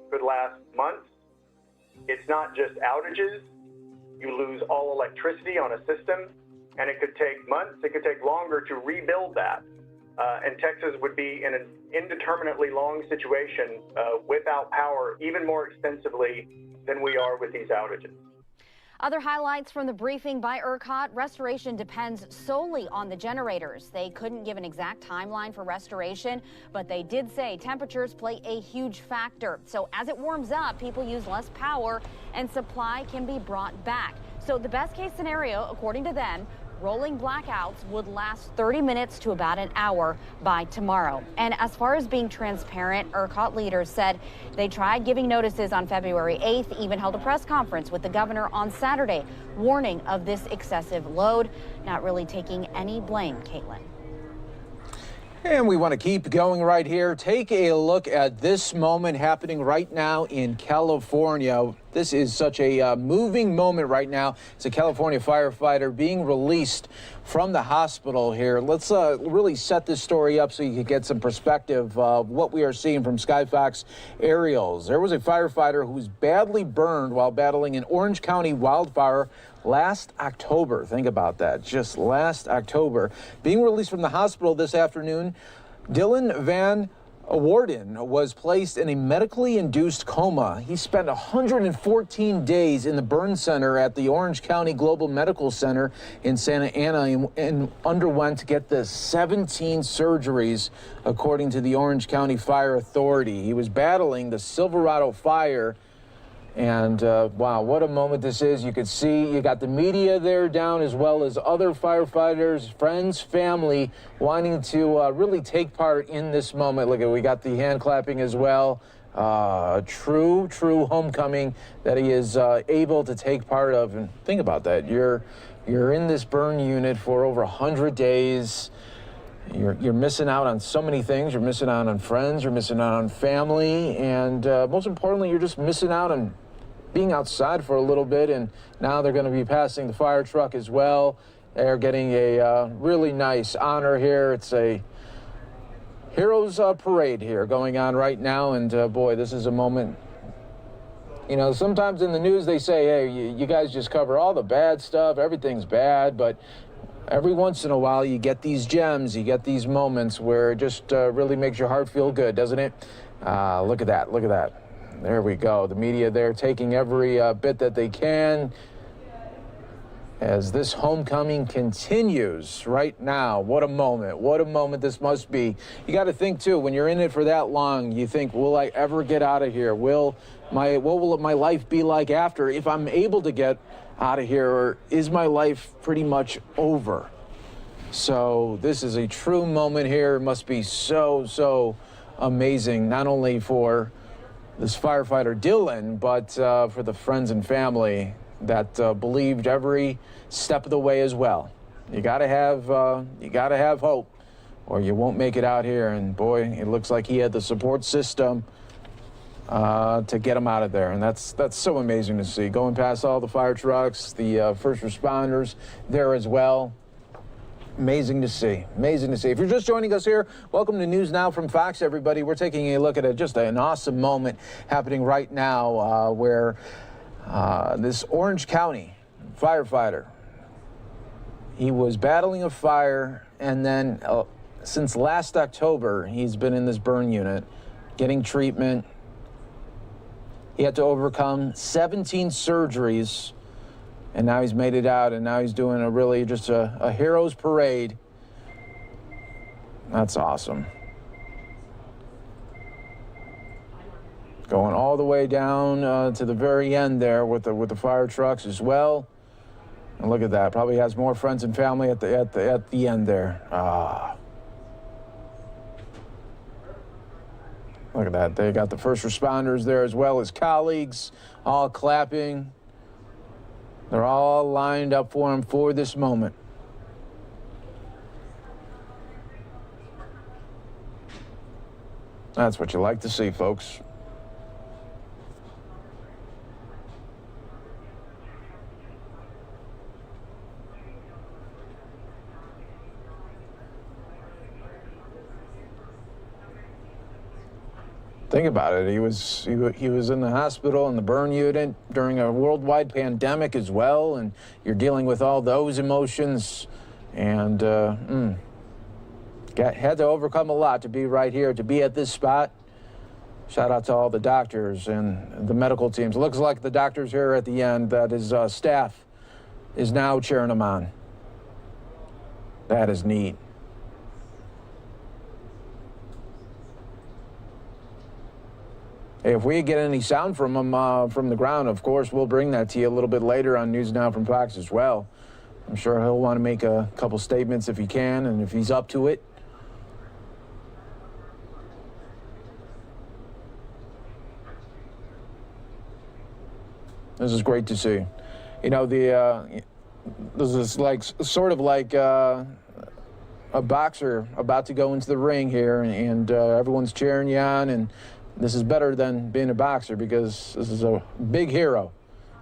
could last months. It's not just outages. You lose all electricity on a system, and it could take months, it could take longer to rebuild that. And Texas would be in an indeterminately long situation without power even more extensively than we are with these outages. Other highlights from the briefing by ERCOT: restoration depends solely on the generators. They couldn't give an exact timeline for restoration, but they did say temperatures play a huge factor. So as it warms up, people use less power and supply can be brought back. So the best case scenario, according to them, rolling blackouts would last 30 minutes to about an hour by tomorrow. And as far as being transparent, ERCOT leaders said they tried giving notices on February 8th, even held a press conference with the governor on Saturday, warning of this excessive load, not really taking any blame, Caitlin. And we want to keep going right here. Take a look at this moment happening right now in California. This is such a moving moment right now. It's a California firefighter being released from the hospital here. Let's really set this story up so you can get some perspective of what we are seeing from Skyfox aerials. There was a firefighter who was badly burned while battling an Orange County wildfire last October. Think about that, just last October. Being released from the hospital this afternoon, Dylan Van Warden was placed in a medically induced coma. He spent 114 days in the burn center at the Orange County Global Medical Center in Santa Ana and underwent, get this, 17 surgeries, according to the Orange County Fire Authority. He was battling the Silverado fire. And wow, what a moment this is. You could see you got the media there down, as well as other firefighters, friends, family wanting to really take part in this moment. Look, we got the hand clapping as well. True homecoming that he is able to take part of. And think about that. You're in this burn unit for over 100 days. You're missing out on so many things. You're missing out on friends. You're missing out on family. And most importantly, you're just missing out on being outside for a little bit. And now they're going to be passing the fire truck as well. They're getting a really nice honor here. It's a Heroes Parade here going on right now. And boy, this is a moment. You know, sometimes in the news they say, hey, you guys just cover all the bad stuff. Everything's bad. But every once in a while, you get these gems, you get these moments where it just really makes your heart feel good, doesn't it? Look at that, look at that. There we go. The media there taking every bit that they can as this homecoming continues right now. What a moment this must be. You got to think, too, when you're in it for that long, you think, will I ever get out of here? What will my life be like after, if I'm able to get out of here, or is my life pretty much over? So this is a true moment here. It must be so amazing, not only for this firefighter Dylan, but for the friends and family that believed every step of the way as well. You gotta have hope, or you won't make it out here. And boy, it looks like he had the support system to get them out of there. And that's so amazing to see. Going past all the fire trucks, the first responders there as well. Amazing to see. Amazing to see. If you're just joining us here, welcome to News Now from Fox, everybody. We're taking a look at just an awesome moment happening right now where this Orange County firefighter, he was battling a fire, and then since last October, he's been in this burn unit getting treatment. He had to overcome 17 surgeries, and now he's made it out, and now he's doing a hero's parade. That's awesome. Going all the way down to the very end there with the fire trucks as well. And look at that. Probably has more friends and family at the end there. Look at that. They got the first responders there as well as colleagues, all clapping. They're all lined up for him for this moment. That's what you like to see, folks. Think about it. He was in the hospital in the burn unit during a worldwide pandemic as well, and you're dealing with all those emotions, and had to overcome a lot to be right here, to be at this spot. Shout out to all the doctors and the medical teams. Looks like the doctors here at the end, that his staff is now cheering him on. That is neat. If we get any sound from him from the ground, of course, we'll bring that to you a little bit later on News Now from Fox as well. I'm sure he'll want to make a couple statements if he can and if he's up to it. This is great to see. You know, this is sort of like a boxer about to go into the ring here, and everyone's cheering you on, and this is better than being a boxer because this is a big hero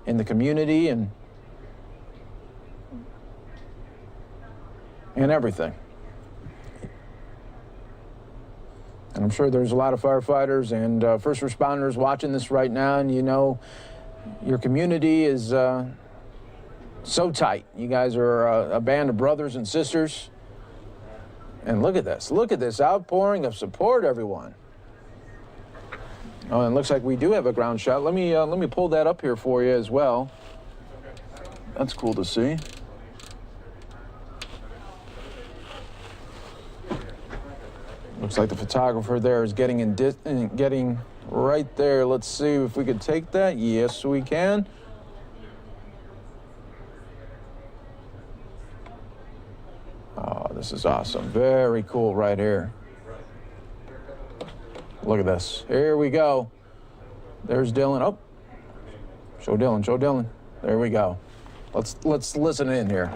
in the community and everything. And I'm sure there's a lot of firefighters and first responders watching this right now, and you know your community is so tight. You guys are a band of brothers and sisters. And look at this outpouring of support, everyone. Oh, and it looks like we do have a ground shot. Let me pull that up here for you as well. That's cool to see. Looks like the photographer there is getting right there. Let's see if we could take that. Yes, we can. Oh, this is awesome. Very cool right here. Look at this. Here we go. There's Dylan. Oh, show Dylan. There we go. Let's listen in here.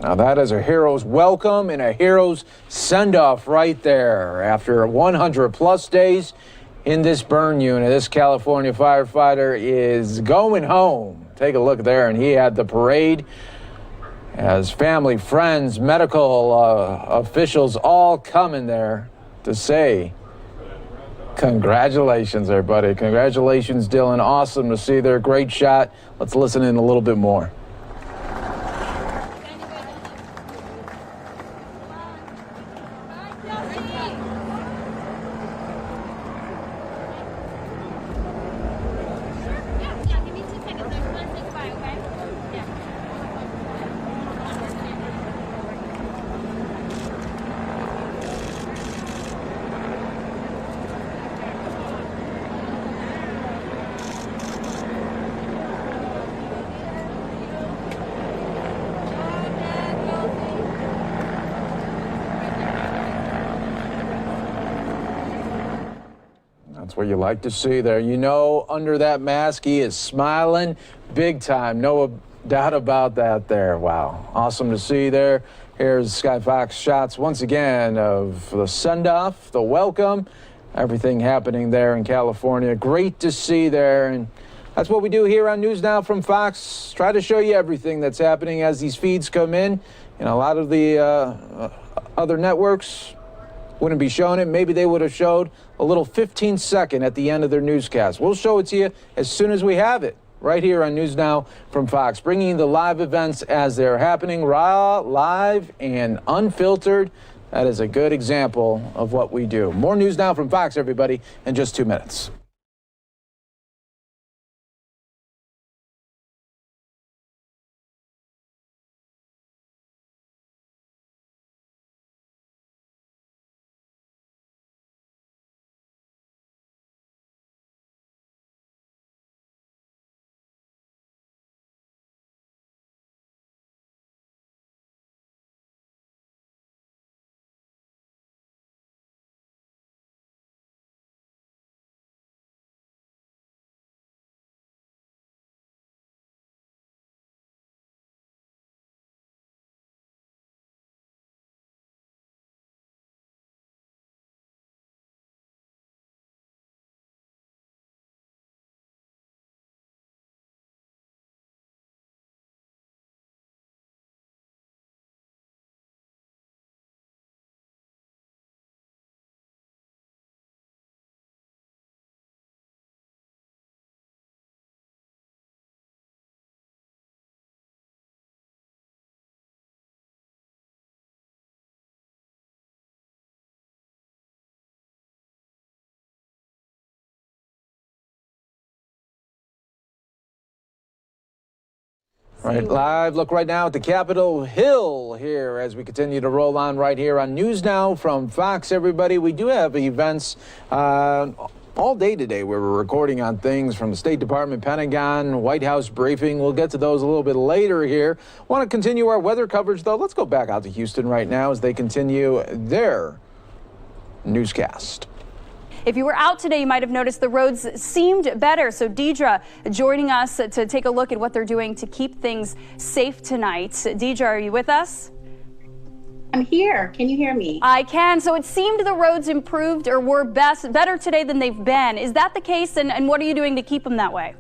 Now that is a hero's welcome and a hero's send-off right there. After 100 plus days in this burn unit, this California firefighter is going home. Take a look there, and he had the parade as family, friends, medical officials all coming there to say congratulations, everybody. Congratulations, Dylan. Awesome to see there. Great shot. Let's listen in a little bit more. That's what you like to see there. You know, under that mask, he is smiling big time. No doubt about that there. Wow. Awesome to see there. Here's Sky Fox shots once again of the send-off, the welcome, everything happening there in California. Great to see there. And that's what we do here on News Now from Fox. Try to show you everything that's happening as these feeds come in. And a lot of the other networks wouldn't be showing it. Maybe they would have showed a little 15-second at the end of their newscast. We'll show it to you as soon as we have it, right here on News Now from Fox, bringing you the live events as they're happening, raw, live, and unfiltered. That is a good example of what we do. More News Now from Fox, everybody, in just 2 minutes. Right, live look right now at the Capitol Hill here as we continue to roll on right here on News Now from Fox, everybody. We do have events all day today where we're recording on things from the State Department, Pentagon, White House briefing. We'll get to those a little bit later here. Want to continue our weather coverage, though. Let's go back out to Houston right now as they continue their newscast. If you were out today, you might have noticed the roads seemed better. So Deidre joining us to take a look at what they're doing to keep things safe tonight. Deidre, are you with us? I'm here. Can you hear me? I can. So it seemed the roads improved or were better today than they've been. Is that the case? And what are you doing to keep them that way?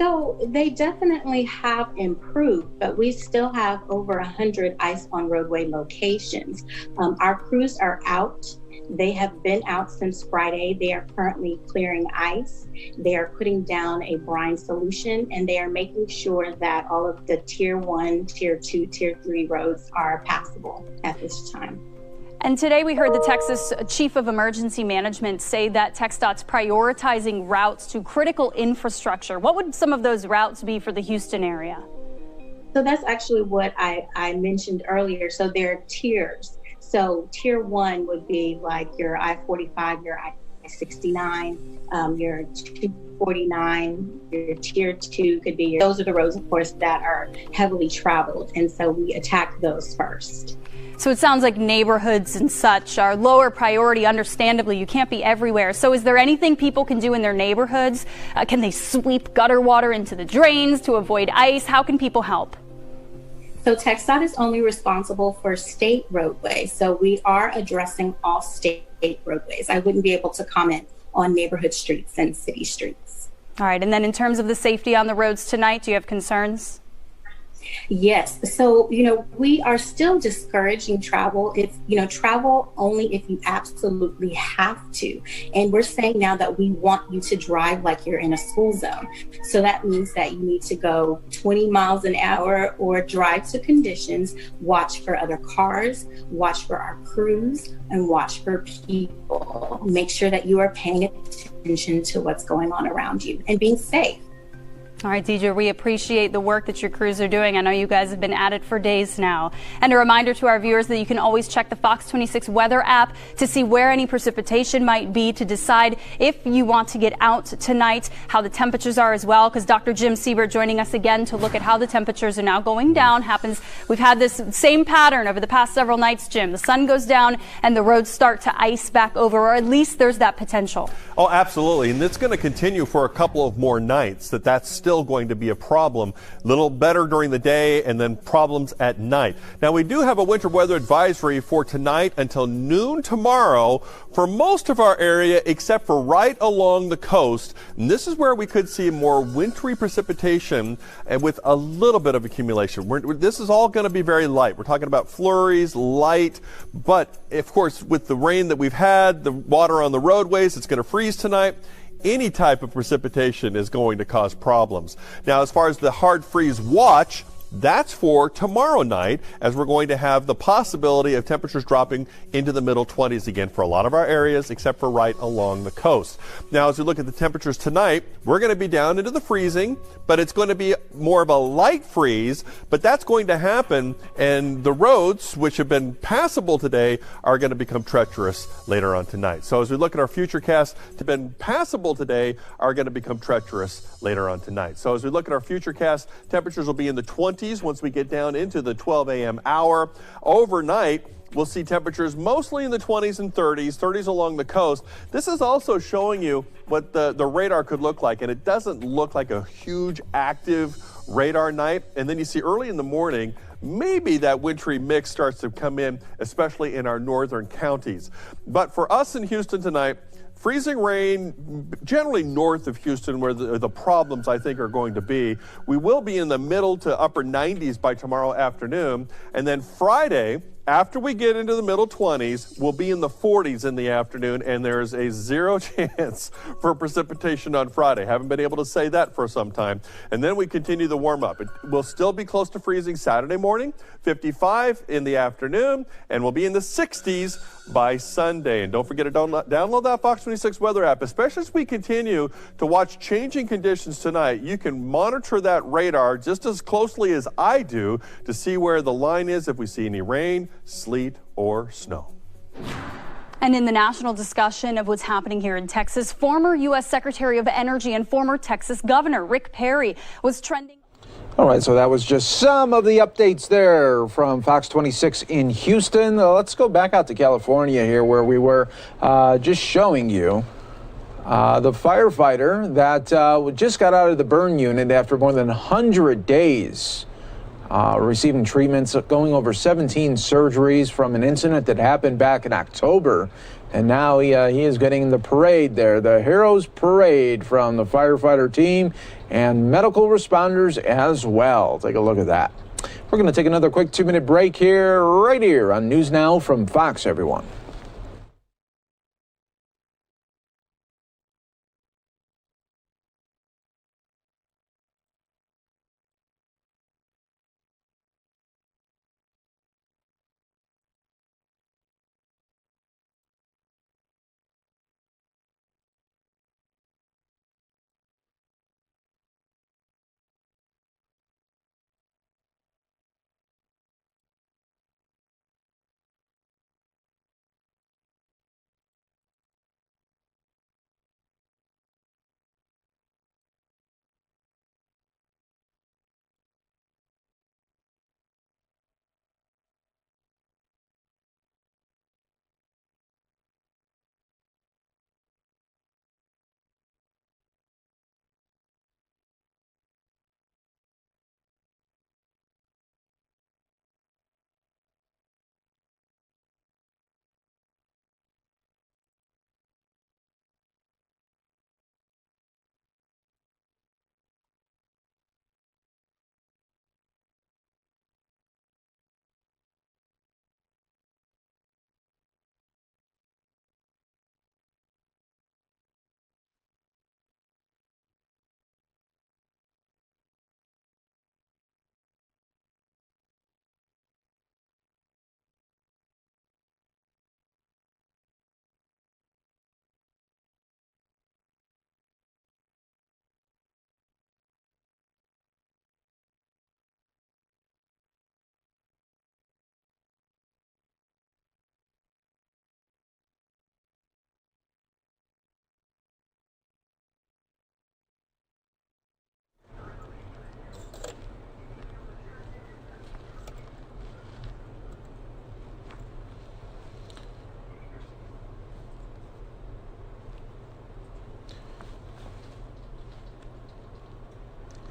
So they definitely have improved, but we still have over 100 ice on roadway locations. Our crews are out. They have been out since Friday. They are currently clearing ice. They are putting down a brine solution, and they are making sure that all of the Tier 1, Tier 2, Tier 3 roads are passable at this time. And today we heard the Texas Chief of Emergency Management say that TxDOT's prioritizing routes to critical infrastructure. What would some of those routes be for the Houston area? So that's actually what I mentioned earlier. So there are tiers. So Tier 1 would be like your I-45, your I-69, your 249, your Tier 2 could be those are the roads, of course, that are heavily traveled. And so we attack those first. So it sounds like neighborhoods and such are lower priority. Understandably, you can't be everywhere. So is there anything people can do in their neighborhoods? Can they sweep gutter water into the drains to avoid ice? How can people help? So TxDOT is only responsible for state roadways. So we are addressing all state roadways. I wouldn't be able to comment on neighborhood streets and city streets. All right. And then in terms of the safety on the roads tonight, do you have concerns? Yes. So, we are still discouraging travel travel only if you absolutely have to. And we're saying now that we want you to drive like you're in a school zone. So that means that you need to go 20 miles an hour or drive to conditions, watch for other cars, watch for our crews, and watch for people. Make sure that you are paying attention to what's going on around you and being safe. All right, Deidre, we appreciate the work that your crews are doing. I know you guys have been at it for days now. And a reminder to our viewers that you can always check the Fox 26 weather app to see where any precipitation might be, to decide if you want to get out tonight, how the temperatures are as well, because Dr. Jim Siebert joining us again to look at how the temperatures are now going down. We've had this same pattern over the past several nights, Jim. The sun goes down and the roads start to ice back over, or at least there's that potential. Oh, absolutely. And it's going to continue for a couple of more nights. That's still going to be a problem. Little better during the day and then problems at night. Now, we do have a winter weather advisory for tonight until noon tomorrow for most of our area, except for right along the coast. And this is where we could see more wintry precipitation and with a little bit of accumulation. This is all going to be very light. We're talking about flurries, light, but of course, with the rain that we've had, the water on the roadways, it's going to freeze tonight. Any type of precipitation is going to cause problems. Now, as far as the hard freeze watch, that's for tomorrow night, as we're going to have the possibility of temperatures dropping into the middle 20s again for a lot of our areas, except for right along the coast. Now, as we look at the temperatures tonight, we're going to be down into the freezing, but it's going to be more of a light freeze, but that's going to happen, and the roads, which have been passable today, are going to become treacherous later on tonight. So as we look at our future cast, to been passable today are going to become treacherous later on tonight. So as we look at our future cast, temperatures will be in the 20s once we get down into the 12 a.m. hour. Overnight, we'll see temperatures mostly in the 20s and 30s along the coast. This is also showing you what the radar could look like, and it doesn't look like a huge active radar night. And then you see early in the morning, maybe that wintry mix starts to come in, especially in our northern counties. But for us in Houston tonight, freezing rain, generally north of Houston, where the problems, I think, are going to be. We will be in the middle to upper 90s by tomorrow afternoon. And then Friday, after we get into the middle 20s, we'll be in the 40s in the afternoon, and there's a 0 chance for precipitation on Friday. Haven't been able to say that for some time. And then we continue the warm up. It will still be close to freezing Saturday morning, 55 in the afternoon, and we'll be in the 60s by Sunday. And don't forget to download that Fox 26 weather app, especially as we continue to watch changing conditions tonight. You can monitor that radar just as closely as I do to see where the line is if we see any rain, sleet, or snow. And in the national discussion of what's happening here in Texas, former U.S. Secretary of Energy and former Texas Governor Rick Perry was trending. All right, so that was just some of the updates there from Fox 26 in Houston. Let's go back out to California here, where we were just showing you the firefighter that just got out of the burn unit after more than 100 days. Receiving treatments, going over 17 surgeries from an incident that happened back in October. And now he is getting the parade there, the Heroes Parade from the firefighter team and medical responders as well. Take a look at that. We're going to take another quick 2-minute break here, right here on News Now from Fox, everyone.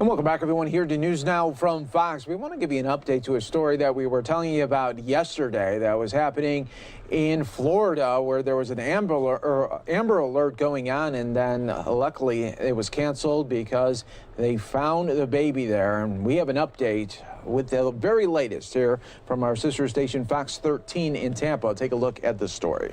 And welcome back, everyone, here to News Now from Fox. We want to give you an update to a story that we were telling you about yesterday that was happening in Florida, where there was an Amber Alert going on, and then luckily it was canceled because they found the baby there. And we have an update with the very latest here from our sister station Fox 13 in Tampa. Take a look at the story.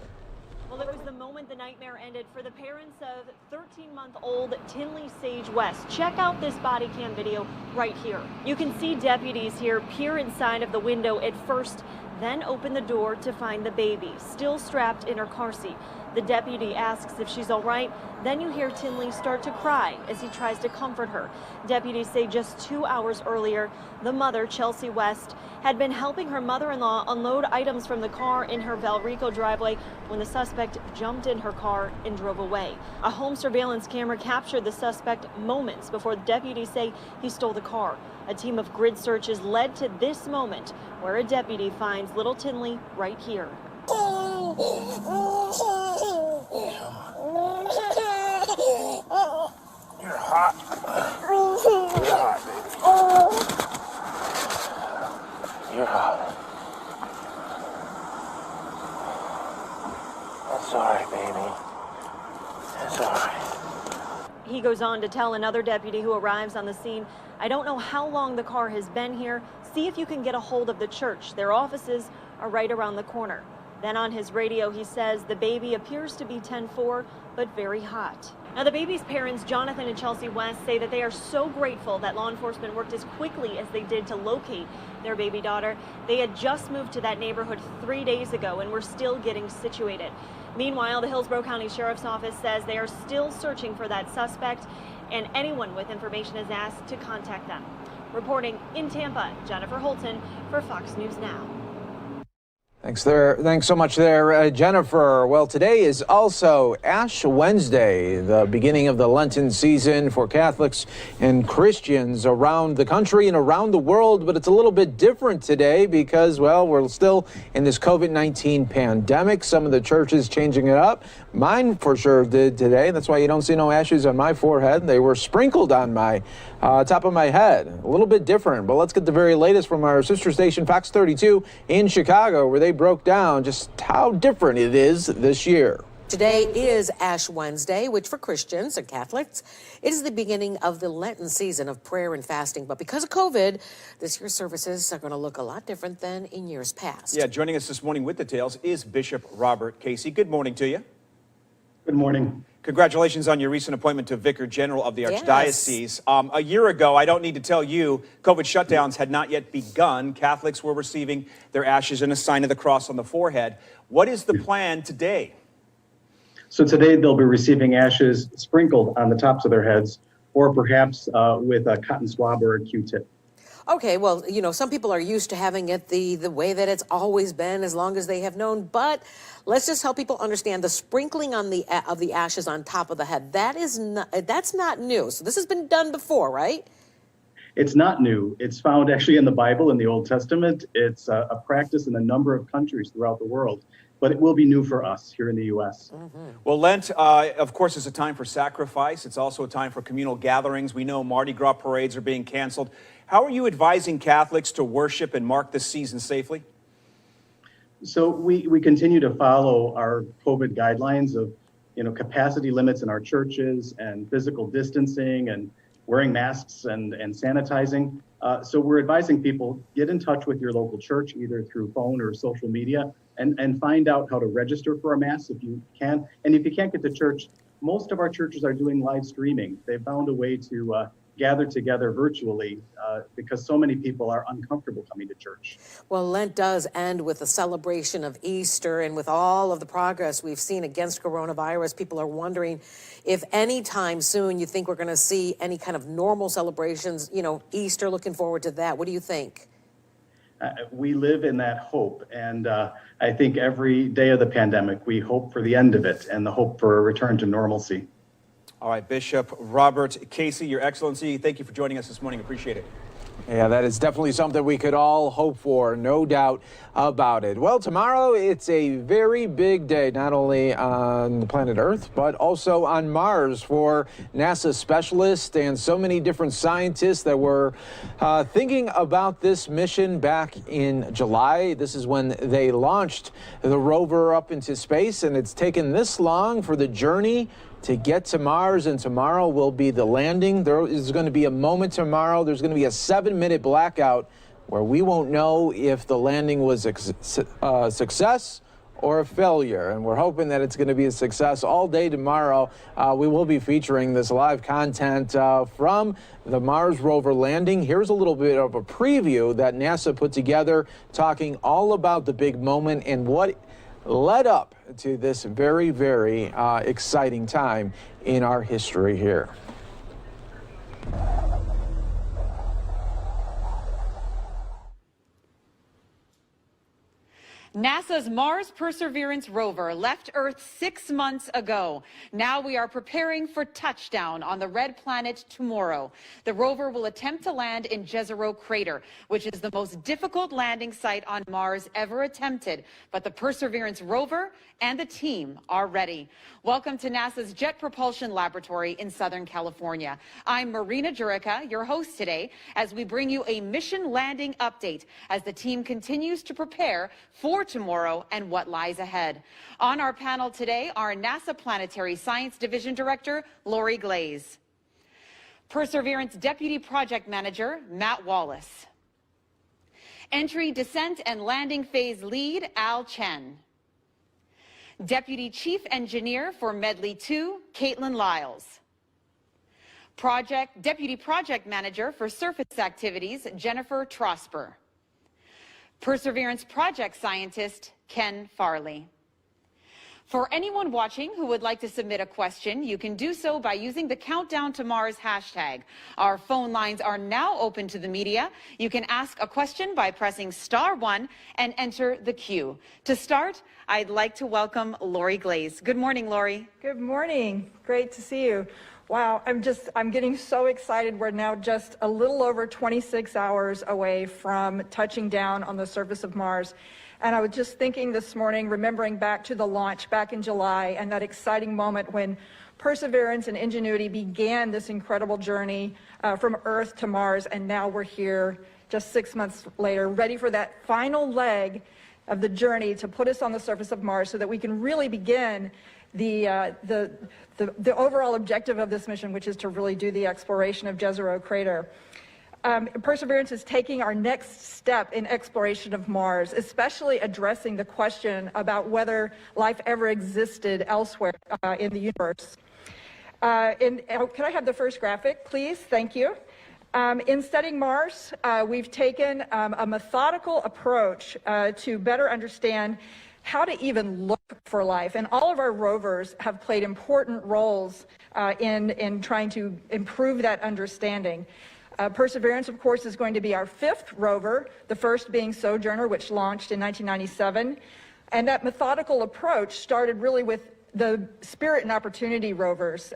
Well, it was the moment the nightmare ended for the parents of 13-month-old Tinley Sage West. Check out this body cam video right here. You can see deputies here peer inside of the window at first, then open the door to find the baby, still strapped in her car seat. The deputy asks if she's all right. Then you hear Tinley start to cry as he tries to comfort her. Deputies say just 2 hours earlier, the mother, Chelsea West, had been helping her mother-in-law unload items from the car in her Valrico driveway when the suspect jumped in her car and drove away. A home surveillance camera captured the suspect moments before the deputies say he stole the car. A team of grid searches led to this moment where a deputy finds little Tinley right here. You're hot. You're hot, baby. You're hot. That's all right, baby. That's all right. He goes on to tell another deputy who arrives on the scene, I don't know how long the car has been here. See if you can get a hold of the church. Their offices are right around the corner. Then on his radio, he says the baby appears to be 10-4, but very hot. Now, the baby's parents, Jonathan and Chelsea West, say that they are so grateful that law enforcement worked as quickly as they did to locate their baby daughter. They had just moved to that neighborhood 3 days ago and were still getting situated. Meanwhile, the Hillsborough County Sheriff's Office says they are still searching for that suspect, and anyone with information is asked to contact them. Reporting in Tampa, Jennifer Holton for Fox News Now. Thanks so much there, Jennifer. Well, today is also Ash Wednesday, the beginning of the Lenten season for Catholics and Christians around the country and around the world. But it's a little bit different today because, well, we're still in this COVID-19 pandemic. Some of the churches changing it up. Mine for sure did today. That's why you don't see no ashes on my forehead. They were sprinkled on my top of my head. A little bit different. But let's get the very latest from our sister station, Fox 32 in Chicago, where they broke down just how different it is this year. Today is Ash Wednesday, which for Christians and Catholics, it is the beginning of the Lenten season of prayer and fasting. But because of COVID, this year's services are going to look a lot different than in years past. Yeah, joining us this morning with details is Bishop Robert Casey. Good morning to you. Good morning. Congratulations on your recent appointment to Vicar General of the Archdiocese. A year ago, I don't need to tell you, COVID shutdowns had not yet begun. Catholics were receiving their ashes in a sign of the cross on the forehead. What is the plan today? So today they'll be receiving ashes sprinkled on the tops of their heads, or perhaps with a cotton swab or a Q-tip. Okay, well, you know, some people are used to having it the way that it's always been, as long as they have known. But let's just help people understand the sprinkling on of the ashes on top of the head. That's not new. So this has been done before, right? It's not new. It's found actually in the Bible, in the Old Testament. It's a practice in a number of countries throughout the world. But it will be new for us here in the U.S. Well, Lent, of course, is a time for sacrifice. It's also a time for communal gatherings. We know Mardi Gras parades are being canceled. How are you advising Catholics to worship and mark this season safely? So we continue to follow our COVID guidelines of, capacity limits in our churches and physical distancing and wearing masks and sanitizing. So we're advising people, get in touch with your local church, either through phone or social media, and find out how to register for a mass if you can. And if you can't get to church, most of our churches are doing live streaming. They've found a way to gather together virtually because so many people are uncomfortable coming to church. Well, Lent does end with a celebration of Easter, and with all of the progress we've seen against coronavirus, people are wondering if anytime soon you think we're going to see any kind of normal celebrations, Easter, looking forward to that. What do you think? We live in that hope, and I think every day of the pandemic, we hope for the end of it and the hope for a return to normalcy. All right, Bishop Robert Casey, Your Excellency, thank you for joining us this morning. Appreciate it. Yeah, that is definitely something we could all hope for, no doubt about it. Well, tomorrow it's a very big day, not only on the planet Earth, but also on Mars for NASA specialists and so many different scientists that were thinking about this mission back in July. This is when they launched the rover up into space, and it's taken this long for the journey to get to Mars, and tomorrow will be the landing. There is going to be a moment tomorrow. There's going to be a 7-minute blackout where we won't know if the landing was a success or a failure, and we're hoping that it's going to be a success all day tomorrow. We will be featuring this live content from the Mars rover landing. Here's a little bit of a preview that NASA put together, talking all about the big moment and what led up to this very, very exciting time in our history here. NASA's Mars Perseverance rover left Earth 6 months ago. Now we are preparing for touchdown on the red planet tomorrow. The rover will attempt to land in Jezero Crater, which is the most difficult landing site on Mars ever attempted. But the Perseverance rover and the team are ready. Welcome to NASA's Jet Propulsion Laboratory in Southern California. I'm Marina Jurica, your host today, as we bring you a mission landing update as the team continues to prepare for tomorrow and what lies ahead. On our panel today are NASA Planetary Science Division Director Lori Glaze, Perseverance Deputy Project Manager Matt Wallace, Entry, Descent, and Landing Phase Lead Al Chen, Deputy Chief Engineer for Medley 2 Caitlin Lyles, Deputy Project Manager for Surface Activities Jennifer Trosper, Perseverance Project Scientist Ken Farley. For anyone watching who would like to submit a question, you can do so by using the Countdown to Mars hashtag. Our phone lines are now open to the media. You can ask a question by pressing *1 and enter the queue. To start, I'd like to welcome Lori Glaze. Good morning, Lori. Good morning. Great to see you. Wow, I'm getting so excited. We're now just a little over 26 hours away from touching down on the surface of Mars. And I was just thinking this morning, remembering back to the launch back in July and that exciting moment when Perseverance and Ingenuity began this incredible journey from Earth to Mars. And now we're here just 6 months later, ready for that final leg of the journey to put us on the surface of Mars so that we can really begin the overall objective of this mission, which is to really do the exploration of Jezero Crater. Perseverance is taking our next step in exploration of Mars, especially addressing the question about whether life ever existed elsewhere in the universe. Can I have the first graphic, please? Thank you. In studying Mars, we've taken a methodical approach to better understand how to even look for life. And all of our rovers have played important roles in trying to improve that understanding. Perseverance, of course, is going to be our 5th rover, the first being Sojourner, which launched in 1997. And that methodical approach started really with the Spirit and Opportunity rovers,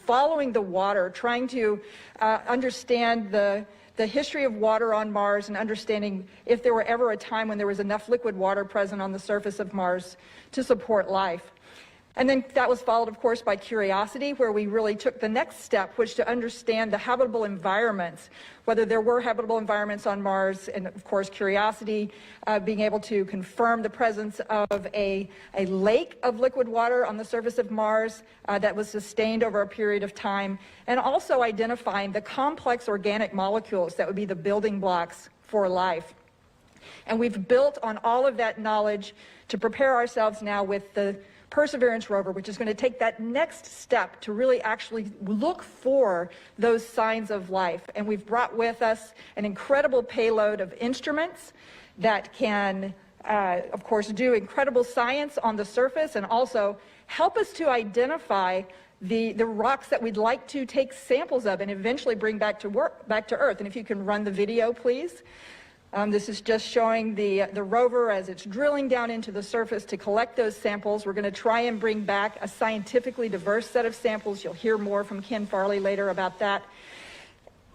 following the water, trying to understand the history of water on Mars and understanding if there were ever a time when there was enough liquid water present on the surface of Mars to support life. And then that was followed, of course, by Curiosity, where we really took the next step, which to understand the habitable environments, whether there were habitable environments on Mars, and of course, Curiosity being able to confirm the presence of a lake of liquid water on the surface of Mars that was sustained over a period of time, and also identifying the complex organic molecules that would be the building blocks for life. And we've built on all of that knowledge to prepare ourselves now with the Perseverance rover, which is going to take that next step to really actually look for those signs of life. And we've brought with us an incredible payload of instruments that can, of course, do incredible science on the surface and also help us to identify the rocks that we'd like to take samples of and eventually bring back to Earth. And if you can run the video, please. This is just showing the rover as it's drilling down into the surface to collect those samples. We're going to try and bring back a scientifically diverse set of samples. You'll hear more from Ken Farley later about that.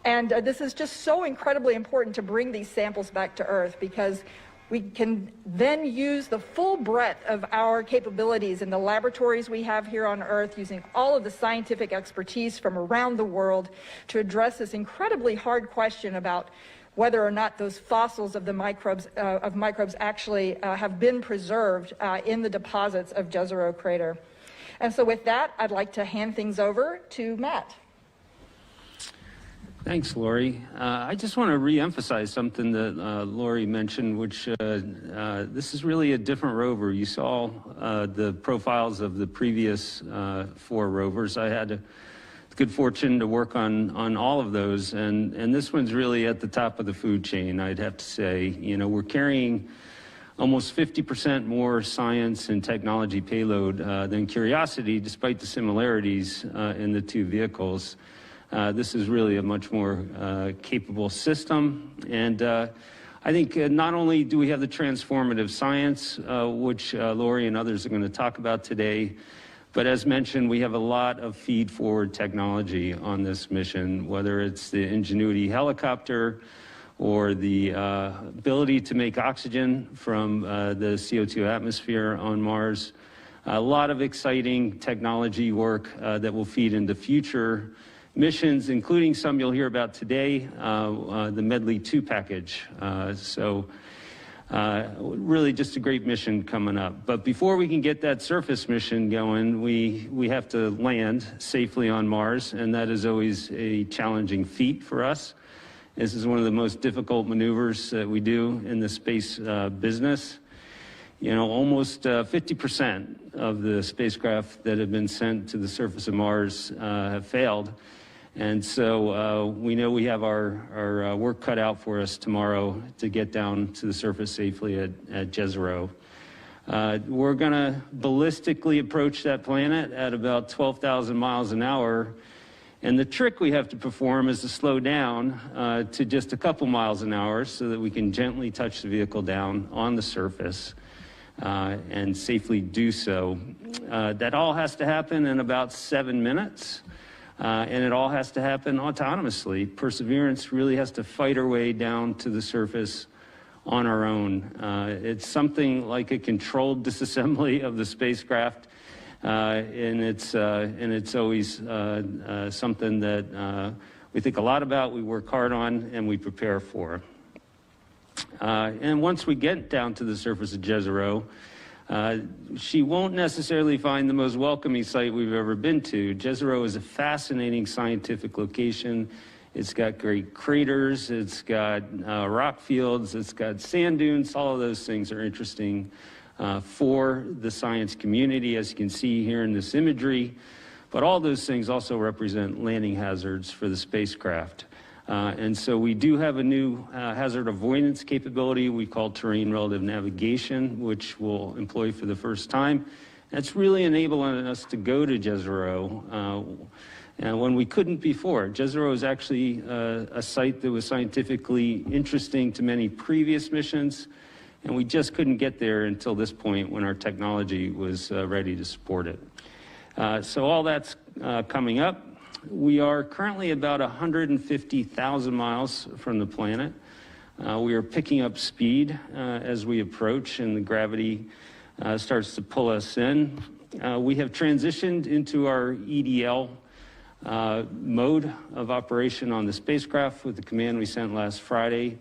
And this is just so incredibly important to bring these samples back to Earth, because we can then use the full breadth of our capabilities in the laboratories we have here on Earth, using all of the scientific expertise from around the world to address this incredibly hard question about whether or not those fossils of the microbes actually have been preserved in the deposits of Jezero crater. And so with that, I'd like to hand things over to Matt. Thanks, Lori. I just want to re-emphasize something that Lori mentioned, which this is really a different rover. You saw the profiles of the previous 4 rovers. I had the good fortune to work on all of those, and this one's really at the top of the food chain, I'd have to say. You know, we're carrying almost 50% more science and technology payload than Curiosity, despite the similarities in the 2 vehicles. This is really a much more capable system, and I think not only do we have the transformative science, which Lori and others are going to talk about today, but as mentioned, we have a lot of feed-forward technology on this mission, whether it's the Ingenuity helicopter or the ability to make oxygen from the CO2 atmosphere on Mars. A lot of exciting technology work that will feed into future missions, including some you'll hear about today, the Medley 2 package. Really just a great mission coming up. But before we can get that surface mission going, we have to land safely on Mars, and that is always a challenging feat for us. This is one of the most difficult maneuvers that we do in the space business. You know, almost 50% of the spacecraft that have been sent to the surface of Mars have failed. And so we know we have our work cut out for us tomorrow to get down to the surface safely at Jezero. We're going to ballistically approach that planet at about 12,000 miles an hour. And the trick we have to perform is to slow down to just a couple miles an hour so that we can gently touch the vehicle down on the surface and safely do so. That all has to happen in about 7 minutes. And it all has to happen autonomously. Perseverance really has to fight her way down to the surface on our own. It's something like a controlled disassembly of the spacecraft, and it's always something that we think a lot about, we work hard on, and we prepare for. And once we get down to the surface of Jezero, she won't necessarily find the most welcoming site we've ever been to. Jezero is a fascinating scientific location. It's got great craters, it's got rock fields, it's got sand dunes. All of those things are interesting for the science community, as you can see here in this imagery. But all those things also represent landing hazards for the spacecraft. And so we do have a new hazard avoidance capability we call terrain relative navigation, which we'll employ for the first time. That's really enabling us to go to Jezero when we couldn't before. Jezero is actually a site that was scientifically interesting to many previous missions, and we just couldn't get there until this point when our technology was ready to support it. So all that's coming up. We are currently about 150,000 miles from the planet. We are picking up speed as we approach, and the gravity starts to pull us in. We have transitioned into our EDL mode of operation on the spacecraft with the command we sent last Friday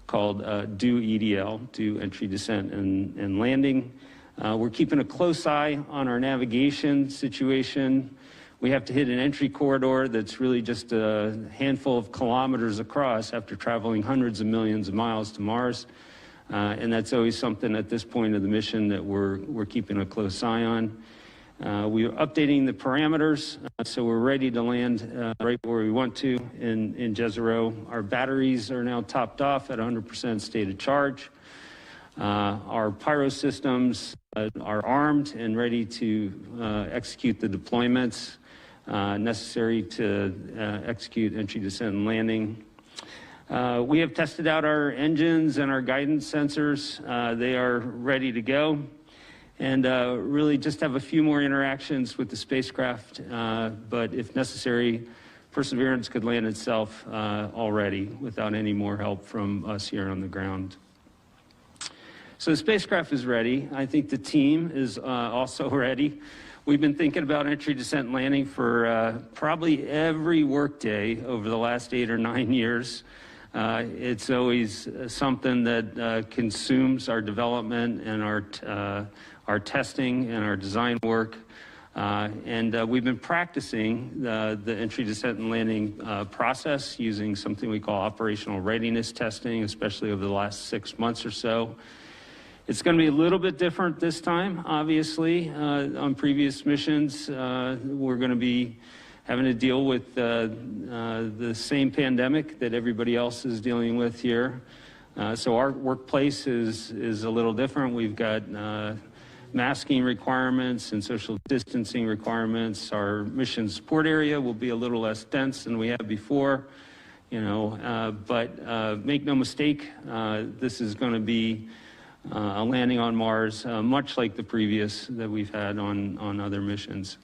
called do EDL, do entry, descent, and landing. We're keeping a close eye on our navigation situation. We have to hit an entry corridor that's really just a handful of kilometers across after traveling hundreds of millions of miles to Mars. And that's always something at this point of the mission that we're keeping a close eye on. We are updating the parameters, so we're ready to land right where we want to in Jezero. Our batteries are now topped off at 100% state of charge. Our pyro systems are armed and ready to execute the deployments necessary to execute entry, descent, and landing. We have tested out our engines and our guidance sensors. They are ready to go. And really just have a few more interactions with the spacecraft, but if necessary, Perseverance could land itself already without any more help from us here on the ground. So the spacecraft is ready. I think the team is also ready. We've been thinking about entry, descent, and landing for probably every workday over the last 8 or 9 years. It's always something that consumes our development and our testing and our design work. We've been practicing the entry, descent, and landing process using something we call operational readiness testing, especially over the last 6 months or so. It's going to be a little bit different this time, obviously. On previous missions, we're going to be having to deal with the same pandemic that everybody else is dealing with here. So our workplace is a little different. We've got masking requirements and social distancing requirements. Our mission support area will be a little less dense than we had before, but make no mistake, this is going to be a landing on Mars, much like the previous that we've had on other missions.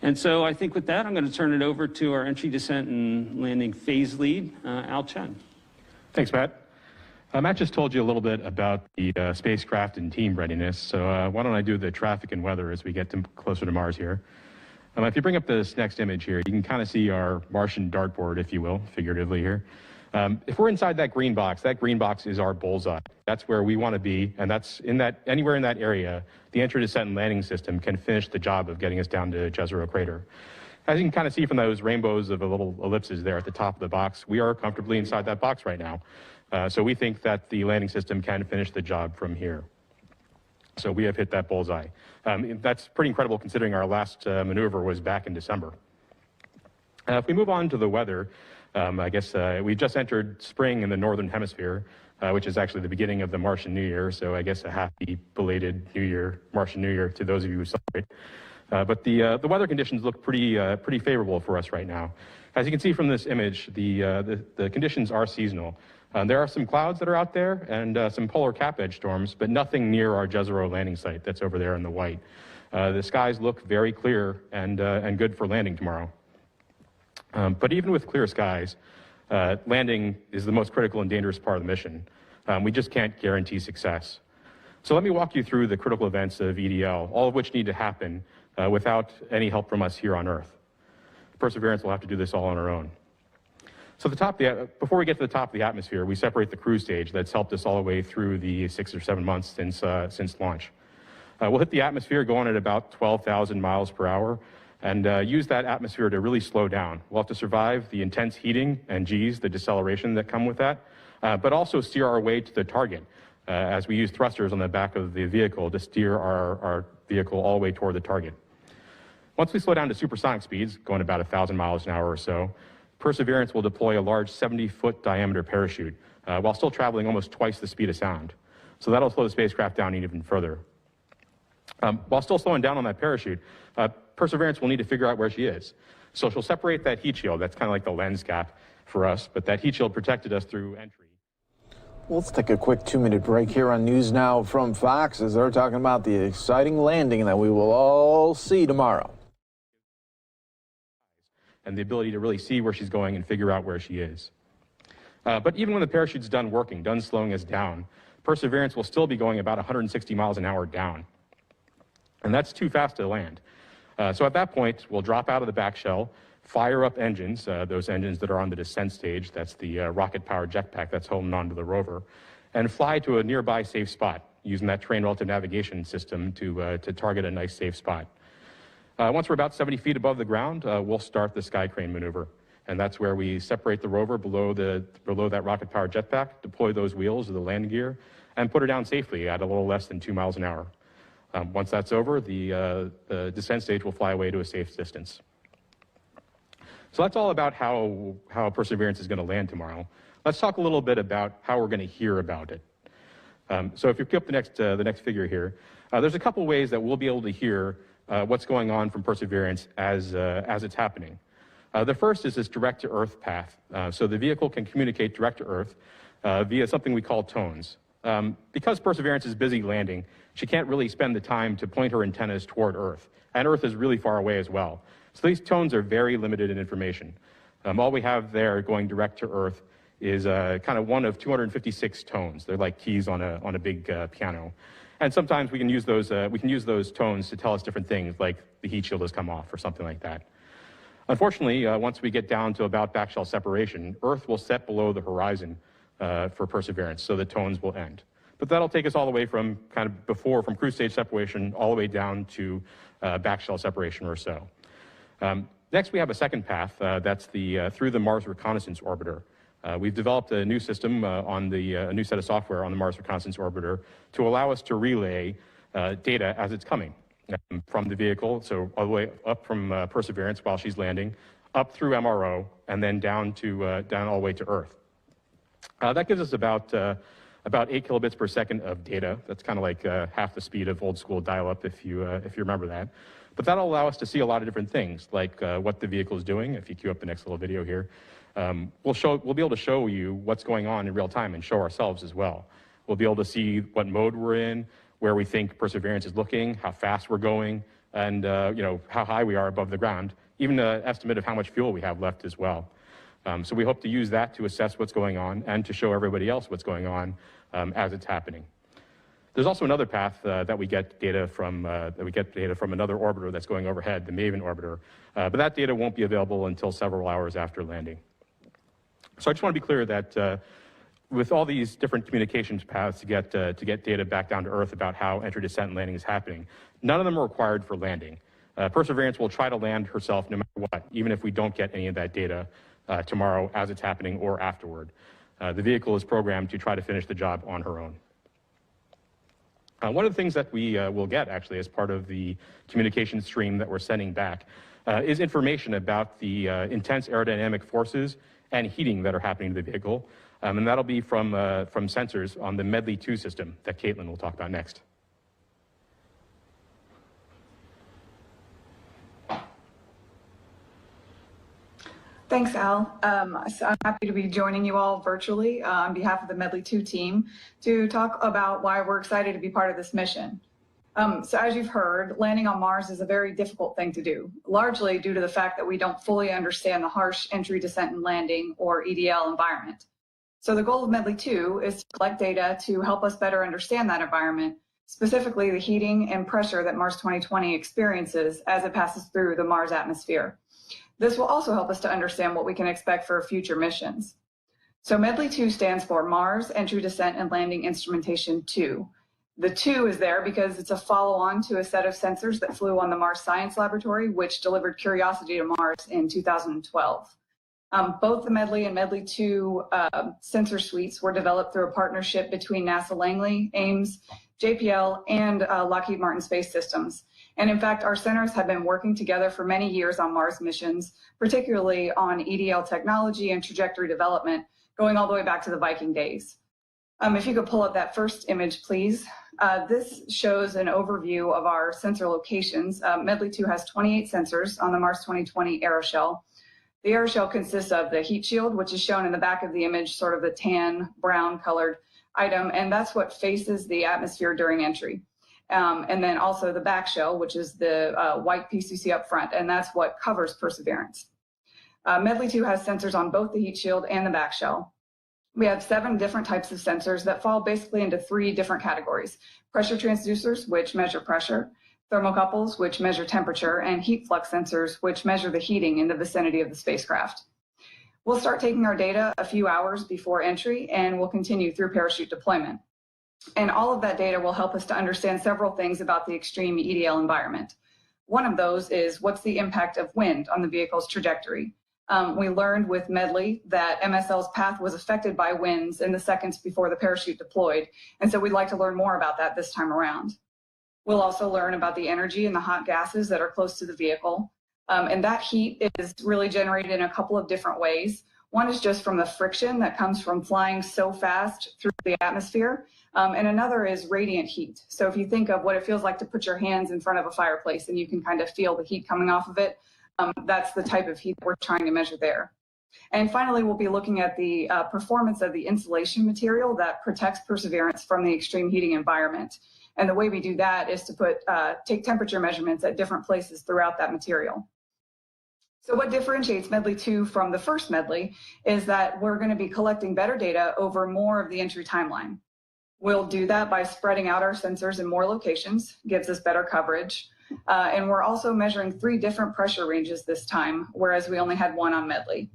And so I think with that, I'm going to turn it over to our entry, descent, and landing phase lead, Al Chen. Thanks, Matt. Matt just told you a little bit about the spacecraft and team readiness, so why don't I do the traffic and weather as we get closer to Mars here. If you bring up this next image here, you can kind of see our Martian dartboard, if you will, figuratively here. If we're inside that green box is our bullseye. That's where we want to be, and that's anywhere in that area, the entry, descent, and landing system can finish the job of getting us down to Jezero Crater. As you can kind of see from those rainbows of the little ellipses there at the top of the box, we are comfortably inside that box right now. So we think that the landing system can finish the job from here. So we have hit that bullseye. That's pretty incredible considering our last maneuver was back in December. If we move on to the weather, I guess we just entered spring in the northern hemisphere, which is actually the beginning of the Martian New Year. So I guess a happy belated New Year, Martian New Year to those of you who celebrate. But the weather conditions look pretty favorable for us right now. As you can see from this image, the conditions are seasonal. There are some clouds that are out there and some polar cap edge storms, but nothing near our Jezero landing site that's over there in the white. The skies look very clear and good for landing tomorrow. But even with clear skies, landing is the most critical and dangerous part of the mission. We just can't guarantee success. So let me walk you through the critical events of EDL, all of which need to happen without any help from us here on Earth. Perseverance will have to do this all on our own. So before we get to the top of the atmosphere, we separate the cruise stage that's helped us all the way through the 6 or 7 months since launch. We'll hit the atmosphere going at about 12,000 miles per hour and use that atmosphere to really slow down. We'll have to survive the intense heating and the deceleration that come with that, but also steer our way to the target as we use thrusters on the back of the vehicle to steer our vehicle all the way toward the target. Once we slow down to supersonic speeds, going about 1,000 miles an hour or so, Perseverance will deploy a large 70-foot diameter parachute while still traveling almost twice the speed of sound. So that'll slow the spacecraft down even further. While still slowing down on that parachute, Perseverance will need to figure out where she is. So she'll separate that heat shield. That's kind of like the lens cap for us, but that heat shield protected us through entry. Well, let's take a quick 2-minute break here on News Now from Fox as they're talking about the exciting landing that we will all see tomorrow. And the ability to really see where she's going and figure out where she is. But even when the parachute's done working, done slowing us down, Perseverance will still be going about 160 miles an hour down. And that's too fast to land. So at that point, we'll drop out of the back shell, fire up engines, those engines that are on the descent stage, that's the rocket-powered jetpack that's holding onto the rover, and fly to a nearby safe spot using that terrain relative navigation system to target a nice safe spot. Once we're about 70 feet above the ground, we'll start the sky crane maneuver. And that's where we separate the rover below that rocket-powered jetpack, deploy those wheels of the landing gear, and put her down safely at a little less than 2 miles an hour. Once that's over, the descent stage will fly away to a safe distance. So that's all about how Perseverance is going to land tomorrow. Let's talk a little bit about how we're going to hear about it. So if you pick up the next figure here, there's a couple ways that we'll be able to hear what's going on from Perseverance as it's happening. The first is this direct-to-Earth path. So the vehicle can communicate direct to Earth via something we call tones. Because Perseverance is busy landing, she can't really spend the time to point her antennas toward Earth. And Earth is really far away as well. So these tones are very limited in information. All we have there going direct to Earth is kind of one of 256 tones. They're like keys on a big piano. And sometimes we can use those tones to tell us different things, like the heat shield has come off or something like that. Unfortunately, once we get down to about backshell separation, Earth will set below the horizon for Perseverance, so the tones will end. But that'll take us all the way from from cruise stage separation all the way down to backshell separation or so. Next, we have a second path, that's through the Mars Reconnaissance Orbiter. We've developed a new system a new set of software on the Mars Reconnaissance Orbiter to allow us to relay data as it's coming from the vehicle, so all the way up from Perseverance while she's landing, up through MRO, and then down all the way to Earth. That gives us about 8 kilobits per second of data. That's kind of like half the speed of old school dial-up, if you remember that. But that'll allow us to see a lot of different things, like what the vehicle is doing. If you queue up the next little video here, we'll be able to show you what's going on in real time and show ourselves as well. We'll be able to see what mode we're in, where we think Perseverance is looking, how fast we're going, and how high we are above the ground, even an estimate of how much fuel we have left as well. So we hope to use that to assess what's going on and to show everybody else what's going on as it's happening. There's also another path that we get data from another orbiter that's going overhead, the MAVEN orbiter, but that data won't be available until several hours after landing. So I just want to be clear that with all these different communications paths to get data back down to Earth about how entry, descent, and landing is happening, none of them are required for landing. Perseverance will try to land herself no matter what, even if we don't get any of that data tomorrow as it's happening or afterward. The vehicle is programmed to try to finish the job on her own. One of the things that we will get actually as part of the communication stream that we're sending back is information about the intense aerodynamic forces and heating that are happening to the vehicle. And that'll be from sensors on the Medley 2 system that Caitlin will talk about next. Thanks, Al. So I'm happy to be joining you all virtually on behalf of the Medley 2 team to talk about why we're excited to be part of this mission. So as you've heard, landing on Mars is a very difficult thing to do, largely due to the fact that we don't fully understand the harsh entry, descent, and landing, or EDL environment. So the goal of Medley 2 is to collect data to help us better understand that environment, specifically the heating and pressure that Mars 2020 experiences as it passes through the Mars atmosphere. This will also help us to understand what we can expect for future missions. So Medley 2 stands for Mars Entry, Descent, and Landing Instrumentation 2. The 2 is there because it's a follow-on to a set of sensors that flew on the Mars Science Laboratory, which delivered Curiosity to Mars in 2012. Both the Medley and Medley 2 sensor suites were developed through a partnership between NASA Langley, Ames, JPL, and Lockheed Martin Space Systems. And in fact, our centers have been working together for many years on Mars missions, particularly on EDL technology and trajectory development, going all the way back to the Viking days. If you could pull up that first image, please. This shows an overview of our sensor locations. Medley 2 has 28 sensors on the Mars 2020 aeroshell. The aeroshell consists of the heat shield, which is shown in the back of the image, sort of the tan, brown colored item, and that's what faces the atmosphere during entry. And then also the back shell, which is the white piece you see up front, and that's what covers Perseverance. Medley 2 has sensors on both the heat shield and the back shell. We have 7 different types of sensors that fall basically into 3 different categories: pressure transducers, which measure pressure, thermocouples, which measure temperature, and heat flux sensors, which measure the heating in the vicinity of the spacecraft. We'll start taking our data a few hours before entry, and we'll continue through parachute deployment. And all of that data will help us to understand several things about the extreme EDL environment. One of those is what's the impact of wind on the vehicle's trajectory. We learned with Medley that MSL's path was affected by winds in the seconds before the parachute deployed, and so we'd like to learn more about that this time around. We'll also learn about the energy and the hot gases that are close to the vehicle, and that heat is really generated in a couple of different ways. One is just from the friction that comes from flying so fast through the atmosphere, and another is radiant heat. So if you think of what it feels like to put your hands in front of a fireplace and you can kind of feel the heat coming off of it, that's the type of heat we're trying to measure there. And finally, we'll be looking at the performance of the insulation material that protects Perseverance from the extreme heating environment. And the way we do that is to take temperature measurements at different places throughout that material. So what differentiates Medley 2 from the first Medley is that we're going to be collecting better data over more of the entry timeline. We'll do that by spreading out our sensors in more locations, gives us better coverage. And we're also measuring 3 different pressure ranges this time, whereas we only had 1 on Medley.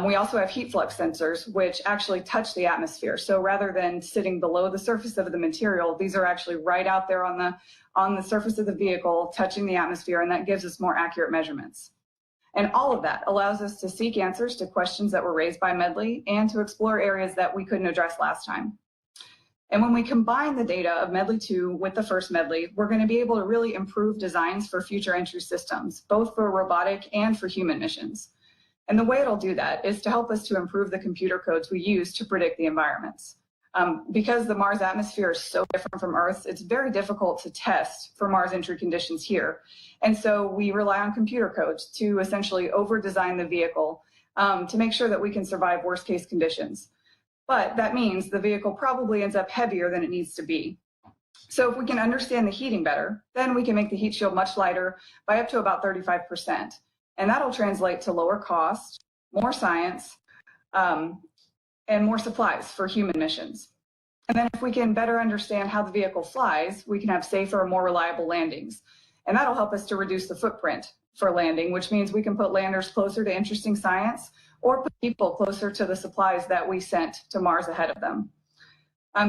We also have heat flux sensors, which actually touch the atmosphere. So rather than sitting below the surface of the material, these are actually right out there on the surface of the vehicle, touching the atmosphere, and that gives us more accurate measurements. And all of that allows us to seek answers to questions that were raised by Medley and to explore areas that we couldn't address last time. And when we combine the data of Medley 2 with the first Medley, we're going to be able to really improve designs for future entry systems, both for robotic and for human missions. And the way it'll do that is to help us to improve the computer codes we use to predict the environments. Because the Mars atmosphere is so different from Earth's, it's very difficult to test for Mars entry conditions here. And so we rely on computer codes to essentially over-design the vehicle to make sure that we can survive worst-case conditions. But that means the vehicle probably ends up heavier than it needs to be. So if we can understand the heating better, then we can make the heat shield much lighter by up to about 35%. And that'll translate to lower cost, more science, and more supplies for human missions. And then if we can better understand how the vehicle flies, we can have safer and more reliable landings. And that'll help us to reduce the footprint for landing, which means we can put landers closer to interesting science or put people closer to the supplies that we sent to Mars ahead of them.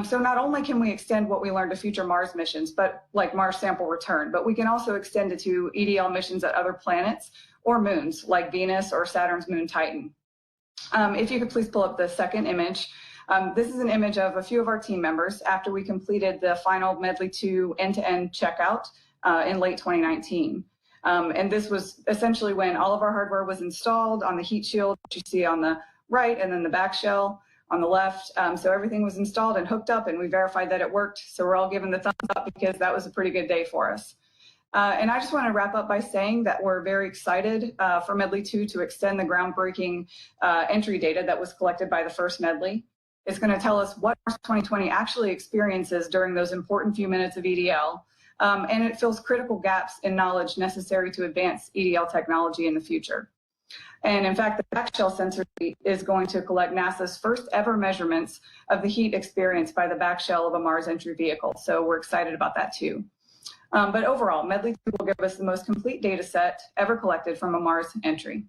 So not only can we extend what we learned to future Mars missions, but like Mars sample return, but we can also extend it to EDL missions at other planets or moons like Venus or Saturn's moon Titan. If you could please pull up the second image. This is an image of a few of our team members after we completed the final Medley 2 end-to-end checkout in late 2019. And this was essentially when all of our hardware was installed on the heat shield, which you see on the right, and then the back shell on the left. So everything was installed and hooked up, and we verified that it worked. So we're all giving the thumbs up because that was a pretty good day for us. And I just want to wrap up by saying that we're very excited for Medley 2 to extend the groundbreaking entry data that was collected by the first Medley. It's going to tell us what Mars 2020 actually experiences during those important few minutes of EDL. And it fills critical gaps in knowledge necessary to advance EDL technology in the future. And in fact, the back shell sensor is going to collect NASA's first ever measurements of the heat experienced by the back shell of a Mars entry vehicle. So we're excited about that too. But overall, Medley 2 will give us the most complete data set ever collected from a Mars entry.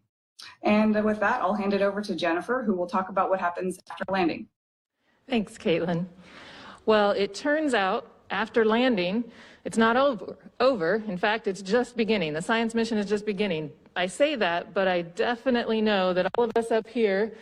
And with that, I'll hand it over to Jennifer, who will talk about what happens after landing. Thanks, Caitlin. Well, it turns out after landing, it's not over. In fact, it's just beginning. The science mission is just beginning. I say that, but I definitely know that all of us up here,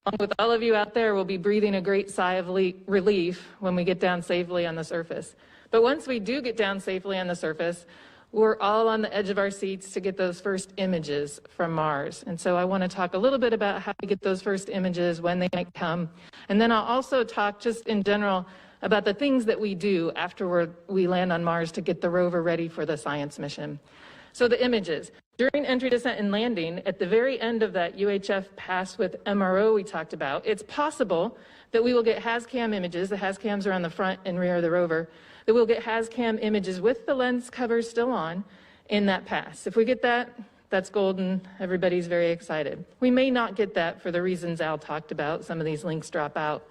along with all of you out there, will be breathing a great sigh of relief when we get down safely on the surface. But once we do get down safely on the surface, we're all on the edge of our seats to get those first images from Mars. And so I want to talk a little bit about how to get those first images, when they might come. And then I'll also talk just in general about the things that we do after we land on Mars to get the rover ready for the science mission. So the images. During entry, descent, and landing, at the very end of that UHF pass with MRO we talked about, it's possible that we will get HazCam images. The HazCams are on the front and rear of the rover. That we'll get HazCam images with the lens covers still on in that pass. If we get that, that's golden. Everybody's very excited. We may not get that for the reasons Al talked about. Some of these links drop out.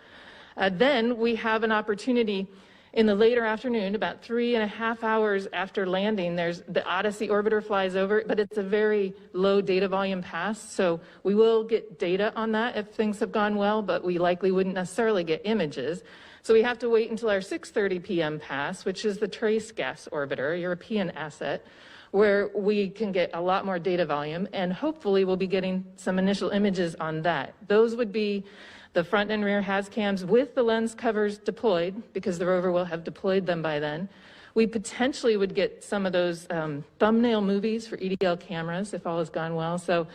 Then we have an opportunity in the later afternoon, about 3.5 hours after landing. There's the Odyssey orbiter flies over, but it's a very low data volume pass. So we will get data on that if things have gone well, but we likely wouldn't necessarily get images. So we have to wait until our 6:30 p.m. pass, which is the Trace Gas Orbiter, a European asset, where we can get a lot more data volume, and hopefully we'll be getting some initial images on that. Those would be the front and rear HazCams with the lens covers deployed, because the rover will have deployed them by then. We potentially would get some of those thumbnail movies for EDL cameras if all has gone well. So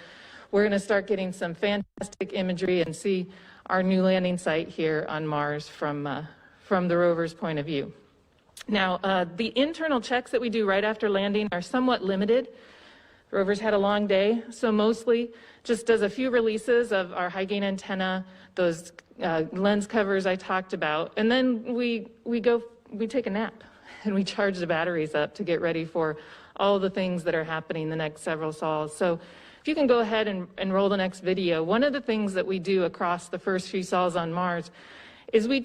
we're going to start getting some fantastic imagery and see our new landing site here on Mars from the rover's point of view. Now, the internal checks that we do right after landing are somewhat limited. The rover's had a long day, so mostly just does a few releases of our high gain antenna, those lens covers I talked about, and then we take a nap and we charge the batteries up to get ready for all the things that are happening the next several sols. So If you can go ahead and roll the next video. One of the things that we do across the first few sols on Mars is we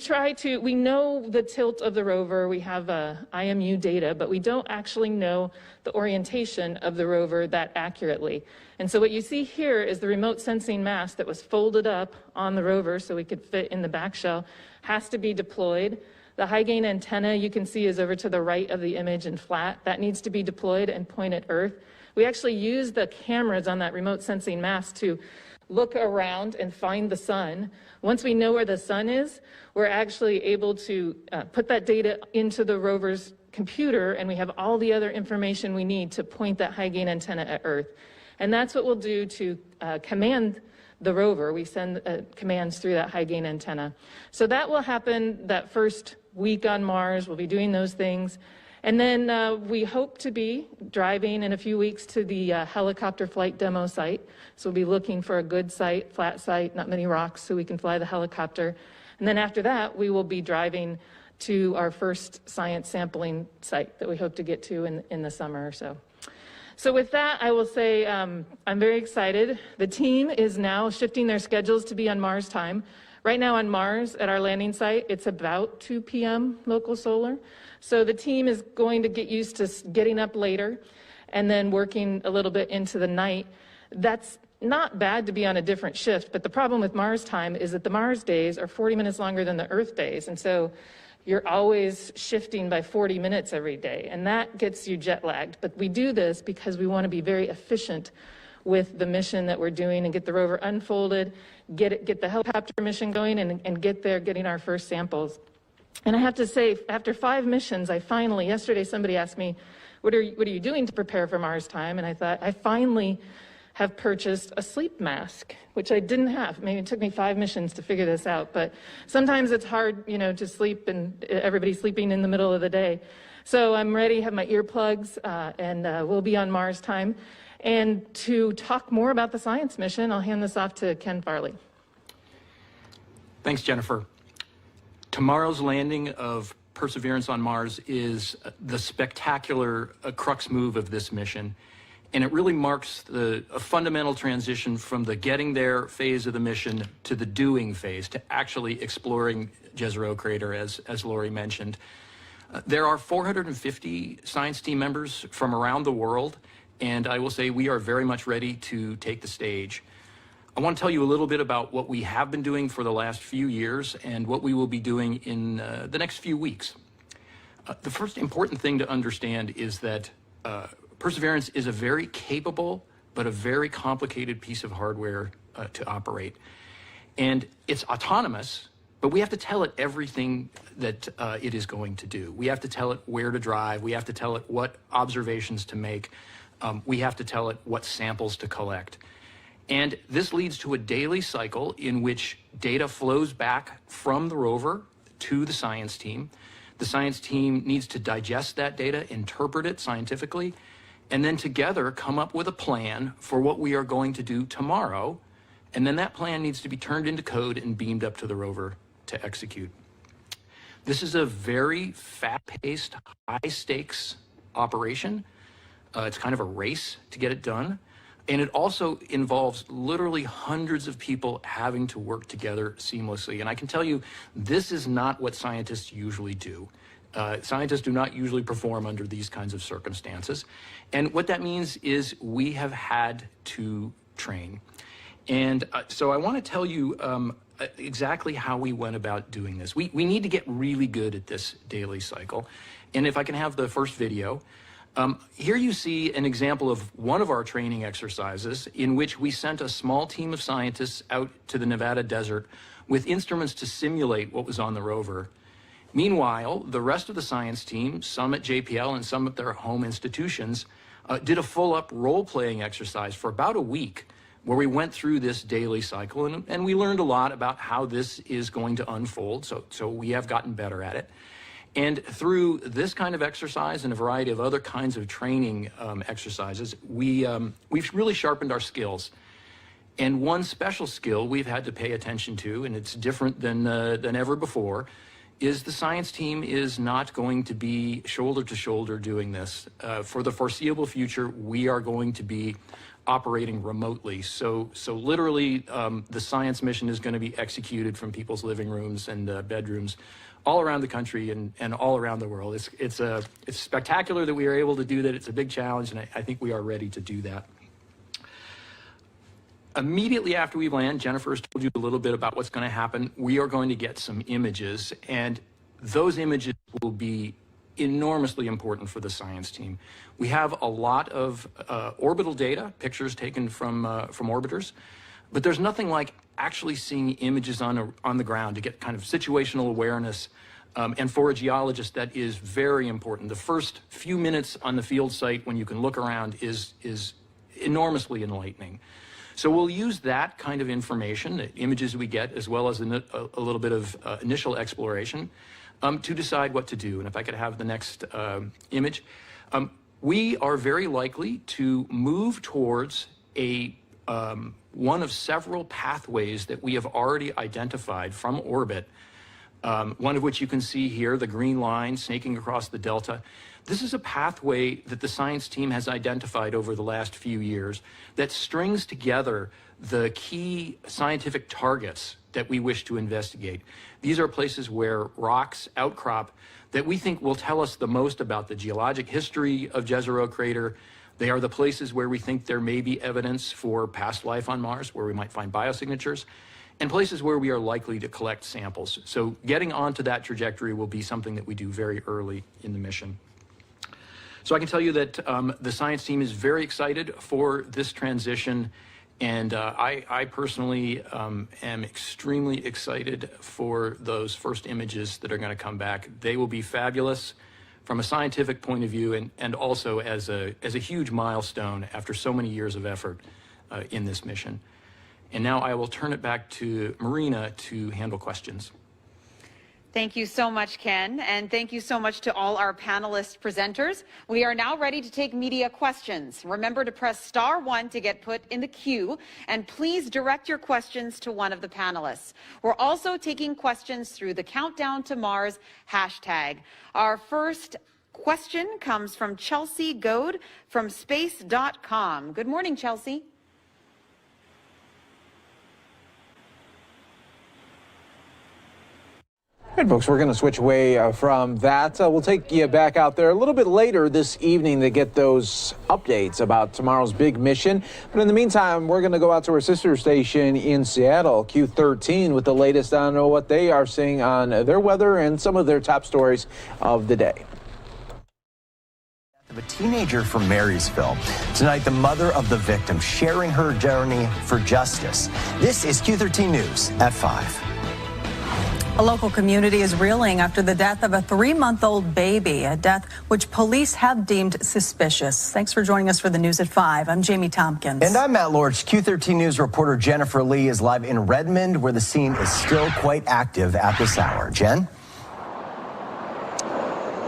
know the tilt of the rover, we have IMU data, but we don't actually know the orientation of the rover that accurately. And so what you see here is the remote sensing mast that was folded up on the rover so we could fit in the back shell, has to be deployed. The high gain antenna you can see is over to the right of the image and flat. That needs to be deployed and point at Earth. We actually use the cameras on that remote sensing mast to look around and find the sun. Once we know where the sun is, we're actually able to put that data into the rover's computer, and we have all the other information we need to point that high gain antenna at Earth. And that's what we'll do to command the rover. We send commands through that high gain antenna. So that will happen that first week on Mars. We'll be doing those things. And then we hope to be driving in a few weeks to the helicopter flight demo site. So we'll be looking for a good site, flat site, not many rocks, so we can fly the helicopter. And then after that, we will be driving to our first science sampling site that we hope to get to in the summer or so. So with that, I will say I'm very excited. The team is now shifting their schedules to be on Mars time. Right now on Mars at our landing site, it's about 2 p.m. local solar. So the team is going to get used to getting up later and then working a little bit into the night. That's not bad to be on a different shift, but the problem with Mars time is that the Mars days are 40 minutes longer than the Earth days. And so you're always shifting by 40 minutes every day, and that gets you jet lagged. But we do this because we want to be very efficient with the mission that we're doing and get the rover unfolded, get the helicopter mission going, and get there getting our first samples. And I have to say, after 5 missions, yesterday somebody asked me, what are you doing to prepare for Mars time? And I thought, I finally have purchased a sleep mask, which I didn't have. Maybe it took me 5 missions to figure this out, but sometimes it's hard, to sleep and everybody's sleeping in the middle of the day. So I'm ready, have my earplugs, and we'll be on Mars time. And to talk more about the science mission, I'll hand this off to Ken Farley. Thanks, Jennifer. Tomorrow's landing of Perseverance on Mars is the spectacular crux move of this mission. And it really marks a fundamental transition from the getting there phase of the mission to the doing phase, to actually exploring Jezero Crater, as Lori mentioned. There are 450 science team members from around the world, and I will say we are very much ready to take the stage. I want to tell you a little bit about what we have been doing for the last few years and what we will be doing in the next few weeks. The first important thing to understand is that Perseverance is a very capable but a very complicated piece of hardware to operate. And it's autonomous, but we have to tell it everything that it is going to do. We have to tell it where to drive. We have to tell it what observations to make. We have to tell it what samples to collect. And this leads to a daily cycle in which data flows back from the rover to the science team. The science team needs to digest that data, interpret it scientifically, and then together come up with a plan for what we are going to do tomorrow. And then that plan needs to be turned into code and beamed up to the rover to execute. This is a very fast-paced, high-stakes operation. It's kind of a race to get it done. And it also involves literally hundreds of people having to work together seamlessly. And I can tell you, this is not what scientists usually do. Scientists do not usually perform under these kinds of circumstances. And what that means is we have had to train. And so I want to tell you exactly how we went about doing this. We need to get really good at this daily cycle. And if I can have the first video. Here you see an example of one of our training exercises in which we sent a small team of scientists out to the Nevada desert with instruments to simulate what was on the rover. Meanwhile, the rest of the science team, some at JPL and some at their home institutions, did a full-up role-playing exercise for about a week where we went through this daily cycle, and we learned a lot about how this is going to unfold, so we have gotten better at it. And through this kind of exercise and a variety of other kinds of training exercises, we've really sharpened our skills. And one special skill we've had to pay attention to, and it's different than ever before, is the science team is not going to be shoulder to shoulder doing this. For the foreseeable future, we are going to be operating remotely. So literally, the science mission is going to be executed from people's living rooms and bedrooms all around the country and all around the world. It's spectacular that we are able to do that. It's a big challenge, and I think we are ready to do that. Immediately after we land, Jennifer has told you a little bit about what's going to happen. We are going to get some images, and those images will be enormously important for the science team. We have a lot of orbital data, pictures taken from orbiters, but there's nothing like actually seeing images on the ground to get kind of situational awareness. And for a geologist, that is very important. The first few minutes on the field site when you can look around is enormously enlightening. So we'll use that kind of information, the images we get, as well as a little bit of initial exploration, to decide what to do. And if I could have the next image. We are very likely to move towards one of several pathways that we have already identified from orbit, one of which you can see here, the green line snaking across the delta. This is a pathway that the science team has identified over the last few years that strings together the key scientific targets that we wish to investigate. These are places where rocks outcrop that we think will tell us the most about the geologic history of Jezero Crater. They are the places where we think there may be evidence for past life on Mars, where we might find biosignatures, and places where we are likely to collect samples. So getting onto that trajectory will be something that we do very early in the mission. So I can tell you that the science team is very excited for this transition, and I personally am extremely excited for those first images that are going to come back. They will be fabulous from a scientific point of view, and also as a huge milestone after so many years of effort in this mission. And now I will turn it back to Marina to handle questions. Thank you so much, Ken, and thank you so much to all our panelist presenters. We are now ready to take media questions. Remember to press *1 to get put in the queue, and please direct your questions to one of the panelists. We're also taking questions through the Countdown to Mars hashtag. Our first question comes from Chelsea Goad from space.com. Good morning, Chelsea. All right, folks, we're going to switch away from that. We'll take you back out there a little bit later this evening to get those updates about tomorrow's big mission. But in the meantime, we're going to go out to our sister station in Seattle, Q13, with the latest on what they are seeing on their weather and some of their top stories of the day. Of a teenager from Marysville. Tonight, the mother of the victim sharing her journey for justice. This is Q13 News at 5. A local community is reeling after the death of a 3-month-old baby, a death which police have deemed suspicious. Thanks for joining us for the news at 5. I'm Jamie Tompkins. And I'm Matt Lorch. Q13 News reporter Jennifer Lee is live in Redmond, where the scene is still quite active at this hour. Jen?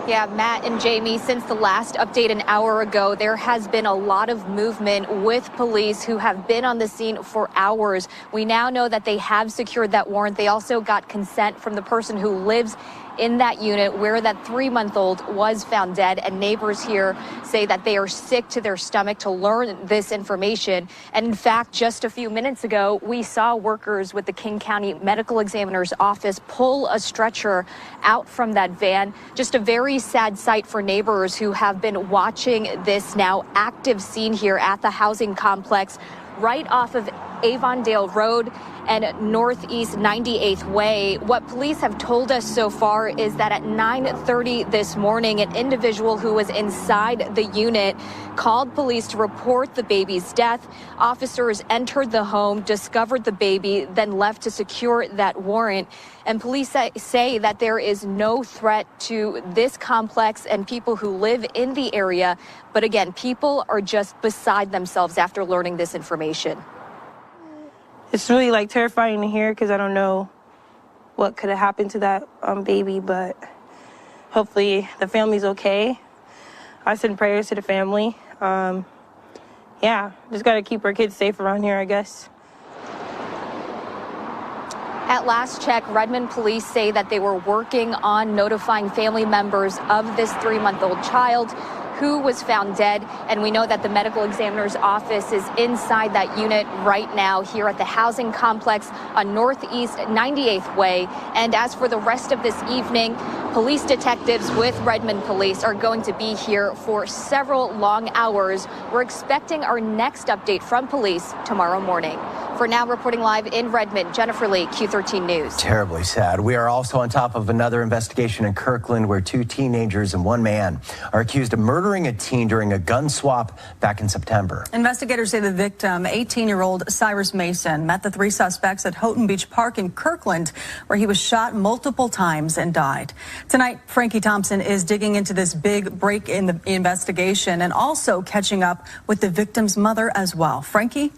Yeah, Matt and Jamie, since the last update an hour ago, there has been a lot of movement with police who have been on the scene for hours. We now know that they have secured that warrant. They also got consent from the person who lives in that unit where that 3-month-old was found dead, and neighbors here say that they are sick to their stomach to learn this information. And in fact, just a few minutes ago, we saw workers with the King County Medical Examiner's office pull a stretcher out from that van. Just a very sad sight for neighbors who have been watching this now active scene here at the housing complex right off of Avondale Road and Northeast 98th Way. What police have told us so far is that at 9:30 this morning, an individual who was inside the unit called police to report the baby's death. Officers entered the home, discovered the baby, then left to secure that warrant. And police say that there is no threat to this complex and people who live in the area. But again, people are just beside themselves after learning this information. It's really terrifying to hear because I don't know what could have happened to that baby, but hopefully the family's okay. I send prayers to the family. Yeah, just got to keep our kids safe around here, I guess. At last check, Redmond police say that they were working on notifying family members of this 3-month-old child who was found dead. And we know that the medical examiner's office is inside that unit right now here at the housing complex on Northeast 98th Way. And as for the rest of this evening, police detectives with Redmond Police are going to be here for several long hours. We're expecting our next update from police tomorrow morning. For now, reporting live in Redmond, Jennifer Lee, Q13 News. Terribly sad. We are also on top of another investigation in Kirkland where 2 teenagers and 1 man are accused of murdering a teen during a gun swap back in September. Investigators say the victim, 18-year-old Cyrus Mason, met the 3 suspects at Houghton Beach Park in Kirkland, where he was shot multiple times and died. Tonight, Frankie Thompson is digging into this big break in the investigation and also catching up with the victim's mother as well. Frankie?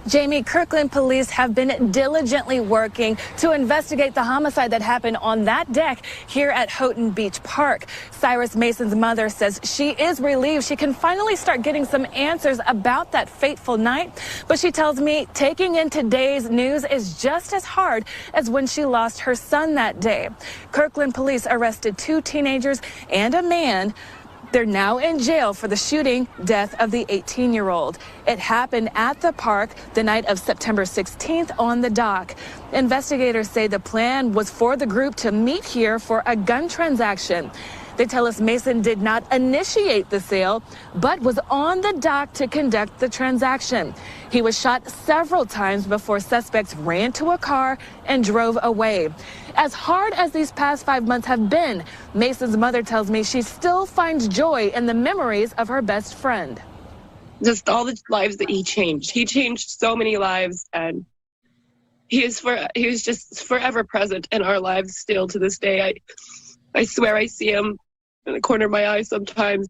Jamie, Kirkland police have been diligently working to investigate the homicide that happened on that deck here at Houghton Beach Park. Cyrus Mason's mother says she is relieved she can finally start getting some answers about that fateful night. But she tells me taking in today's news is just as hard as when she lost her son that day. Kirkland police arrested 2 teenagers and a man. They're now in jail for the shooting death of the 18-year-old. It happened at the park the night of September 16th on the dock. Investigators say the plan was for the group to meet here for a gun transaction. They tell us Mason did not initiate the sale, but was on the dock to conduct the transaction. He was shot several times before suspects ran to a car and drove away. As hard as these past 5 months have been, Mason's mother tells me she still finds joy in the memories of her best friend. Just all the lives that he changed. He changed so many lives, and he was just forever present in our lives still to this day. I swear I see him in the corner of my eye sometimes.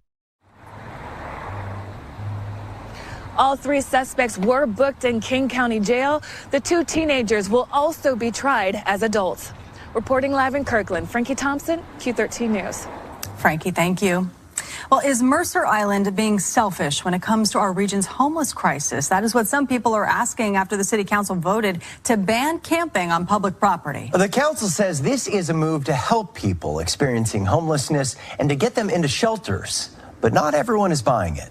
All 3 suspects were booked in King County Jail. The 2 teenagers will also be tried as adults. Reporting live in Kirkland, Frankie Thompson, Q13 News. Frankie, thank you. Well, is Mercer Island being selfish when it comes to our region's homeless crisis? That is what some people are asking after the city council voted to ban camping on public property. The council says this is a move to help people experiencing homelessness and to get them into shelters, but not everyone is buying it.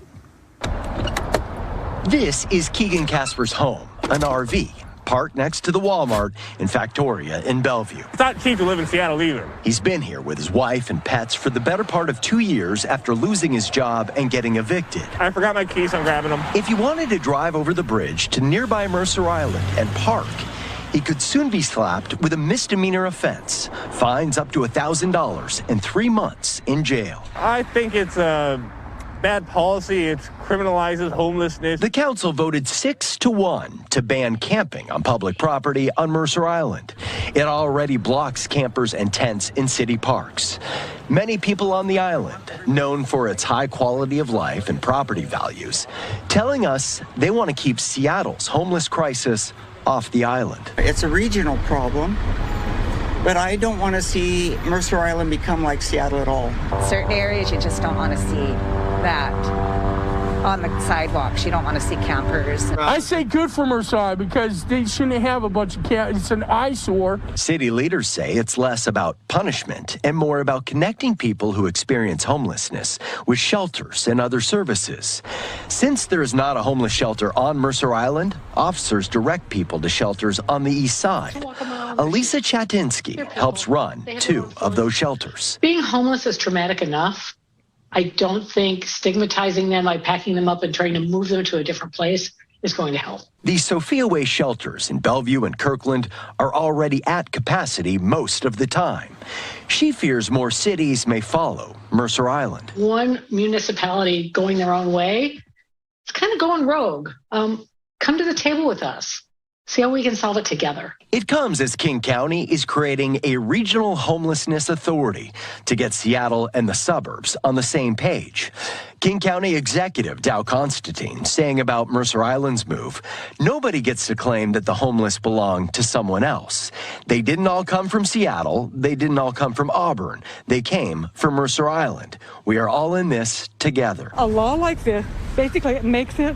This is Keegan Casper's home, an RV, parked next to the Walmart in Factoria in Bellevue. It's not cheap to live in Seattle either. He's been here with his wife and pets for the better part of 2 years after losing his job and getting evicted. I forgot my keys, I'm grabbing them. If he wanted to drive over the bridge to nearby Mercer Island and park, he could soon be slapped with a misdemeanor offense, fines up to $1,000 and 3 months in jail. I think it's a bad policy. It criminalizes homelessness. The council voted 6-1 to ban camping on public property on Mercer Island. It already blocks campers and tents in city parks. Many people on the island, known for its high quality of life and property values, telling us they want to keep Seattle's homeless crisis off the island. It's a regional problem, but I don't want to see Mercer Island become like Seattle at all. Certain areas you just don't want to see that on the sidewalks. You don't want to see campers. I say good for Mercer because they shouldn't have a bunch of campers. It's an eyesore. City leaders say it's less about punishment and more about connecting people who experience homelessness with shelters and other services. Since there is not a homeless shelter on Mercer Island, officers direct people to shelters on the east side. Elisa Chatinsky helps run 2 of those shelters. Being homeless is traumatic enough. I don't think stigmatizing them by packing them up and trying to move them to a different place is going to help. These Sophia Way shelters in Bellevue and Kirkland are already at capacity most of the time. She fears more cities may follow Mercer Island. One municipality going their own way, it's kind of going rogue. Come to the table with us. See how we can solve it together. It comes as King County is creating a regional homelessness authority to get Seattle and the suburbs on the same page. King County Executive Dow Constantine saying about Mercer Island's move, nobody gets to claim that the homeless belong to someone else. They didn't all come from Seattle. They didn't all come from Auburn. They came from Mercer Island. We are all in this together. A law like this basically makes it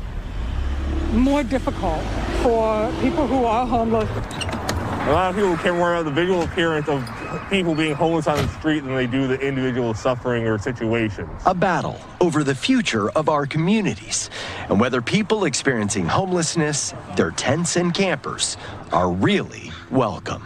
more difficult for people who are homeless. A lot of people care more about the visual appearance of people being homeless on the street than they do the individual suffering or situations. A battle over the future of our communities and whether people experiencing homelessness, their tents and campers, are really welcome.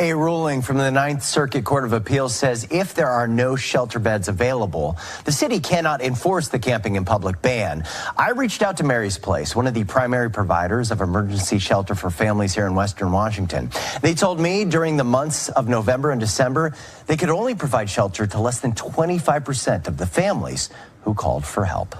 A ruling from the Ninth Circuit Court of Appeals says if there are no shelter beds available, the city cannot enforce the camping in public ban. I reached out to Mary's Place, one of the primary providers of emergency shelter for families here in Western Washington. They told me during the months of November and December, they could only provide shelter to less than 25% of the families who called for help.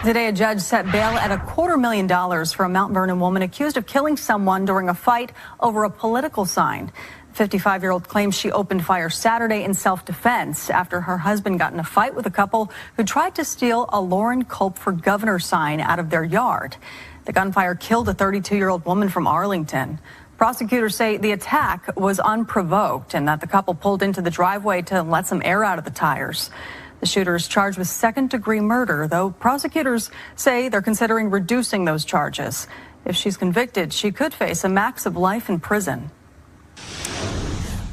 Today, a judge set bail at $250,000 for a Mount Vernon woman accused of killing someone during a fight over a political sign. The 55-year-old claims she opened fire Saturday in self-defense after her husband got in a fight with a couple who tried to steal a Lauren Culp for Governor sign out of their yard. The gunfire killed a 32-year-old woman from Arlington. Prosecutors say the attack was unprovoked and that the couple pulled into the driveway to let some air out of the tires. The shooter is charged with second-degree murder, though prosecutors say they're considering reducing those charges. If she's convicted, she could face a max of life in prison.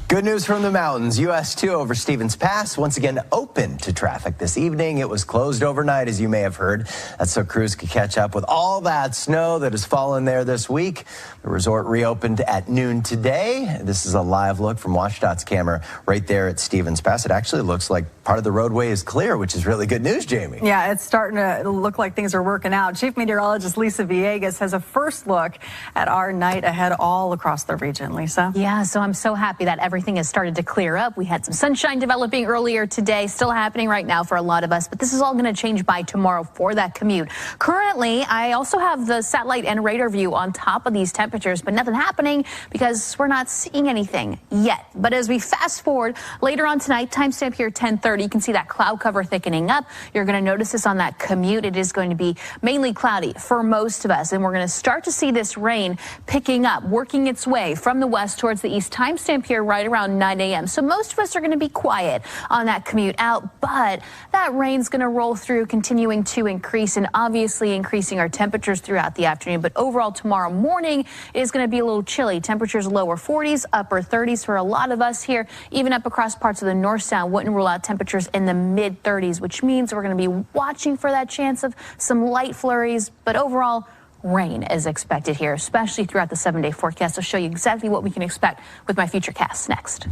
Good news from the mountains. US 2 over Stevens Pass once again open to traffic this evening. It was closed overnight, as you may have heard. That's so crews could catch up with all that snow that has fallen there this week. The resort reopened at noon today. This is a live look from WashDOT's camera right there at Stevens Pass. It actually looks like part of the roadway is clear, which is really good news, Jamie. Yeah, it's starting to look like things are working out. Chief Meteorologist Lisa Villegas has a first look at our night ahead all across the region. Lisa? Yeah, so I'm so happy that everything has started to clear up. We had some sunshine developing earlier today, still happening right now for a lot of us, but this is all going to change by tomorrow for that commute. Currently, I also have the satellite and radar view on top of these temperatures, but nothing happening because we're not seeing anything yet. But as we fast forward later on tonight, timestamp here 10:30, you can see that cloud cover thickening up. You're going to notice this on that commute. It is going to be mainly cloudy for most of us, and we're going to start to see this rain picking up, working its way from the west towards the east. Timestamp here right around 9 a.m. So most of us are going to be quiet on that commute out, but that rain's going to roll through, continuing to increase and obviously increasing our temperatures throughout the afternoon. But overall, tomorrow morning is going to be a little chilly. Temperatures lower 40s, upper 30s for a lot of us here, even up across parts of the north sound. Wouldn't rule out temperatures in the mid 30s, which means we're going to be watching for that chance of some light flurries. But overall, rain is expected here, especially throughout the 7-day forecast. I'll show you exactly what we can expect with my future casts next.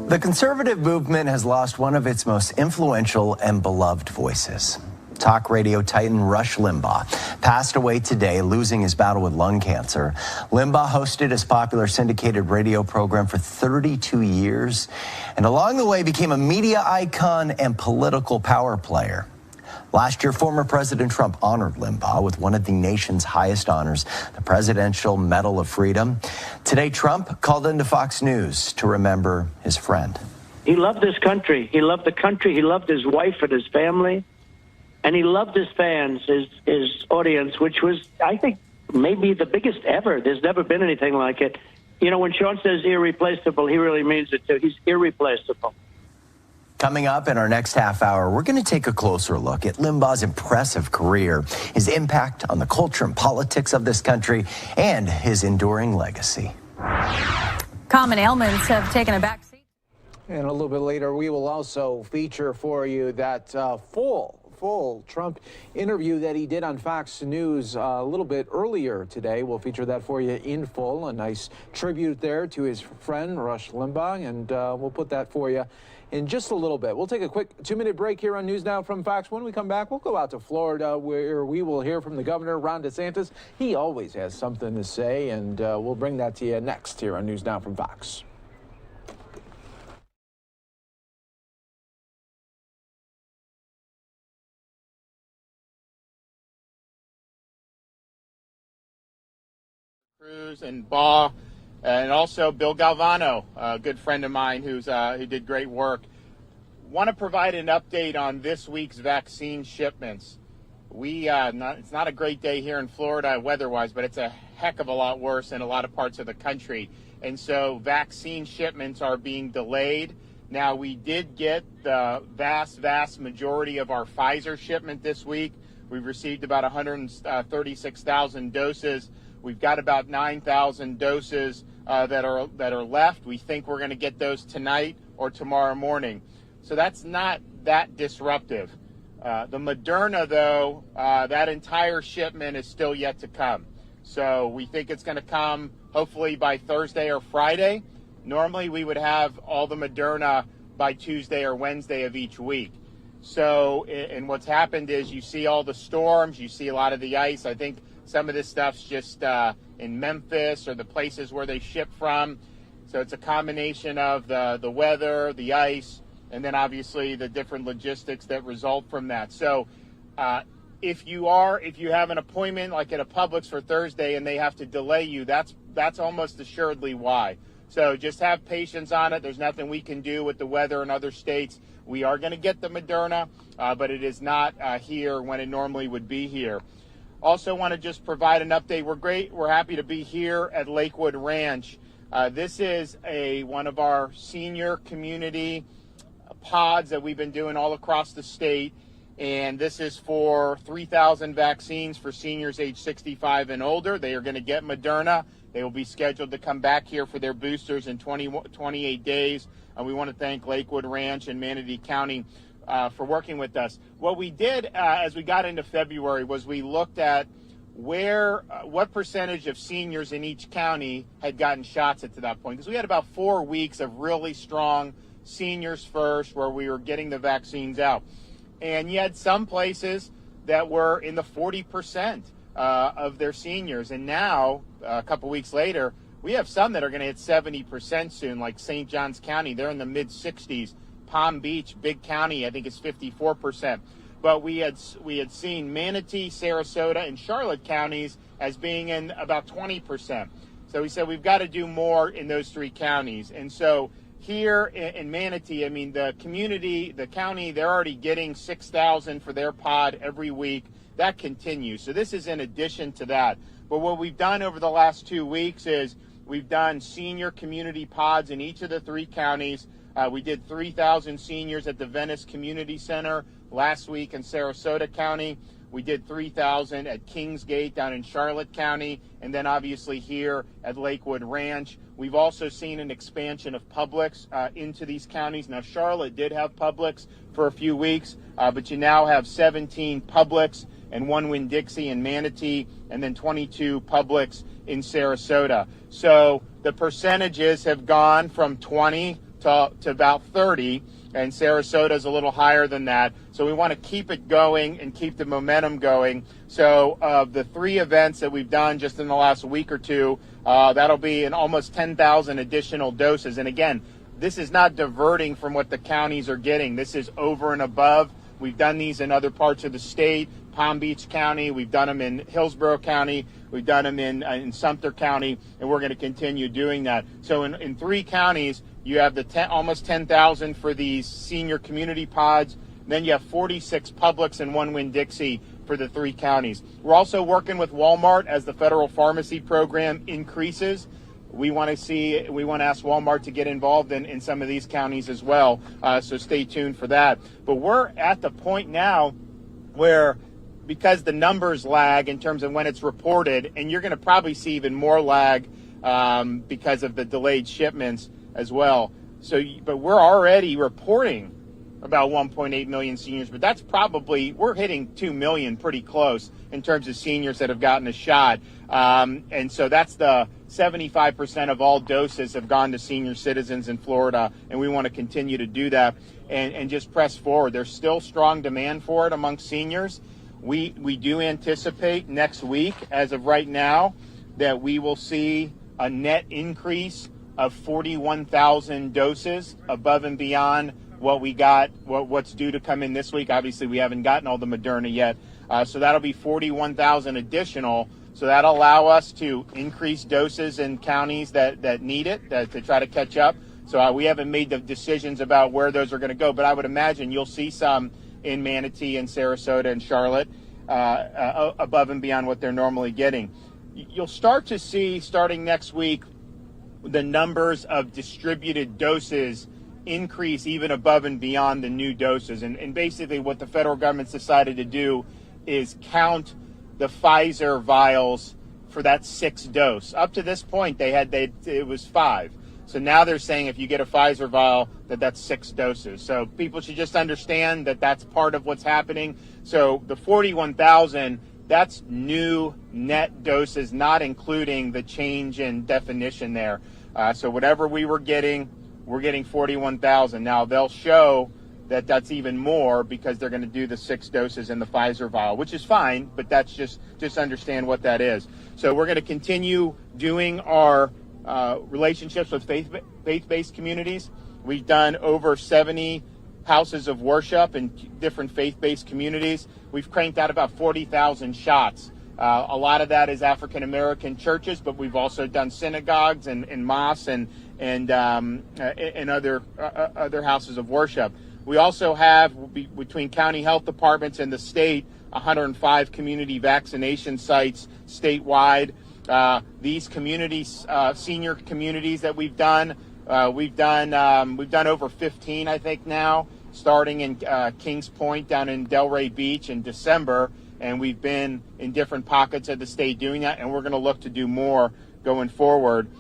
The conservative movement has lost one of its most influential and beloved voices. Talk radio titan Rush Limbaugh passed away today, losing his battle with lung cancer. Limbaugh hosted his popular syndicated radio program for 32 years, and along the way became a media icon and political power player. Last year, former President Trump honored Limbaugh with one of the nation's highest honors, the Presidential Medal of Freedom. Today, Trump called into Fox News to remember his friend. He loved this country. He loved the country. He loved his wife and his family. And he loved his fans, his audience, which was, I think, maybe the biggest ever. There's never been anything like it. You know, when Sean says irreplaceable, he really means it too. He's irreplaceable. Coming up in our next half hour, we're going to take a closer look at Limbaugh's impressive career, his impact on the culture and politics of this country, and his enduring legacy. Common ailments have taken a back seat. And a little bit later, we will also feature for you that full Trump interview that he did on Fox News a little bit earlier today. We'll feature that for you in full. A nice tribute there to his friend, Rush Limbaugh, and we'll put that for you in just a little bit. We'll take a quick 2-minute break here on News Now from Fox. When we come back, we'll go out to Florida, where we will hear from the governor, Ron DeSantis. He always has something to say, and we'll bring that to you next here on News Now from Fox. Cruz and Baugh, and also Bill Galvano, a good friend of mine who did great work. Want to provide an update on this week's vaccine shipments. It's not a great day here in Florida weather-wise, but it's a heck of a lot worse in a lot of parts of the country. And so vaccine shipments are being delayed. Now, we did get the vast majority of our Pfizer shipment this week. We've received about 136,000 doses. We've got about 9,000 doses that are left. We think we're going to get those tonight or tomorrow morning. So that's not that disruptive. The Moderna, though, that entire shipment is still yet to come. So we think it's going to come hopefully by Thursday or Friday. Normally we would have all the Moderna by Tuesday or Wednesday of each week. So, and what's happened is you see all the storms, you see a lot of the ice. I think some of this stuff's just in Memphis or the places where they ship from. So it's a combination of the weather, the ice, and then obviously the different logistics that result from that. So if you have an appointment like at a Publix for Thursday and they have to delay you, that's almost assuredly why. So just have patience on it. There's nothing we can do with the weather in other states. We are going to get the Moderna, but it is not here when it normally would be here. Also want to just provide an update. We're happy to be here at Lakewood Ranch. This is one of our senior community pods that we've been doing all across the state. And this is for 3,000 vaccines for seniors age 65 and older. They are going to get Moderna. They will be scheduled to come back here for their boosters in 28 days. And we want to thank Lakewood Ranch and Manatee County for working with us. What we did as we got into February was we looked at what percentage of seniors in each county had gotten shots at to that point. Because we had about 4 weeks of really strong seniors first where we were getting the vaccines out. And you had some places that were in the 40% of their seniors. And now, a couple weeks later, we have some that are going to hit 70% soon, like St. Johns County. They're in the mid-60s. Palm Beach, big county, I think it's 54%. But we had seen Manatee, Sarasota, and Charlotte counties as being in about 20%. So we said we've got to do more in those three counties. And so here in Manatee, I mean, the county, they're already getting 6,000 for their pod every week. That continues. So this is in addition to that. But what we've done over the last 2 weeks is we've done senior community pods in each of the three counties. We did 3,000 seniors at the Venice Community Center last week in Sarasota County. We did 3,000 at Kingsgate down in Charlotte County, and then obviously here at Lakewood Ranch. We've also seen an expansion of Publix into these counties. Now, Charlotte did have Publix for a few weeks, but you now have 17 Publix and 1 Winn-Dixie in Manatee, and then 22 Publix in Sarasota. So the percentages have gone from 20 to about 30, and Sarasota is a little higher than that. So we want to keep it going and keep the momentum going. So of the 3 events that we've done just in the last week or two, that'll be in almost 10,000 additional doses. And again, this is not diverting from what the counties are getting. This is over and above. We've done these in other parts of the state, Palm Beach County. We've done them in Hillsborough County. We've done them in Sumter County, and we're going to continue doing that. So in 3 counties, you have the almost 10,000 for these senior community pods. Then you have 46 Publix and 1 Winn-Dixie for the 3 counties. We're also working with Walmart as the federal pharmacy program increases. We want to ask Walmart to get involved in some of these counties as well. So stay tuned for that. But we're at the point now where, because the numbers lag in terms of when it's reported, and you're going to probably see even more lag because of the delayed shipments as well. But we're already reporting about 1.8 million seniors, but we're hitting 2 million pretty close in terms of seniors that have gotten a shot. And so that's the 75% of all doses have gone to senior citizens in Florida, and we want to continue to do that and just press forward. There's still strong demand for it among seniors. We do anticipate next week, as of right now, that we will see a net increase of 41,000 doses above and beyond what we got, what's due to come in this week. Obviously, we haven't gotten all the Moderna yet. So that'll be 41,000 additional. So that'll allow us to increase doses in counties that need it, to try to catch up. So we haven't made the decisions about where those are going to go, but I would imagine you'll see some in Manatee and Sarasota and Charlotte above and beyond what they're normally getting. You'll start to see, starting next week, the numbers of distributed doses increase even above and beyond the new doses. And basically what the federal government's decided to do is count the Pfizer vials for that 6 dose. Up to this point, it was 5. So now they're saying if you get a Pfizer vial, that's 6 doses. So people should just understand that that's part of what's happening. So the 41,000, that's new net doses, not including the change in definition there. So whatever we're getting 41,000. Now they'll show that that's even more because they're going to do the 6 doses in the Pfizer vial, which is fine, but that's just understand what that is. So we're going to continue doing our relationships with faith-based communities. We've done over 70 houses of worship in different faith-based communities. We've cranked out about 40,000 shots. A lot of that is African-American churches, but we've also done synagogues and mosques and other houses of worship. We also have, between county health departments and the state, 105 community vaccination sites statewide. These communities, senior communities that we've done over 15, I think now, starting in Kings Point down in Delray Beach in December, and we've been in different pockets of the state doing that, and we're going to look to do more going forward.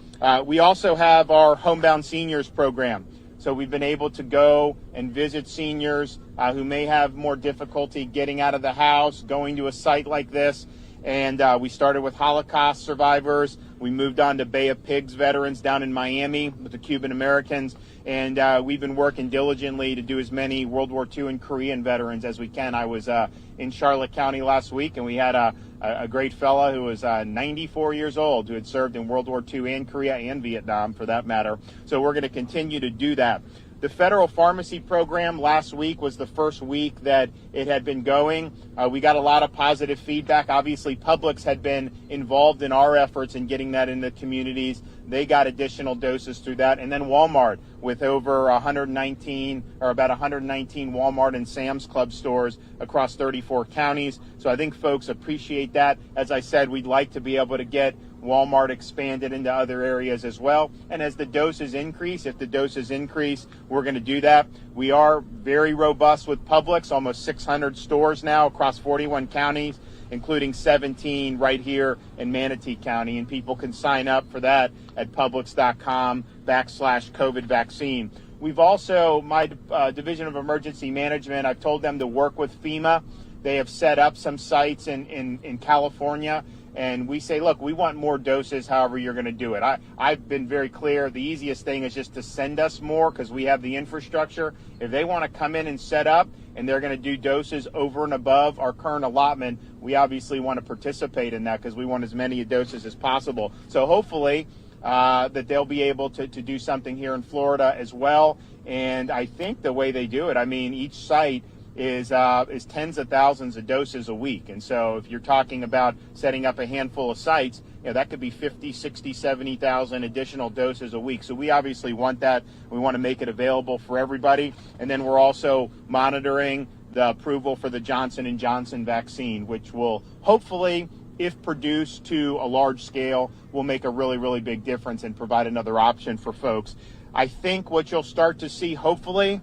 We also have our Homebound Seniors program. So we've been able to go and visit seniors who may have more difficulty getting out of the house, going to a site like this. And we started with Holocaust survivors. We moved on to Bay of Pigs veterans down in Miami with the Cuban Americans. And we've been working diligently to do as many World War II and Korean veterans as we can. I was in Charlotte County last week, and we had a great fella who was 94 years old who had served in World War II and Korea and Vietnam, for that matter. So we're going to continue to do that. The federal pharmacy program last week was the first week that it had been going. We got a lot of positive feedback. Obviously, Publix had been involved in our efforts in getting that into communities. They got additional doses through that. And then Walmart with over 119 Walmart and Sam's Club stores across 34 counties. So I think folks appreciate that. As I said, we'd like to be able to get Walmart expanded into other areas as well. And as the doses increase, we're going to do that. We are very robust with Publix, almost 600 stores now across 41 counties, including 17 right here in Manatee County. And people can sign up for that at publix.com/COVID vaccine. We've also, my Division of Emergency Management, I've told them to work with FEMA. They have set up some sites in California. And we say, look, we want more doses, however you're going to do it. I've been very clear. The easiest thing is just to send us more because we have the infrastructure. If they want to come in and set up and they're going to do doses over and above our current allotment, we obviously want to participate in that because we want as many doses as possible. So hopefully that they'll be able to do something here in Florida as well. And I think the way they do it, I mean, each site is tens of thousands of doses a week. And so if you're talking about setting up a handful of sites, that could be 50, 60, 70,000 additional doses a week. So we obviously want that. We want to make it available for everybody. And then we're also monitoring the approval for the Johnson & Johnson vaccine, which will hopefully, if produced to a large scale, will make a really, really big difference and provide another option for folks. I think what you'll start to see, hopefully,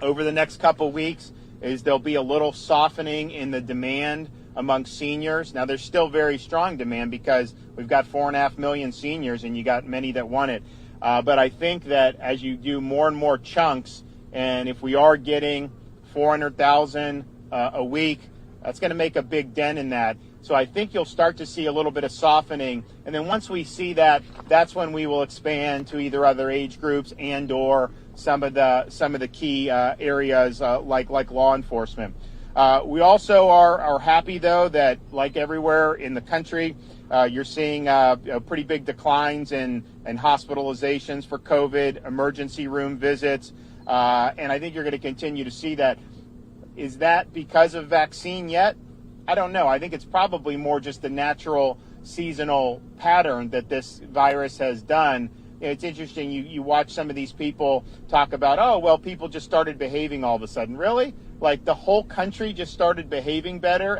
over the next couple weeks, is there'll be a little softening in the demand among seniors. Now, there's still very strong demand because we've got 4.5 million seniors and you got many that want it. But I think that as you do more and more chunks, and if we are getting 400,000 a week, that's going to make a big dent in that. So I think you'll start to see a little bit of softening. And then once we see that, that's when we will expand to either other age groups and or some of the key areas like law enforcement. We also are happy, though, that like everywhere in the country, you're seeing pretty big declines in hospitalizations for COVID, emergency room visits, and I think you're going to continue to see that. Is that because of vaccine yet? I don't know. I think it's probably more just the natural seasonal pattern that this virus has done. It's interesting. You watch some of these people talk about, oh, well, people just started behaving all of a sudden. Really? Like the whole country just started behaving better?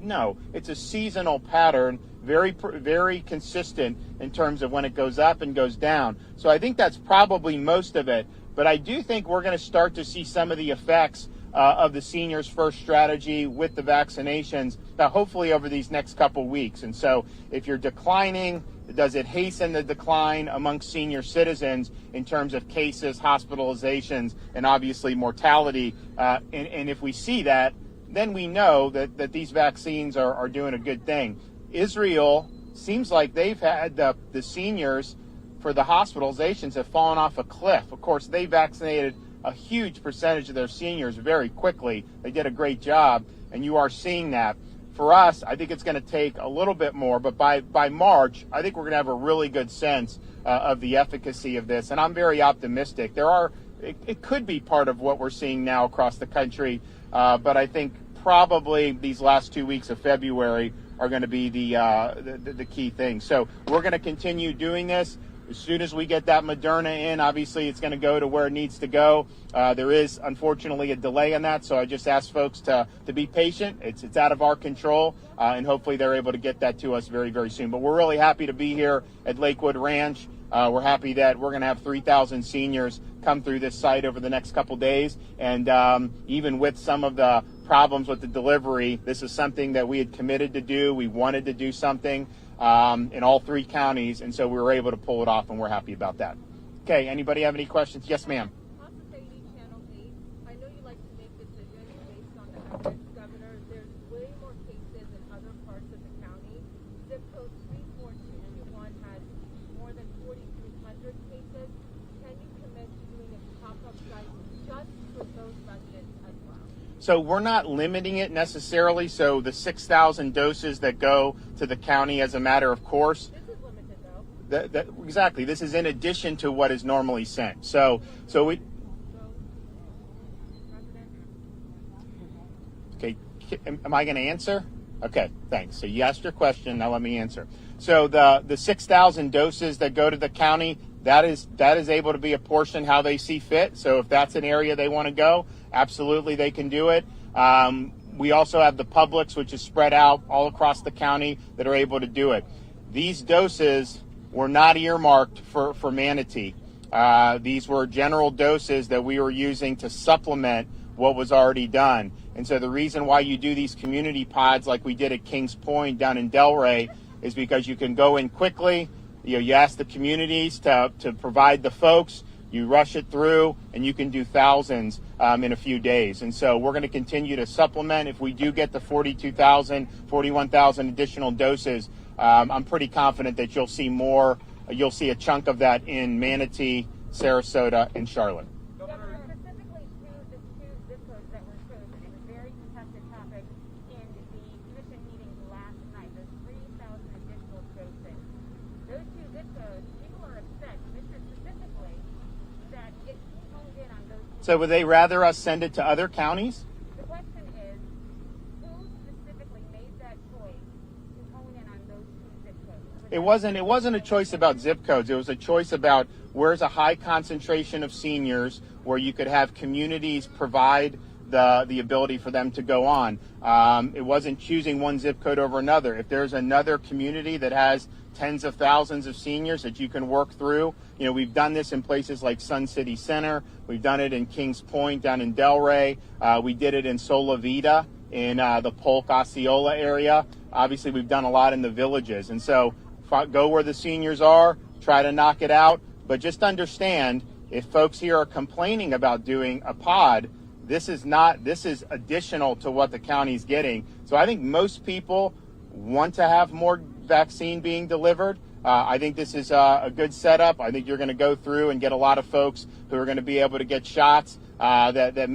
No, it's a seasonal pattern, very consistent in terms of when it goes up and goes down. So I think that's probably most of it. But I do think we're going to start to see some of the effects of the Seniors First strategy with the vaccinations, hopefully over these next couple weeks. And so if you're declining, does it hasten the decline amongst senior citizens in terms of cases, hospitalizations, and obviously mortality? And if we see that, then we know that these vaccines are doing a good thing. Israel seems like they've had the seniors for the hospitalizations have fallen off a cliff. Of course, they vaccinated a huge percentage of their seniors very quickly. They did a great job, and you are seeing that. For us, I think it's going to take a little bit more, but by March, I think we're going to have a really good sense of the efficacy of this, and I'm very optimistic. It could be part of what we're seeing now across the country, but I think probably these last 2 weeks of February are going to be the key thing. So we're going to continue doing this. As soon as we get that Moderna in, obviously it's going to go to where it needs to go. There is, unfortunately, a delay in that, so I just ask folks to be patient. It's out of our control, and hopefully they're able to get that to us very, very soon. But we're really happy to be here at Lakewood Ranch. We're happy that we're going to have 3,000 seniors come through this site over the next couple days. And even with some of the problems with the delivery, this is something that we had committed to do. We wanted to do something in all 3 counties, and so we were able to pull it off, and we're happy about that. Okay, anybody have any questions? Yes, ma'am. I know you like to make decisions based on the evidence, Governor. There's way more cases in other parts of the county. Zip code 34221 has more than 4,300 cases. Can you commit to doing a pop-up site just for those residents as well? So we're not limiting it necessarily. So the 6,000 doses that go to the county as a matter of course. This is limited, though. Exactly. This is in addition to what is normally sent. So we. Okay. Am I going to answer? Okay. Thanks. So you asked your question. Now let me answer. So the 6,000 doses that go to the county, that is able to be apportioned how they see fit. So if that's an area they want to go, absolutely they can do it. We also have the Publix, which is spread out all across the county, that are able to do it. These doses were not earmarked for Manatee. These were general doses that we were using to supplement what was already done. And so the reason why you do these community pods like we did at Kings Point down in Delray is because you can go in quickly. You ask the communities to provide the folks, you rush it through, and you can do thousands in a few days. And so we're going to continue to supplement. If we do get the 42,000, 41,000 additional doses, I'm pretty confident that you'll see more. You'll see a chunk of that in Manatee, Sarasota, and Charlotte. Specifically to the 2 zip codes that were chosen, it was a very contested topic in the commission meeting last night. There's 3,000 additional doses. Those 2 zip codes, people are upset, Commissioner specifically, that if he honed in on those 2. So would they rather us send it to other counties? The question is, who specifically made that choice to hone in on those 2 zip codes? It wasn't a choice about zip codes. It was a choice about where's a high concentration of seniors where you could have communities provide the ability for them to go on. It wasn't choosing one zip code over another. If there's another community that has tens of thousands of seniors that you can work through, we've done this in places like Sun City Center. We've done it in Kings Point down in Delray. We did it in Solavita in the Polk Osceola area. Obviously, we've done a lot in the villages. And so go where the seniors are, try to knock it out. But just understand, if folks here are complaining about doing a pod, this is additional to what the county's getting. So I think most people want to have more vaccine being delivered. I think this is a good setup. I think you're going to go through and get a lot of folks who are going to be able to get shots that may